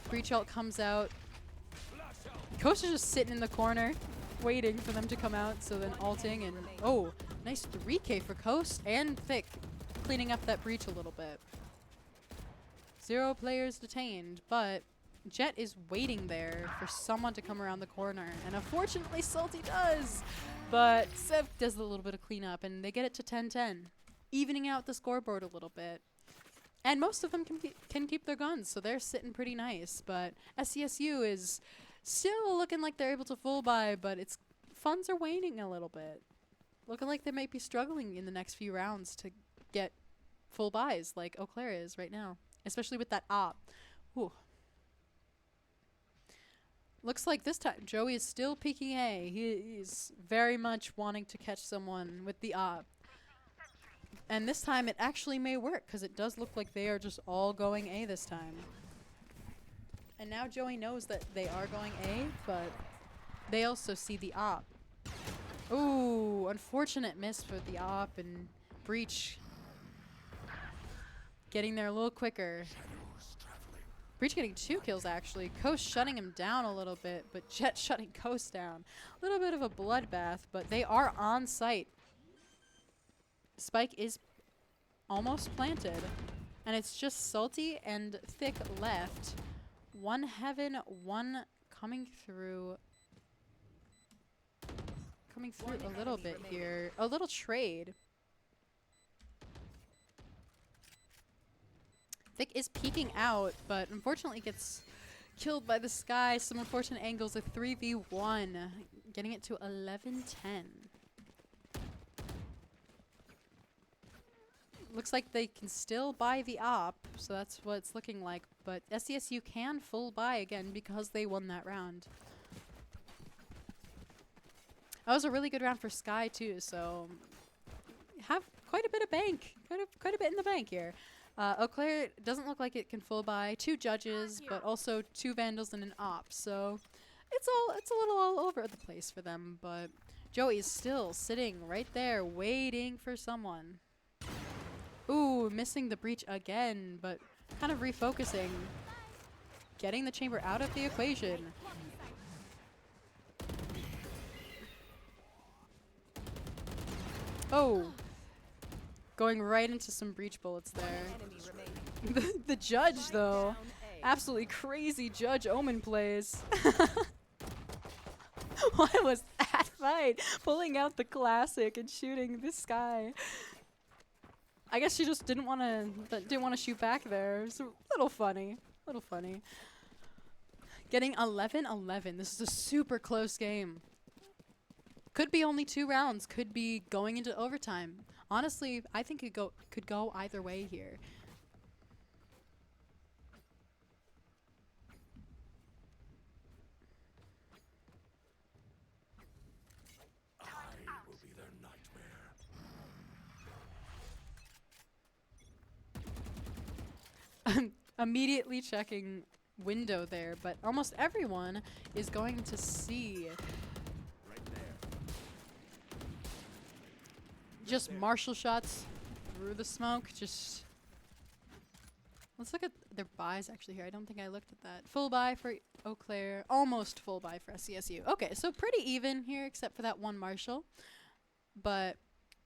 Breach ult comes out. Coast is just sitting in the corner, waiting for them to come out, so then ulting, and oh, nice 3K for Coast and Thick, cleaning up that Breach a little bit. 0 players detained, but Jet is waiting there for someone to come around the corner, and unfortunately Salty does, but Sev does a little bit of cleanup, and they get it to 10-10, evening out the scoreboard a little bit. And most of them can keep their guns, so they're sitting pretty nice, but SCSU is still looking like they're able to full buy, but its funds are waning a little bit. Looking like they might be struggling in the next few rounds to get full buys like Eau Claire is right now, especially with that op. Ooh. Looks like this time Joey is still peeking A. He's very much wanting to catch someone with the op. And this time it actually may work because it does look like they are just all going A this time. And now Joey knows that they are going A, but they also see the op. Ooh, unfortunate miss for the op, and Breach getting there a little quicker. Breach getting 2 kills actually. Coast shutting him down a little bit, but Jet shutting Coast down. A little bit of a bloodbath, but they are on site. Spike is almost planted, and it's just Salty and Thick left. 1 Heaven, 1 coming through. A little bit here. A little trade. Thick is peeking out, but unfortunately gets killed by the Sky. Some unfortunate angles. A 3v1, getting it to 11-10. Looks like they can still buy the op, so that's what it's looking like. But SCSU can full buy again because they won that round. That was a really good round for Sky too, so have quite a bit of bank, quite a bit in the bank here. Eau Claire doesn't look like it can full buy 2 judges, but also 2 vandals and an op, so it's a little all over the place for them. But Joey is still sitting right there, waiting for someone. Ooh, missing the breach again, but kind of refocusing, getting the chamber out of the equation. Oh, going right into some breach bullets there. The judge, though, absolutely crazy judge Omen plays. What was that fight? Pulling out the classic and shooting this guy. I guess she just didn't want to shoot back there. It's a little funny. Getting 11-11. This is a super close game. Could be only 2 rounds. Could be going into overtime. Honestly, I think it could go either way here. I will be their nightmare. Immediately checking window there, but almost everyone is going to C. Right there. Just martial shots through the smoke. Just let's look at their buys actually here. I don't think I looked at that. Full buy for Eau Claire, almost full buy for SCSU. Okay, so pretty even here except for that one martial. But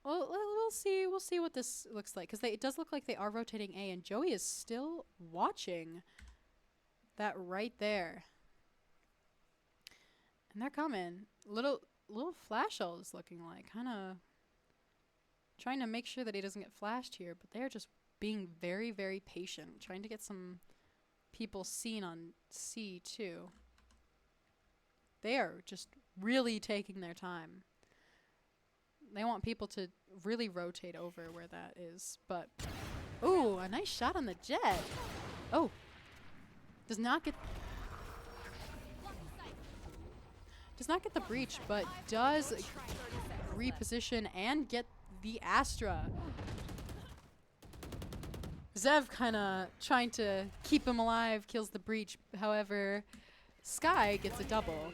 we'll see what this looks like, because it does look like they are rotating A, and Joey is still watching that right there. And they're coming. Little flash is looking like, kind of trying to make sure that he doesn't get flashed here, but they're just being very, very patient, trying to get some people seen on C too. They are just really taking their time. They want people to really rotate over where that is, but ooh, a nice shot on the jet. Oh, does not get the breach, but does reposition and get the Astra. Zev kind of trying to keep him alive, kills the breach. However, Sky gets a double.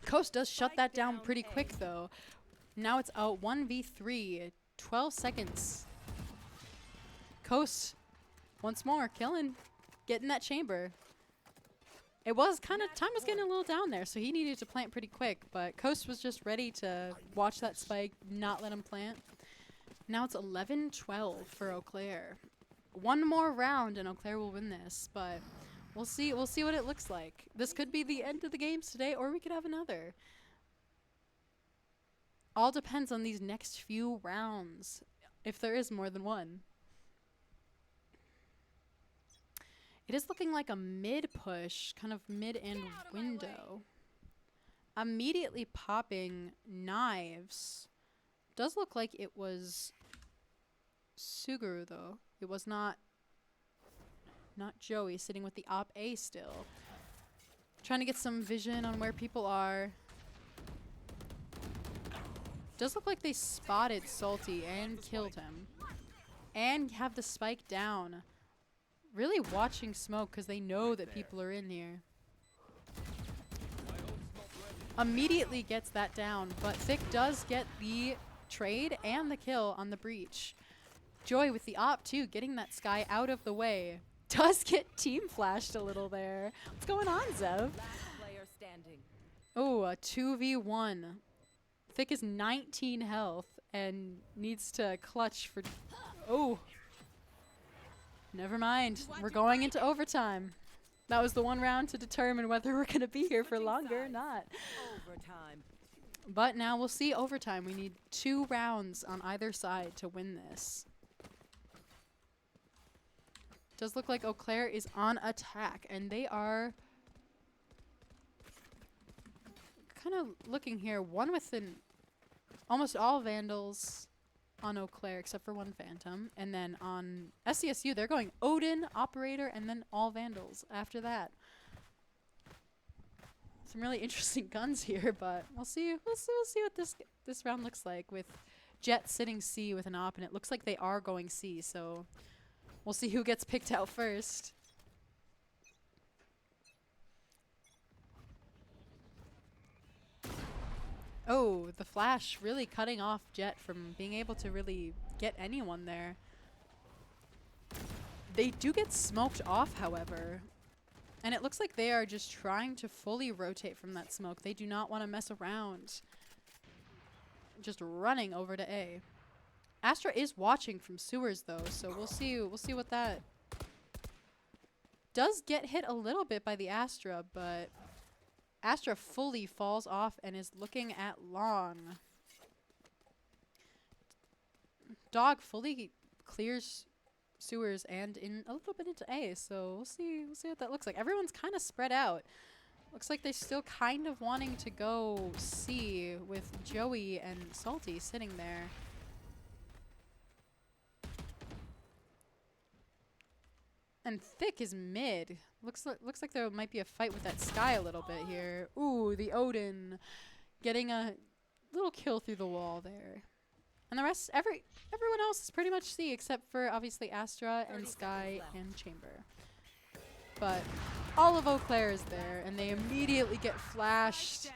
Coast does shut that down pretty quick though. Now it's out 1v3, 12 seconds. Coast, once more, killing, getting that chamber. It was kind of, time was getting a little down there, so he needed to plant pretty quick, but Coast was just ready to watch that spike, not let him plant. Now it's 11-12 for Eau Claire. One more round and Eau Claire will win this, but we'll see what it looks like. This could be the end of the games today, or we could have another. All depends on these next few rounds, if there is more than one. It is looking like a mid push, kind of mid and window. Immediately popping knives. Does look like it was Suguru though. It was not Joey sitting with the op A still. Trying to get some vision on where people are. Does look like they spotted Salty and killed him. And have the spike down. Really watching smoke because they know that people are in here. Immediately gets that down, but Thick does get the trade and the kill on the breach. Joy with the op too, getting that Sky out of the way. Does get team flashed a little there. What's going on, Zev? Oh, a 2v1. Thick is 19 health and needs to clutch for... Oh. Never mind. We're going into overtime. That was the one round to determine whether we're going to be here for longer or not. Overtime. But now we'll see overtime. We need 2 rounds on either side to win this. Does look like Eau Claire is on attack, and they are kind of looking here. One with almost all Vandals on Eau Claire except for one Phantom, and then on SCSU they're going Odin, Operator, and then all Vandals after that. Some really interesting guns here, but we'll see what this round looks like with Jet sitting C with an op, and it looks like they are going C, so we'll see who gets picked out first. Oh, the flash really cutting off Jet from being able to really get anyone there. They do get smoked off, however. And it looks like they are just trying to fully rotate from that smoke. They do not want to mess around. Just running over to A. Astra is watching from sewers though, so we'll see what that does. Get hit a little bit by the Astra, but Astra fully falls off and is looking at long. Dog fully clears sewers and in a little bit into A, so we'll see what that looks like. Everyone's kind of spread out. Looks like they're still kind of wanting to go C with Joey and Salty sitting there. And Thick is mid. Looks like there might be a fight with that Sky a little bit here. Ooh, the Odin getting a little kill through the wall there. And the rest, everyone else is pretty much C except for obviously Astra and Sky and Chamber. but all of Eau Claire is there, and they immediately get flashed. Down.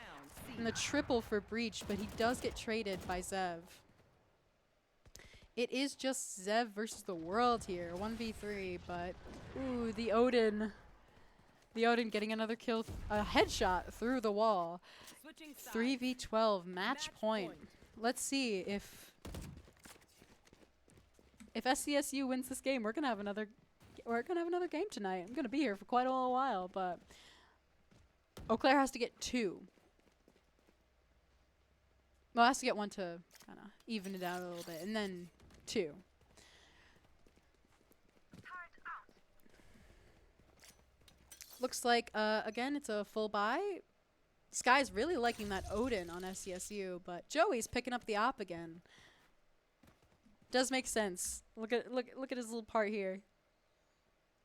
C. And the triple for Breach, but he does get traded by Zev. It is just Zev versus the world here, 1v3, but ooh, the Odin. The Odin getting another kill, a headshot through the wall. Switching sides. 3v12, match point. Let's see if SCSU wins this game. We're gonna have another game tonight. I'm gonna be here for quite a little while, but Eau Claire has to get 2. Well, it has to get 1 to kind of even it out a little bit, and then 2. Looks like, again, it's a full buy. Sky's really liking that Odin on SCSU, but Joey's picking up the op again. Does make sense. Look at his little part here.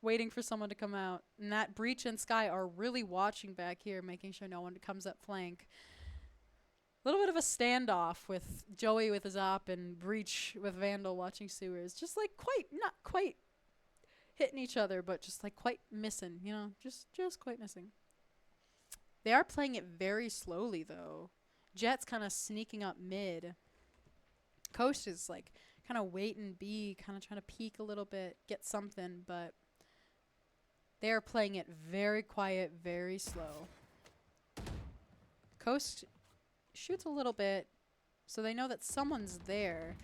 Waiting for someone to come out. And that Breach and Sky are really watching back here, making sure no one comes up flank. A little bit of a standoff with Joey with his op and Breach with Vandal watching sewers. Just like not quite hitting each other, but just like quite missing, you know, just quite missing. They are playing it very slowly though. Jet's kind of sneaking up mid. Coast is like kind of wait and be, kind of trying to peek a little bit, get something, but they are playing it very quiet, very slow. Coast shoots a little bit, so they know that someone's there.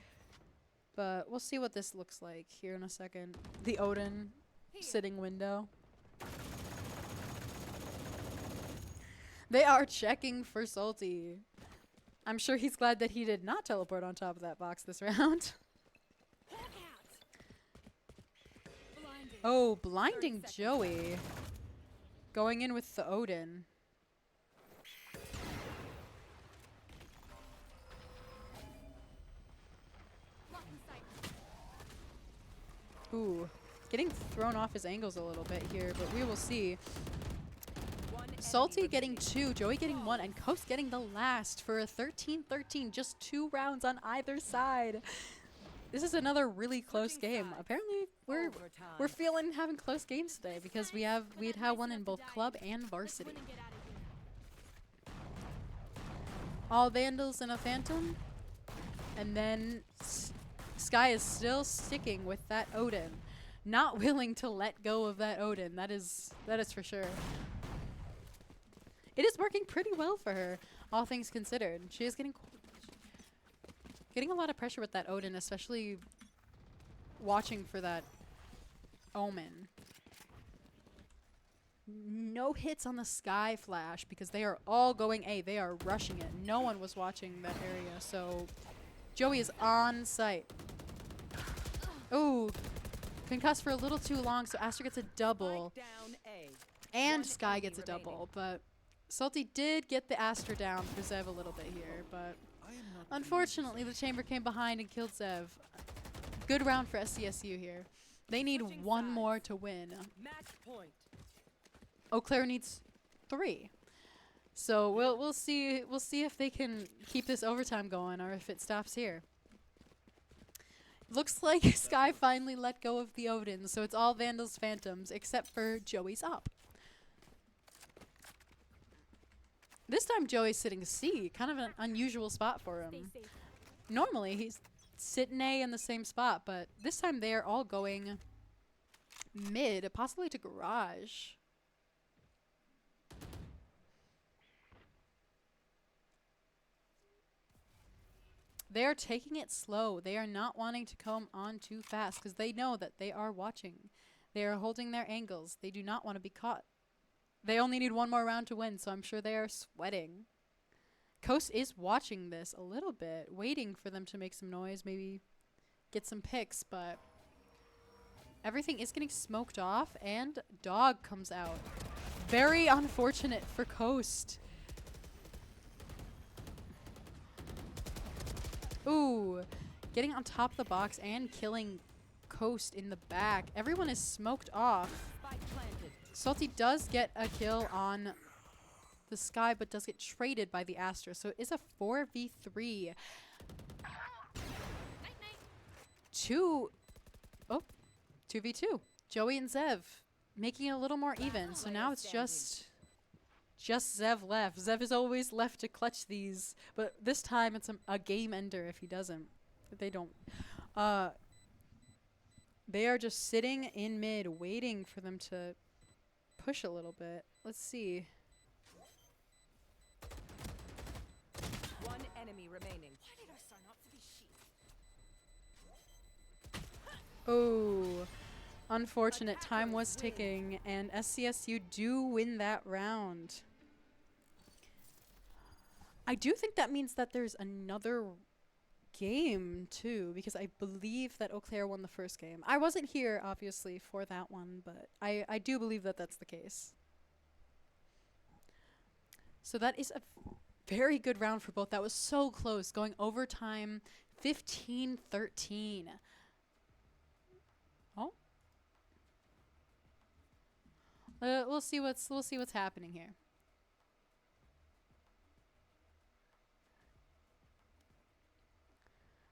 But we'll see what this looks like here in a second. The Odin sitting window. They are checking for Salty. I'm sure he's glad that he did not teleport on top of that box this round. Oh, blinding Joey. Going in with the Odin. Ooh, getting thrown off his angles a little bit here, but we will see. Salty getting 2, Joey getting 1, and Coast getting the last for a 13-13. Just 2 rounds on either side. This is another really close game. Apparently, we're feeling having close games today because we had one in both club and varsity. All Vandals and a Phantom, and then Sky is still sticking with that Odin, not willing to let go of that Odin. That is for sure. It is working pretty well for her, all things considered. She is getting a lot of pressure with that Odin, especially watching for that Omen. No hits on the Sky flash because they are all going A. They are rushing it. No one was watching that area, so Joey is on site. Ooh, concussed for a little too long, so Astra gets a double. Down A. And Sky gets a double, but Salty did get the Astra down for Zev a little bit here, but unfortunately the Chamber came behind and killed Zev. Good round for SCSU here. They need 1 more to win. Match point. Eau Claire needs 3. So we'll see if they can keep this overtime going or if it stops here. Looks like Sky finally let go of the Odin, so it's all Vandals Phantoms except for Joey's up. This time Joey's sitting C, kind of an unusual spot for him. Normally he's sitting A in the same spot, but this time they're all going mid, possibly to garage. They are taking it slow. They are not wanting to come on too fast because they know that they are watching. They are holding their angles. They do not want to be caught. They only need 1 more round to win, so I'm sure they are sweating. Coast is watching this a little bit, waiting for them to make some noise, maybe get some picks, but everything is getting smoked off, and Dog comes out. Very unfortunate for Coast. Ooh, getting on top of the box and killing Coast in the back. Everyone is smoked off. Spike planted. Salty does get a kill on the Sky, but does get traded by the Astra. So it is a 4v3. 2v2. Joey and Zev making it a little more even. So now it's Standing. just Zev left. Zev is always left to clutch these, but this time it's a game ender if he doesn't. If they don't. They are just sitting in mid, waiting for them to push a little bit. Let's see. One enemy remaining. Why did I sign up for this shit? Oh, unfortunate. Time was ticking, and SCSU do win that round. I do think that means that there's another game too, because I believe that Eau Claire won the first game. I wasn't here, obviously, for that one, but I do believe that that's the case. So that is a very good round for both. That was so close, going overtime, 15-13. Oh, we'll see what's happening here.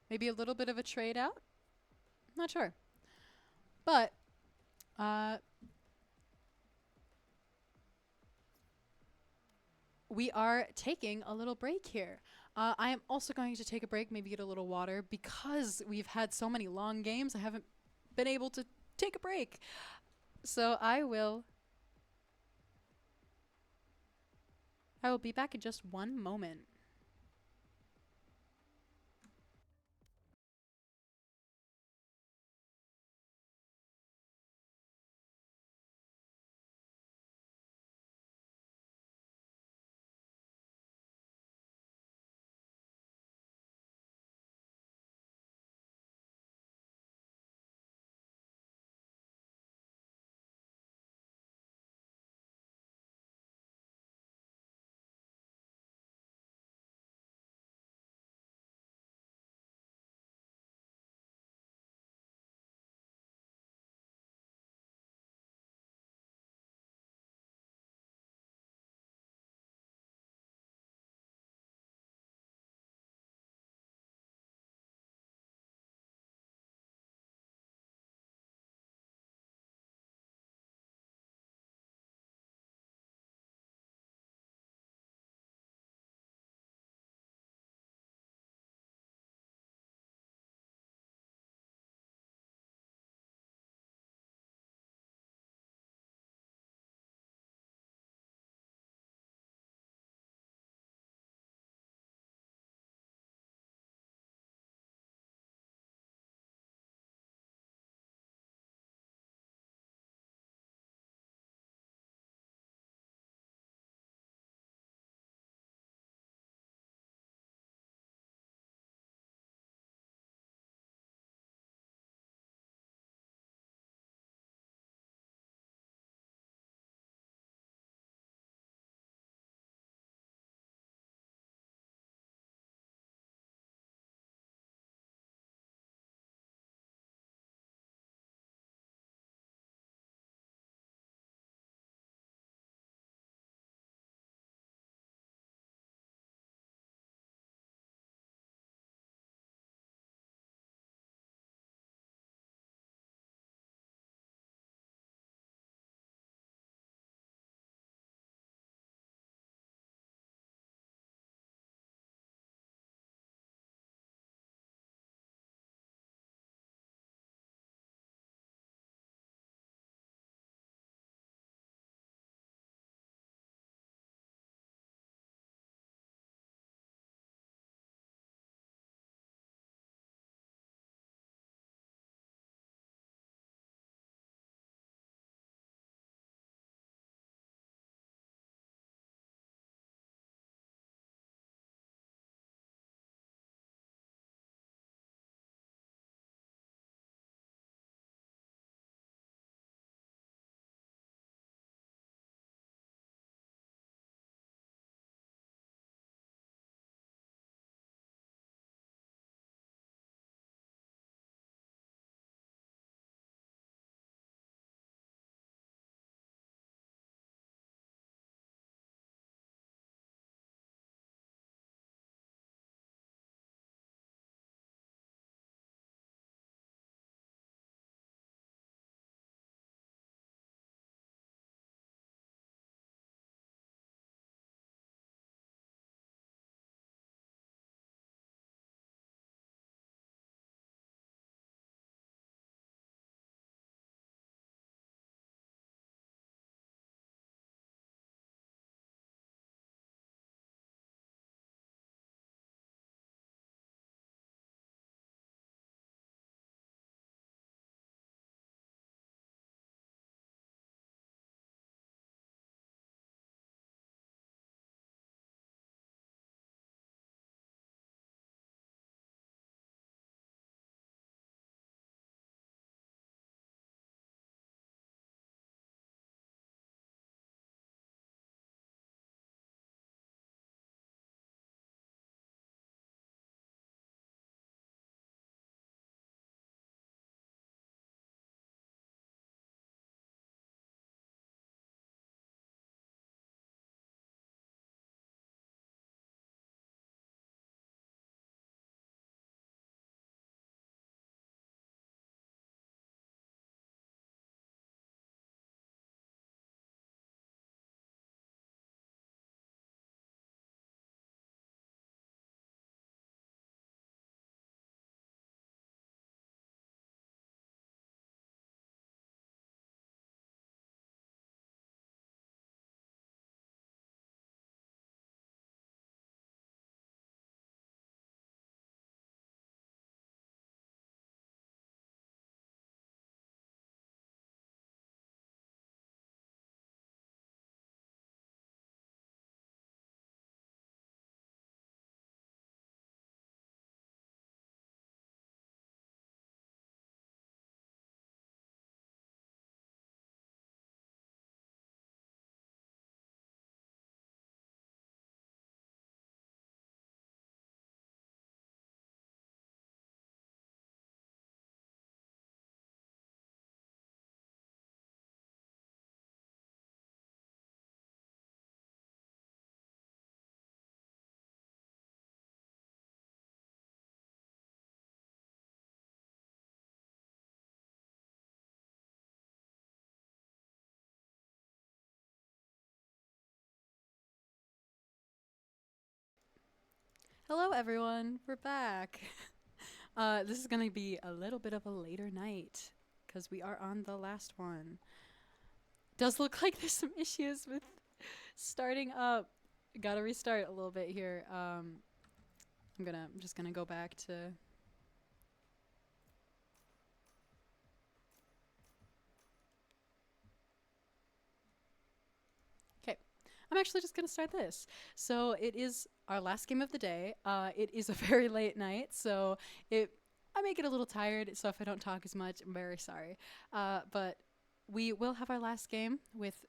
Maybe a little bit of a trade out. Not sure, but we are taking a little break here. I am also going to take a break, maybe get a little water, because we've had so many long games. I haven't been able to take a break. So I will be back in just one moment. Hello, everyone. We're back. This is going to be a little bit of a later night because we are on the last one. Does look like there's some issues with starting up. Gotta restart a little bit here. I'm just gonna go back to. Okay, I'm actually just gonna start this. So it is our last game of the day. It is a very late night, so I may get a little tired. So if I don't talk as much, I'm very sorry. But we will have our last game with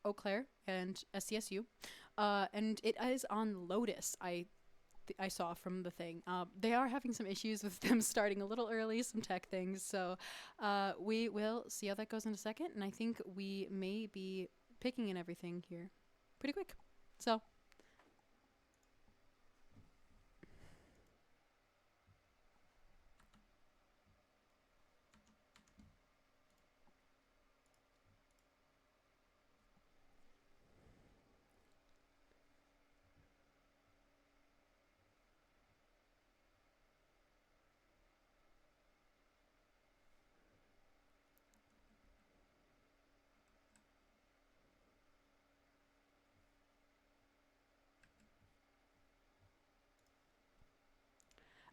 Eau Claire and SCSU. And it is on Lotus, I saw from the thing. They are having some issues with them starting a little early, some tech things. So we will see how that goes in a second. And I think we may be picking and everything here pretty quick. So.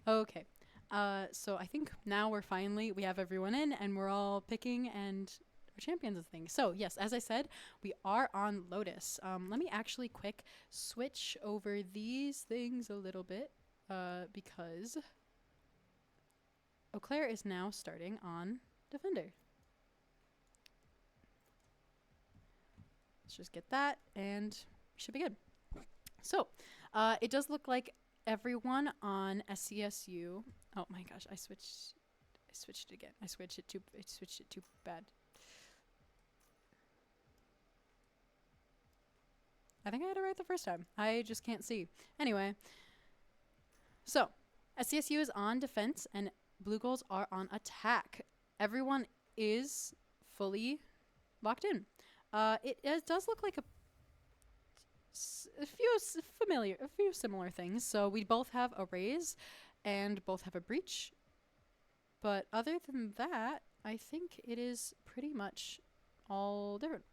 Okay. So I think now we have everyone in and we're all picking and our champions of things. So yes, as I said, we are on Lotus. Let me actually quick switch over these things a little bit because Eau Claire is now starting on Defender. Let's just get that and should be good. So it does look like everyone on SCSU. Oh my gosh, I switched it again. I switched it too bad. I think I had it right the first time. I just can't see. Anyway, so SCSU is on defense and Blugolds are on attack. Everyone is fully locked in. It does look like a few similar things. So we both have a raise and both have a breach. But other than that, I think it is pretty much all different.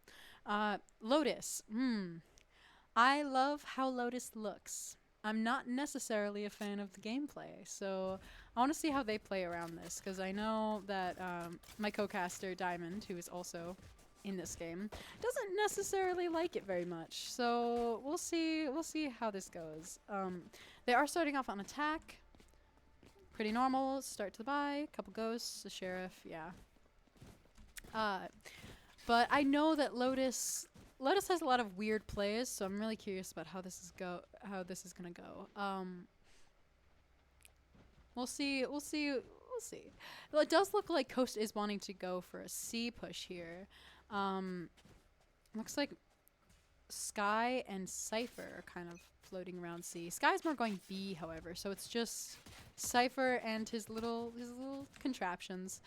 Lotus. I love how Lotus looks. I'm not necessarily a fan of the gameplay, so I want to see how they play around this, because I know that my co-caster, Diamond, who is also in this game, doesn't necessarily like it very much. So we'll see how this goes. They are starting off on attack. Pretty normal. Start to the buy. Couple ghosts. A sheriff. Yeah. But I know that Lotus has a lot of weird plays, so I'm really curious about how this is gonna go. We'll see. Well, it does look like Coast is wanting to go for a C push here. Looks like Sky and Cypher are kind of floating around C. Sky's more going B, however, so it's just Cypher and his little contraptions.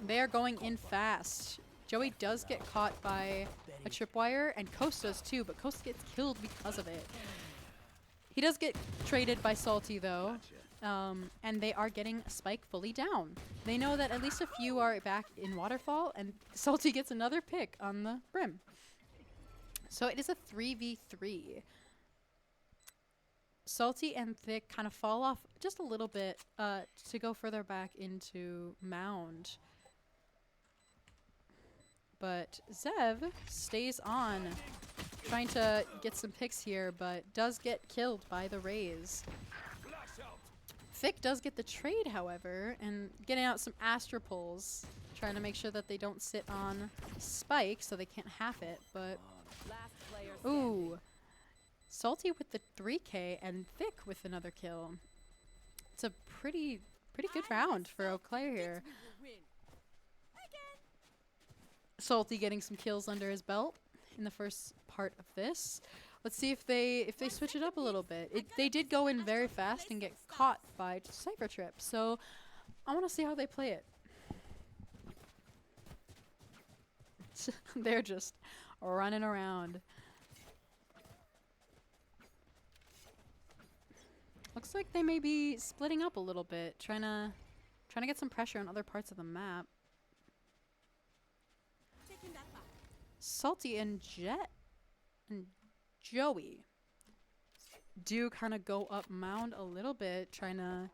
They are going in fast. Joey does get caught by a tripwire, and Coast does too, but Coast gets killed because of it. He does get traded by Salty, though. And they are getting a spike fully down. They know that at least a few are back in Waterfall, and Salty gets another pick on the brim. So it is a 3v3. Salty and Thick kind of fall off just a little bit to go further back into Mound. But Zev stays on, trying to get some picks here, but does get killed by the Rays. Thick does get the trade, however, and getting out some Astra pulls, trying to make sure that they don't sit on Spike so they can't half it, but Last player ooh. Salty with the 3K and Thick with another kill. It's a pretty good round for Eau Claire here. Salty getting some kills under his belt in the first part of this. Let's see if they switch it up a little bit. They did go in very fast and get caught by Cypher Trip, so I want to see how they play it. They're just running around. looks like they may be splitting up a little bit, trying to get some pressure on other parts of the map. Taking that back. Salty and Jet and Joey do kind of go up mound a little bit, trying to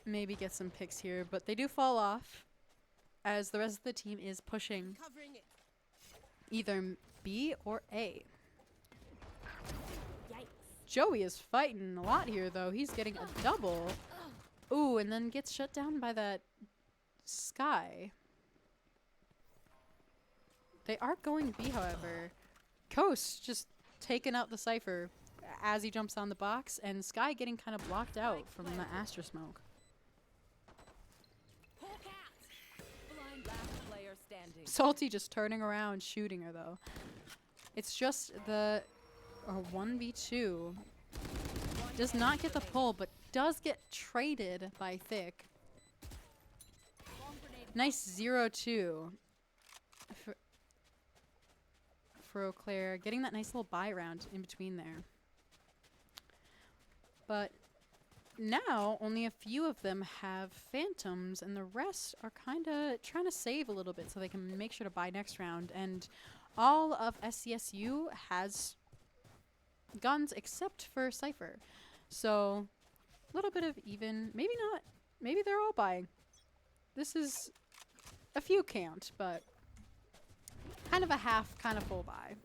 maybe get some picks here, but they do fall off as the rest of the team is pushing Covering it. either B or A. Yikes. Joey is fighting a lot here, though. He's getting a double. Ooh, and then gets shut down by that Sky. They are going B, however. Coast just taking out the Cypher as he jumps on the box, and Sky getting kind of blocked out from the Astra smoke. Hawk out. Blind last player standing. Salty just turning around, shooting her, though. It's just the 1v2. Does not get the pull, but does get traded by Thick. Nice 0-2 for Eau Claire, getting that nice little buy round in between there. But now only a few of them have Phantoms, and the rest are kind of trying to save a little bit so they can make sure to buy next round. And all of SCSU has guns except for Cypher. So a little bit of even, maybe not, maybe they're all buying. This is a few can't, but kind of a half, kind of full buy.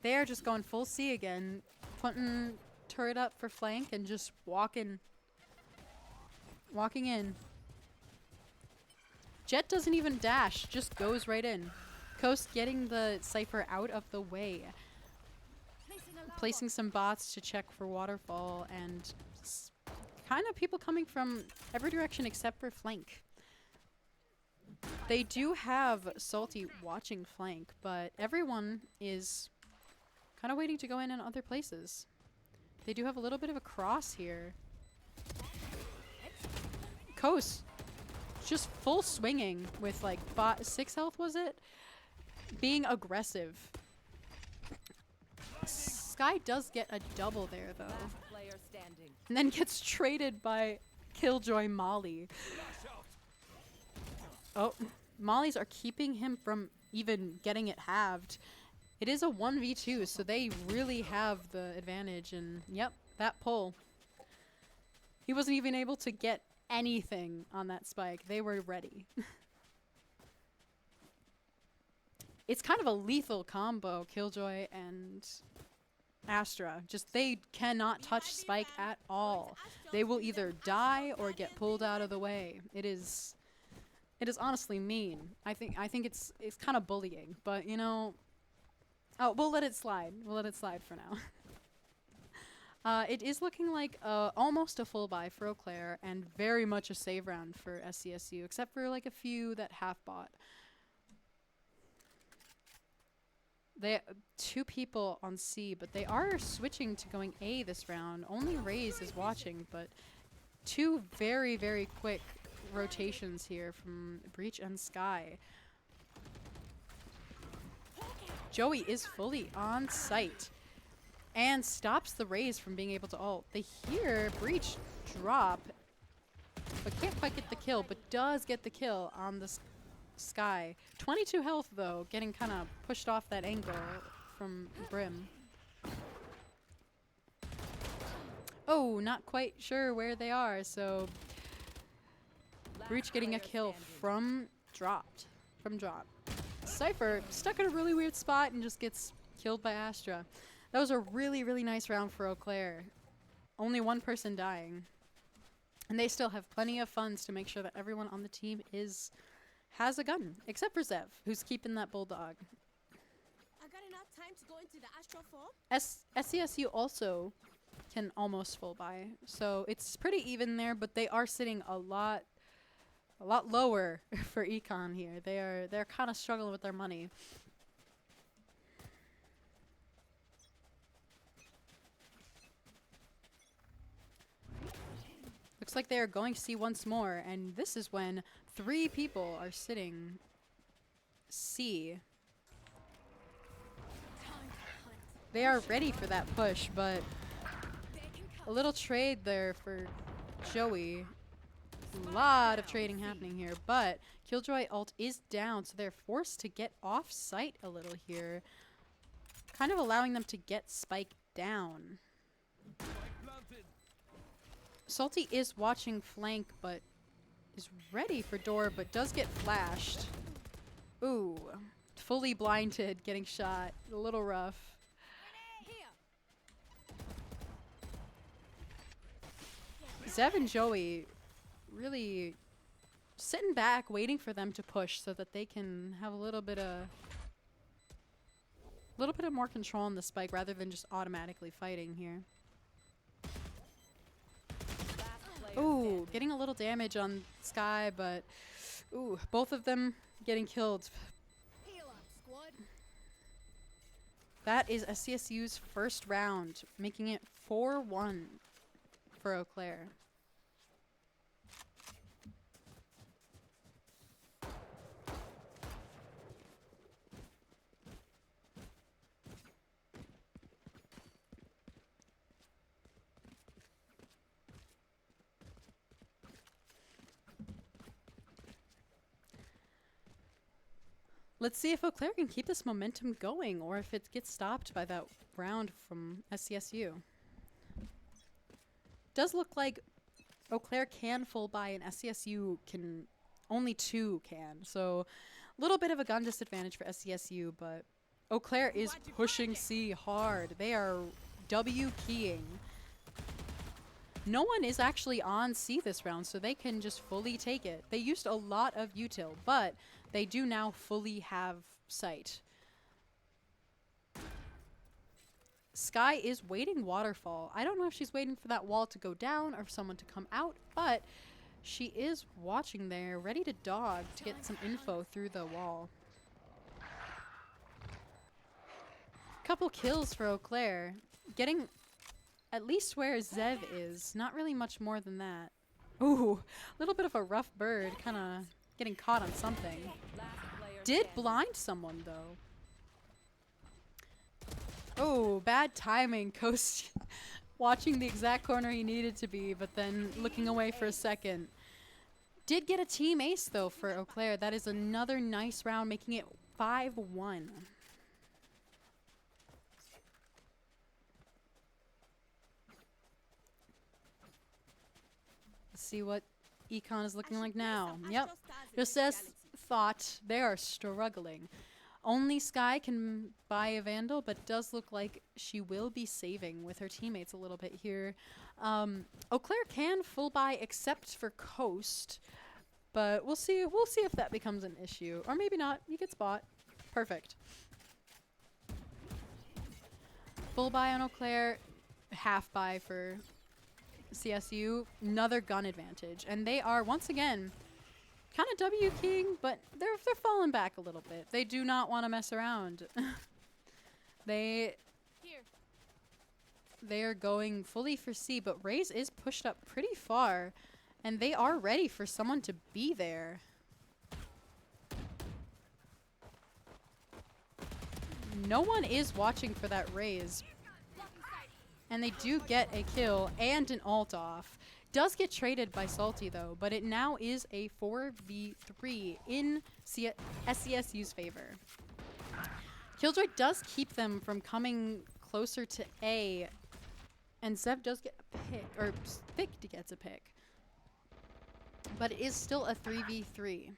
They are just going full C again, putting turret up for flank and just walking in. Jet doesn't even dash, just goes right in. Coast getting the Cypher out of the way. Placing some bots to check for waterfall, and kind of people coming from every direction except for flank. They do have Salty watching flank, but everyone is kind of waiting to go in other places. They do have a little bit of a cross here. Coast just full swinging with like 6 health, was it? Being aggressive. Sky does get a double there, though. Last player standing. And then gets traded by Killjoy Molly. Oh, Mollies are keeping him from even getting it halved. It is a 1v2, so they really have the advantage. And yep, that pull. He wasn't even able to get anything on that spike. They were ready. It's kind of a lethal combo, Killjoy and Astra. Just they cannot touch Spike at all. They will either die or get pulled out of the way. It is honestly mean. I think it's kind of bullying, but you know, oh, we'll let it slide. We'll let it slide for now. It is looking like almost a full buy for Eau Claire and very much a save round for SCSU, except for like a few that half bought. They 2 people on C, but they are switching to going A this round. Only Raze is watching, but 2 very, very quick rotations here from Breach and Sky. Joey is fully on site and stops the Raze from being able to ult. They hear Breach drop, but can't quite get the kill, but does get the kill on the Sky. 22 health, though, getting kind of pushed off that angle from Brim. Oh, not quite sure where they are, so Breach getting a kill from drop. Cypher stuck in a really weird spot and just gets killed by Astra. That was a really, really nice round for Eau Claire. Only 1 person dying. And they still have plenty of funds to make sure that everyone on the team has a gun, except for Zev, who's keeping that bulldog. I got enough time to go into the astral form. SCSU also can almost full buy, so it's pretty even there, but they are sitting a lot lower for Econ here. They're kind of struggling with their money. Looks like they are going to see once more, and this is when 3 people are sitting C. They are ready for that push, but a little trade there for Joey. A lot of trading happening here, but Killjoy ult is down, so they're forced to get off site a little here. Kind of allowing them to get Spike down. Salty is watching flank, but is ready for door, but does get flashed. Ooh, fully blinded, getting shot. A little rough. Zev and Joey really sitting back, waiting for them to push so that they can have a little bit of more control on the spike rather than just automatically fighting here. Ooh, getting a little damage on Sky, but ooh, both of them getting killed. That is SCSU's first round, making it 4-1 for Eau Claire. Let's see if Eau Claire can keep this momentum going or if it gets stopped by that round from SCSU. Does look like Eau Claire can full buy and SCSU can, only 2 can. So a little bit of a gun disadvantage for SCSU, but Eau Claire is pushing C hard. They are W keying. No one is actually on C this round, so they can just fully take it. They used a lot of util, but they do now fully have sight. Sky is waiting waterfall. I don't know if she's waiting for that wall to go down or for someone to come out, but she is watching there, ready to dog to get some info through the wall. Couple kills for Eau Claire. Getting at least where Zev is. Not really much more than that. Ooh, a little bit of a rough bird, kind of getting caught on something. Did blind someone, though. Oh, bad timing. Coast watching the exact corner he needed to be, but then looking away for a second. Did get a team ace, though, for Eau Claire. That is another nice round, making it 5-1. See what Econ is looking like now. Yep, just as thought, they are struggling. Only Sky can buy a Vandal, but does look like she will be saving with her teammates a little bit here. Eau Claire can full buy except for Coast, but we'll see if that becomes an issue. Or maybe not. You get spot. Perfect. Full buy on Eau Claire, half buy for CSU, another gun advantage, and they are once again kind of W keying, but they're falling back a little bit. They do not want to mess around. They are going fully for C, but Raze is pushed up pretty far, and they are ready for someone to be there. No one is watching for that Raze. And they do get a kill and an ult off. Does get traded by Salty, though, but it now is a 4v3 in SCSU's favor. Killjoy does keep them from coming closer to A, and Zev does get a pick, or Thick gets a pick. But it is still a 3v3.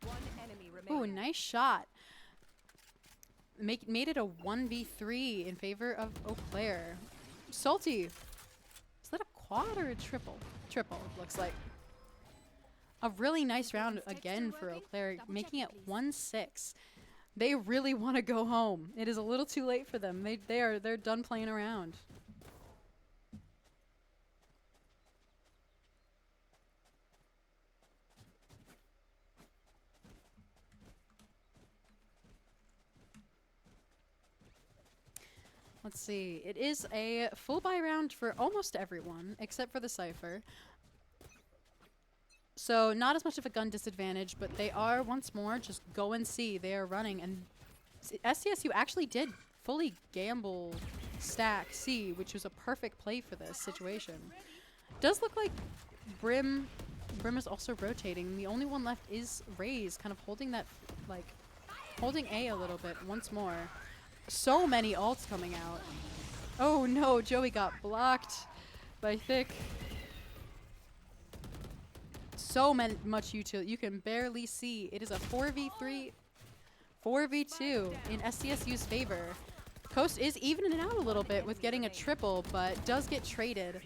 One enemy remaining. Ooh, nice shot. Made it a 1v3 in favor of Eau Claire. Salty. Is that a quad or a triple? Triple, it looks like. A really nice round again for Eau Claire, making it 1-6. They really want to go home. It is a little too late for them. They're done playing around. Let's see. It is a full buy round for almost everyone, except for the Cypher. So not as much of a gun disadvantage, but they are once more just go and see. They are running, and SCSU actually did fully gamble stack C, which was a perfect play for this situation. Does look like Brim is also rotating. The only one left is Raze, kind of holding that, like, holding A a little bit once more. So many ults coming out. Oh no, Joey got blocked by Thick. So much utility. You can barely see. It is a 4v3, 4v2 in SCSU's favor. Coast is evening it out a little bit with getting a triple, but does get traded.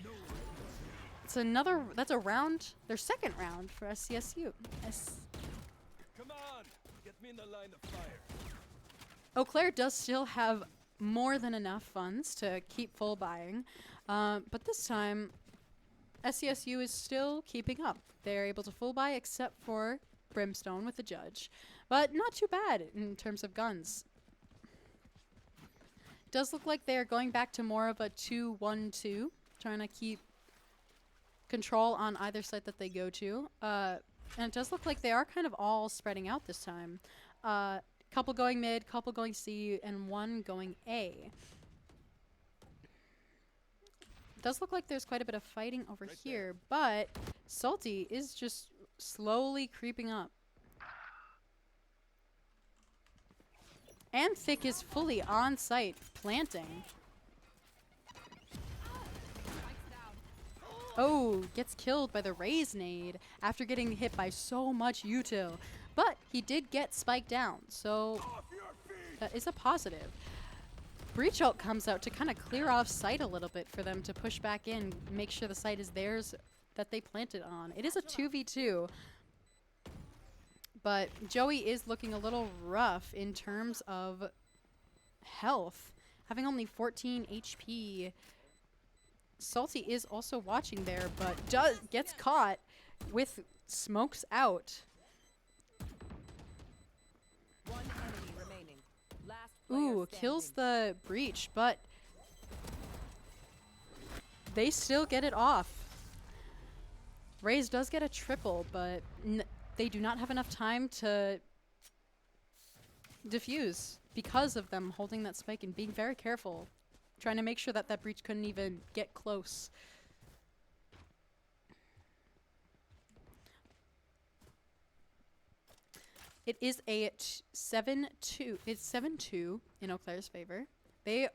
It's another, that's a round, their second round for SCSU. Come on, get me in the line of fire. Eau Claire does still have more than enough funds to keep full buying, but this time SCSU is still keeping up. They're able to full buy except for Brimstone with the judge, but not too bad in terms of guns. Does look like they're going back to more of a 2-1-2, trying to keep control on either side that they go to. And it does look like they are kind of all spreading out this time. Couple going mid, couple going C, and one going A. Does look like there's quite a bit of fighting over here, but Salty is just slowly creeping up. And Thick is fully on site, planting. Oh, gets killed by the Raze nade after getting hit by so much util. But he did get spiked down, so that is a positive. Breach ult comes out to kind of clear off site a little bit for them to push back in, make sure the site is theirs that they planted on. It is a 2v2, but Joey is looking a little rough in terms of health, having only 14 HP. Salty is also watching there, but gets caught with smokes out. One enemy remaining. Last player Ooh, standing. kills the breach, but they still get it off. Raze does get a triple, but they do not have enough time to defuse because of them holding that spike and being very careful, trying to make sure that that breach couldn't even get close. It is a 7-2. It's 7-2 in Eau Claire's favor. They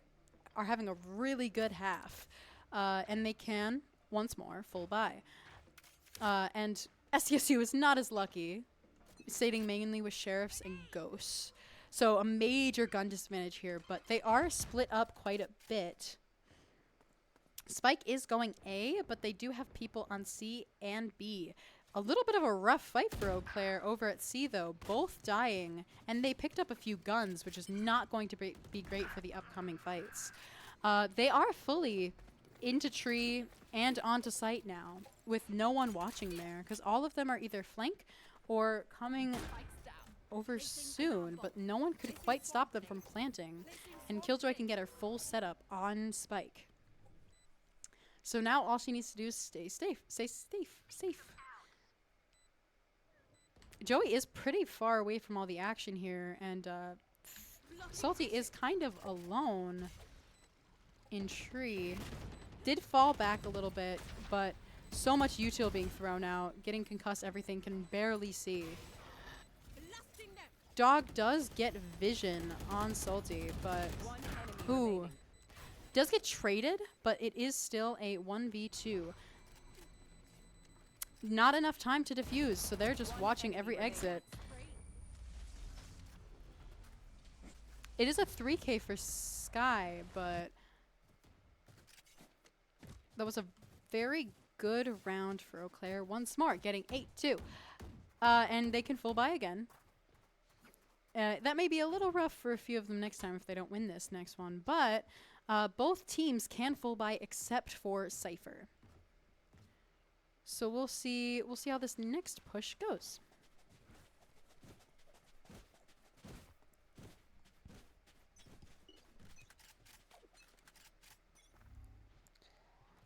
are having a really good half, and they can once more full buy. And SCSU is not as lucky, stating mainly with sheriffs and ghosts. So a major gun disadvantage here, but they are split up quite a bit. Spike is going A, but they do have people on C and B. A little bit of a rough fight for Eau Claire over at C, though, both dying, and they picked up a few guns, which is not going to be great for the upcoming fights. They are fully into tree and onto site now, with no one watching there, because all of them are either flank or coming over soon, but no one could quite stop them from planting, and Killjoy can get her full setup on Spike. So now all she needs to do is stay safe. Joey is pretty far away from all the action here, and Salty is kind of alone in tree. Did fall back a little bit, but so much util being thrown out, getting concussed, everything, can barely see. Dog does get vision on Salty, but ooh, does get traded, but it is still a 1v2. Not enough time to defuse, so they're just watching every exit. It is a 3K for Sky, but that was a very good round for Eau Claire. One smart, getting 8-2. And they can full buy again. That may be a little rough for a few of them next time if they don't win this next one, but both teams can full buy except for Cypher. So we'll see how this next push goes.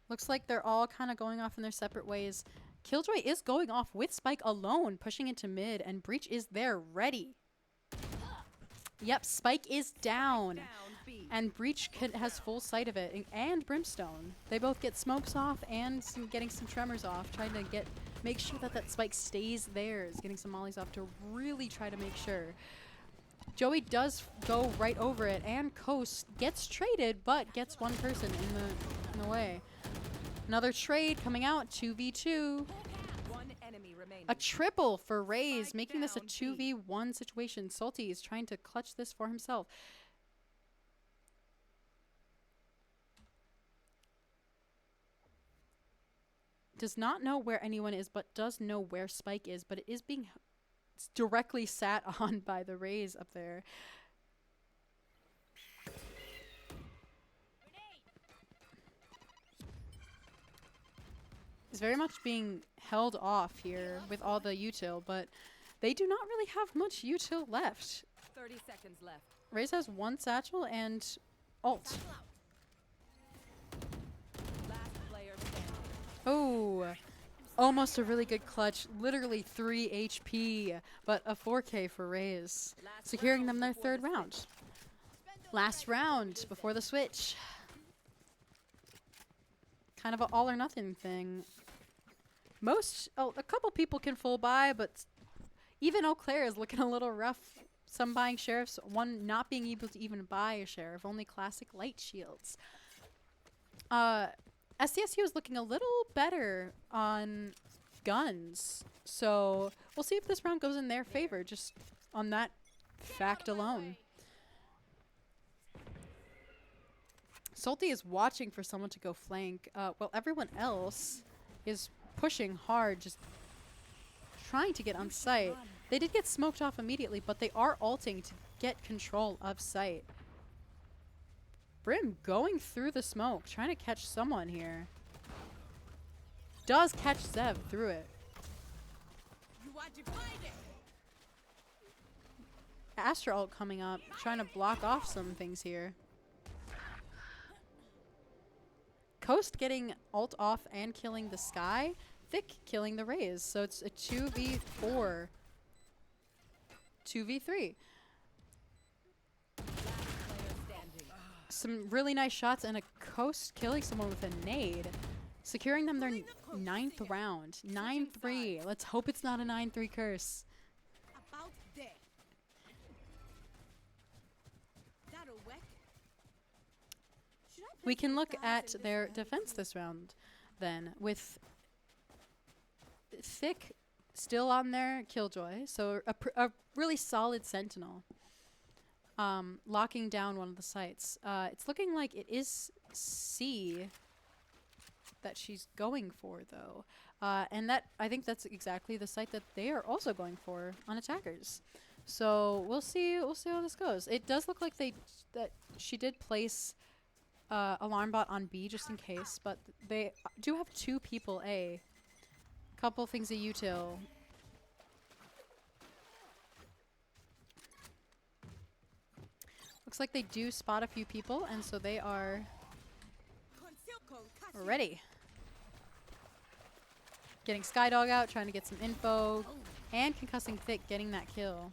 Looks like they're all kind of going off in their separate ways. Killjoy is going off with Spike alone, pushing into mid, and Breach is there ready. Yep, Spike is down. B. And Breach has full sight of it, and Brimstone. They both get smokes off and getting some tremors off, trying to make sure that that spike stays there. Is getting some mollies off to really try to make sure. Joey does go right over it, and Coast gets traded, but gets one person in the way. Another trade coming out, 2v2. One enemy remaining. A triple for Raze, Spike making this a down, B. 2v1 situation. Salty is trying to clutch this for himself. Does not know where anyone is, but does know where Spike is, but it is being directly sat on by the Raze up there. Is very much being held off here with all the util, but they do not really have much util left. 30 seconds left. Raze has one satchel and ult. Last player standing. Oh, almost a really good clutch. Literally 3 HP, but a 4K for Raze, Last securing round them their before the third round. Last round before the switch. Kind of an all or nothing thing. A couple people can full buy, but even Eau Claire is looking a little rough. Some buying sheriffs, one not being able to even buy a sheriff, only classic light shields. SCSU is looking a little better on guns, so we'll see if this round goes in their favor, just on that fact alone. Salty is watching for someone to go flank, while everyone else is pushing hard, just trying to get on site. They did get smoked off immediately, but they are ulting to get control of site. Brim going through the smoke, trying to catch someone here. Does catch Zev through it. You are divided. Astra ult coming up, trying to block off some things here. Coast getting ult off and killing the Sky. Thick killing the Raze. So it's a 2v4. 2v3. Some really nice shots and a Coast killing someone with a nade. Securing them their 9th round. 9-3. Let's hope it's not a 9-3 curse. About there. That'll work. Should I We place can some look stars at in this their round defense too? this round then, with Thick still on their Killjoy, so a really solid Sentinel. Locking down one of the sites. It's looking like it is C that she's going for, though. And that, I think that's exactly the site that they are also going for on attackers. So we'll see how this goes. It does look like that she did place alarm bot on B just in case, but they do have 2 people A. Couple things of util. Looks like they do spot a few people, and so they are ready. Getting Skydog out, trying to get some info, and concussing Thick, getting that kill.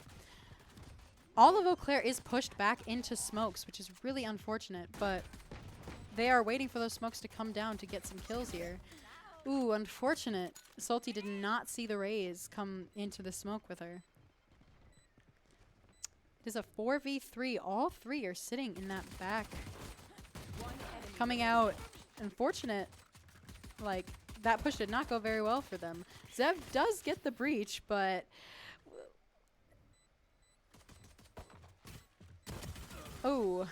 All of Eau Claire is pushed back into smokes, which is really unfortunate, but they are waiting for those smokes to come down to get some kills here. Ooh, unfortunate. Salty did not see the Raze come into the smoke with her. It is a 4v3. All 3 are sitting in that back. Coming out. Unfortunate. Like, that push did not go very well for them. Zev does get the breach, but... Oh,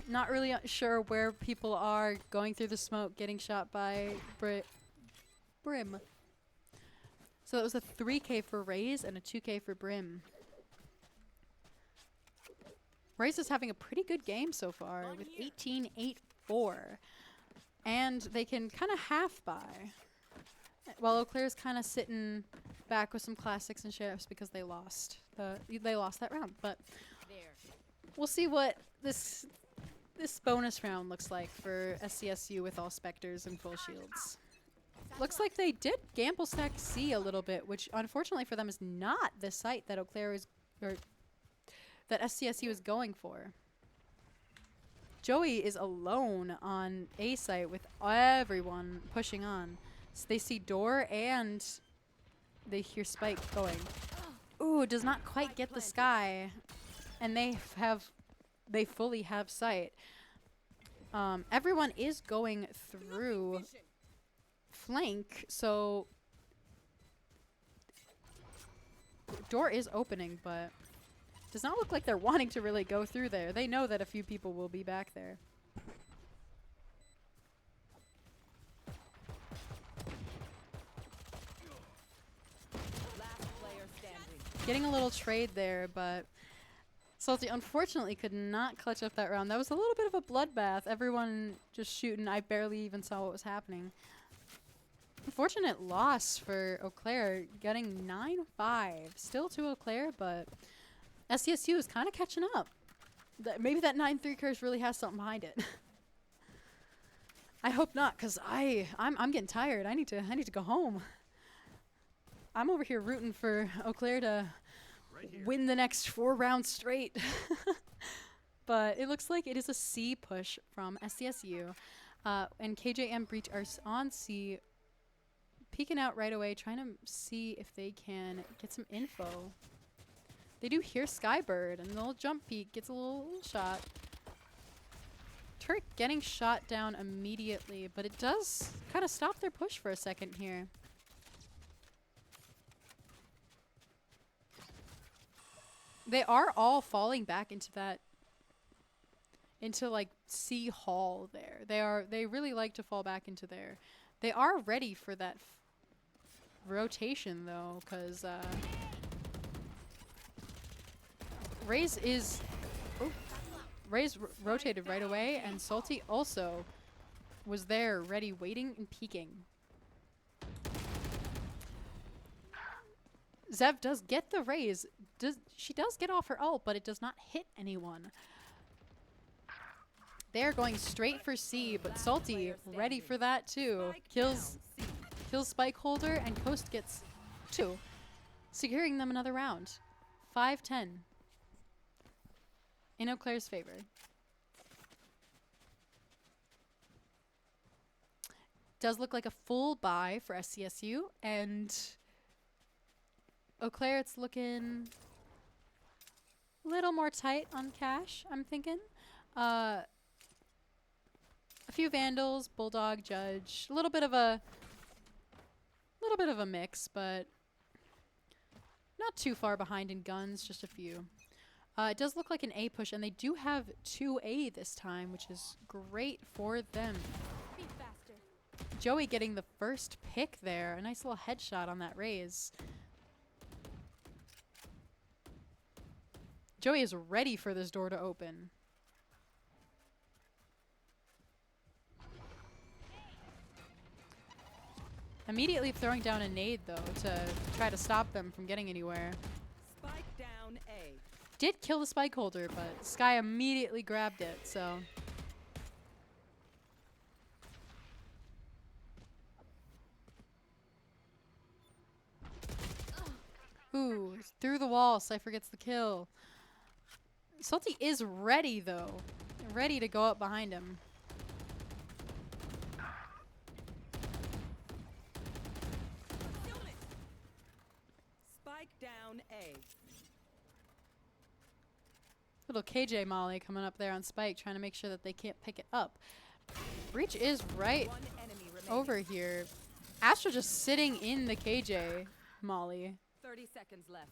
not really sure where people are going through the smoke, getting shot by Brim. So it was a 3k for Raze and a 2k for Brim. Raze is having a pretty good game so far with 18-8-4. And they can kind of half buy. While Eau Claire's kind of sitting back with some classics and sheriffs because they lost that round. But we'll see what this bonus round looks like for SCSU with all Spectres and full shields. Looks like they did gamble stack C a little bit, which unfortunately for them is not the site that Eau Claire is, or that SCSU is going for. Joey is alone on A site with everyone pushing on. So they see door and they hear Spike going. Ooh, does not quite get the sky. And they fully have sight. Everyone is going through flank, so door is opening, but does not look like they're wanting to really go through there. They know that a few people will be back there. Last player standing. Getting a little trade there, but Salty unfortunately could not clutch up that round. That was a little bit of a bloodbath. Everyone just shooting. I barely even saw what was happening. Unfortunate loss for Eau Claire, getting 9-5. Still to Eau Claire, but SCSU is kind of catching up. Maybe that 9-3 curse really has something behind it. I hope not, because I'm getting tired. I need to go home. I'm over here rooting for Eau Claire to win the next 4 rounds straight. But it looks like it is a C push from SCSU. And KJ and Breach are on C, peeking out right away, trying to see if they can get some info. They do hear Skybird, and the little jump peek gets a little shot. Turret getting shot down immediately, but it does kind of stop their push for a second here. They are all falling back into that, into like C hall there. They really like to fall back into there. They are ready for that rotation though, because Raze is Raze rotated right away, and Salty also was there ready, waiting and peeking. Zev does get the Raze. She does get off her ult, but it does not hit anyone. They're going straight for C, but Salty ready for that too. Kills Spike Holder, and Coast gets 2, securing them another round. 5-10 in Eau Claire's favor. Does look like a full buy for SCSU, and Eau Claire, it's looking a little more tight on cash, I'm thinking. A few Vandals, Bulldog, Judge, a little bit of a mix, but not too far behind in guns, just a few. It does look like an A push, and they do have 2A this time, which is great for them. Be faster. Joey getting the first pick there. A nice little headshot on that Raze. Joey is ready for this door to open. Immediately throwing down a nade, though, to try to stop them from getting anywhere. Spike down A. Did kill the spike holder, but Sky immediately grabbed it, so. Ooh, through the wall, Cypher gets the kill. Salty is ready, though. Ready to go up behind him. Spike down A. Little KJ Molly coming up there on Spike, trying to make sure that they can't pick it up. Breach is right One enemy remaining. over here. Astra just sitting in the KJ Molly. 30 seconds left.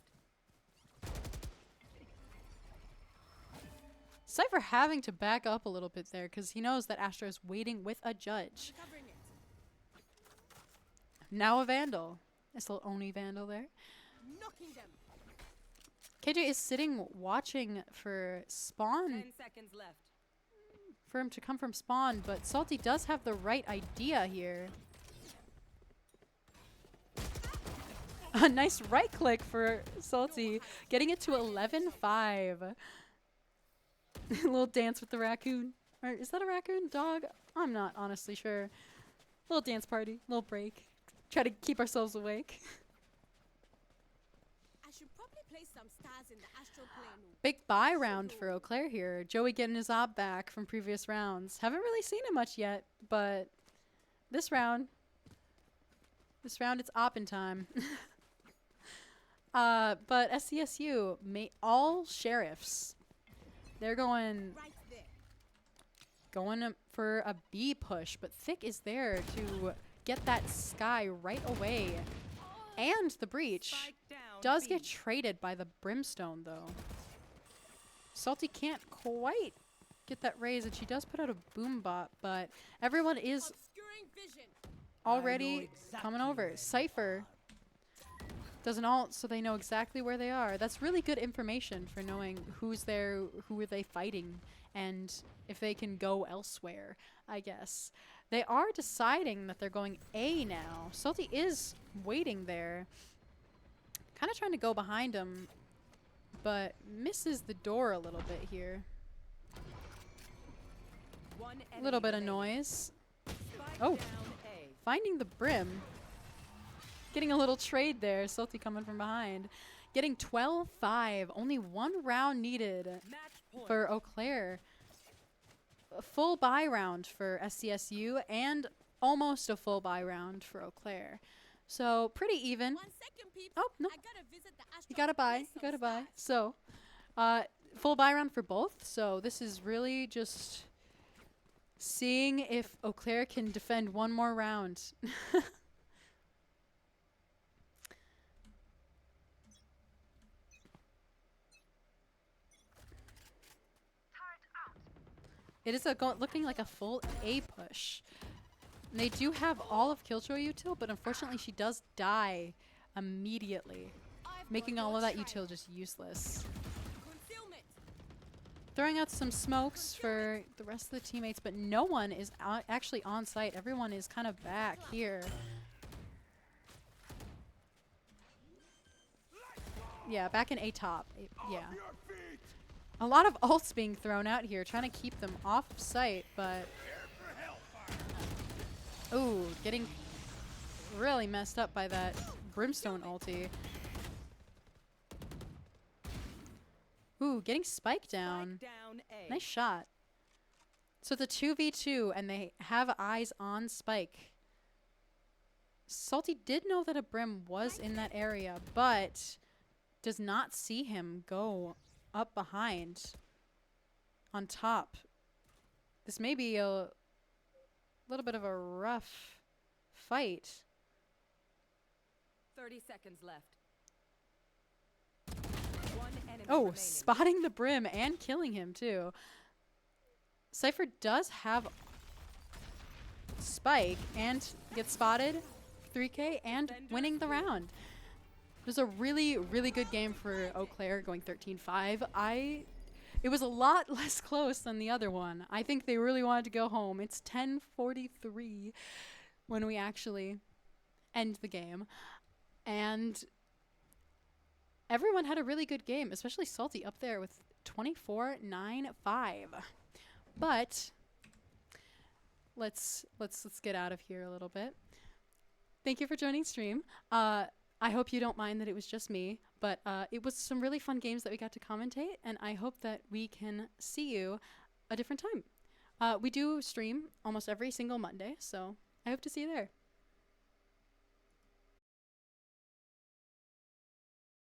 Cypher having to back up a little bit there because he knows that Astra is waiting with a judge. Covering it. Now a Vandal. Nice little Oni Vandal there. Knocking them. KJ is sitting watching for spawn, 10 seconds left. for him to come from spawn, but Salty does have the right idea here. A nice right click for Salty, getting it to 11-5. Little dance with the raccoon. Or is that a raccoon? Dog? I'm not honestly sure. Little dance party, little break. Try to keep ourselves awake. I should probably play some some stars in the astral plane. Big buy round for Eau Claire here. Joey getting his op back from previous rounds. Haven't really seen him much yet, but this round it's oppin' time. But SCSU, all sheriffs. They're going Right there. for a B push, but Thick is there to get that Sky right away. And the breach Spike down does B. get traded by the Brimstone, though. Salty can't quite get that raise, and she does put out a boom bot, but everyone is Obscuring vision. already coming over. Cypher does an ult, so they know exactly where they are. That's really good information for knowing who's there, who are they fighting, and if they can go elsewhere, I guess. They are deciding that they're going A now. Salty is waiting there. Kind of trying to go behind him, but misses the door a little bit here. One A little enemy bit of remaining. noise. Spike Oh. down A. Finding the Brim. Getting a little trade there. Salty coming from behind. Getting 12-5. Only one round needed Match point. for Eau Claire. A full buy round for SCSU and almost a full buy round for Eau Claire. So pretty even. 1 second, peeps. Oh, no. I gotta visit the astral You gotta buy. plane You gotta some buy. stars. So, full buy round for both. So this is really just seeing if Eau Claire can defend one more round. It is looking like a full A push. And they do have all of Killjoy util, but unfortunately she does die immediately, I've making got all your of that trail. util just useless. Concealment. Throwing out some smokes for the rest of the teammates, but no one is actually on site. Everyone is kind of back here. Yeah, back in A top. Yeah. A lot of ults being thrown out here, trying to keep them off site, but... Ooh, getting really messed up by that Brimstone ulti. Ooh, getting spiked down. Spike down A. Nice shot. So it's a 2v2, and they have eyes on Spike. Salty did know that a Brim was in that area, but does not see him go up behind on top. This may be a little bit of a rough fight. 30 seconds left. One enemy Oh, remaining. spotting the Brim and killing him too. Cypher does have Spike and gets spotted 3K and winning the round. It was a really, really good game for Eau Claire, going 13-5. It was a lot less close than the other one. I think they really wanted to go home. It's 10:43 when we actually end the game. And everyone had a really good game, especially Salty up there with 24-9-5. But let's get out of here a little bit. Thank you for joining stream. I hope you don't mind that it was just me, but it was some really fun games that we got to commentate, and I hope that we can see you a different time. We do stream almost every single Monday, so I hope to see you there.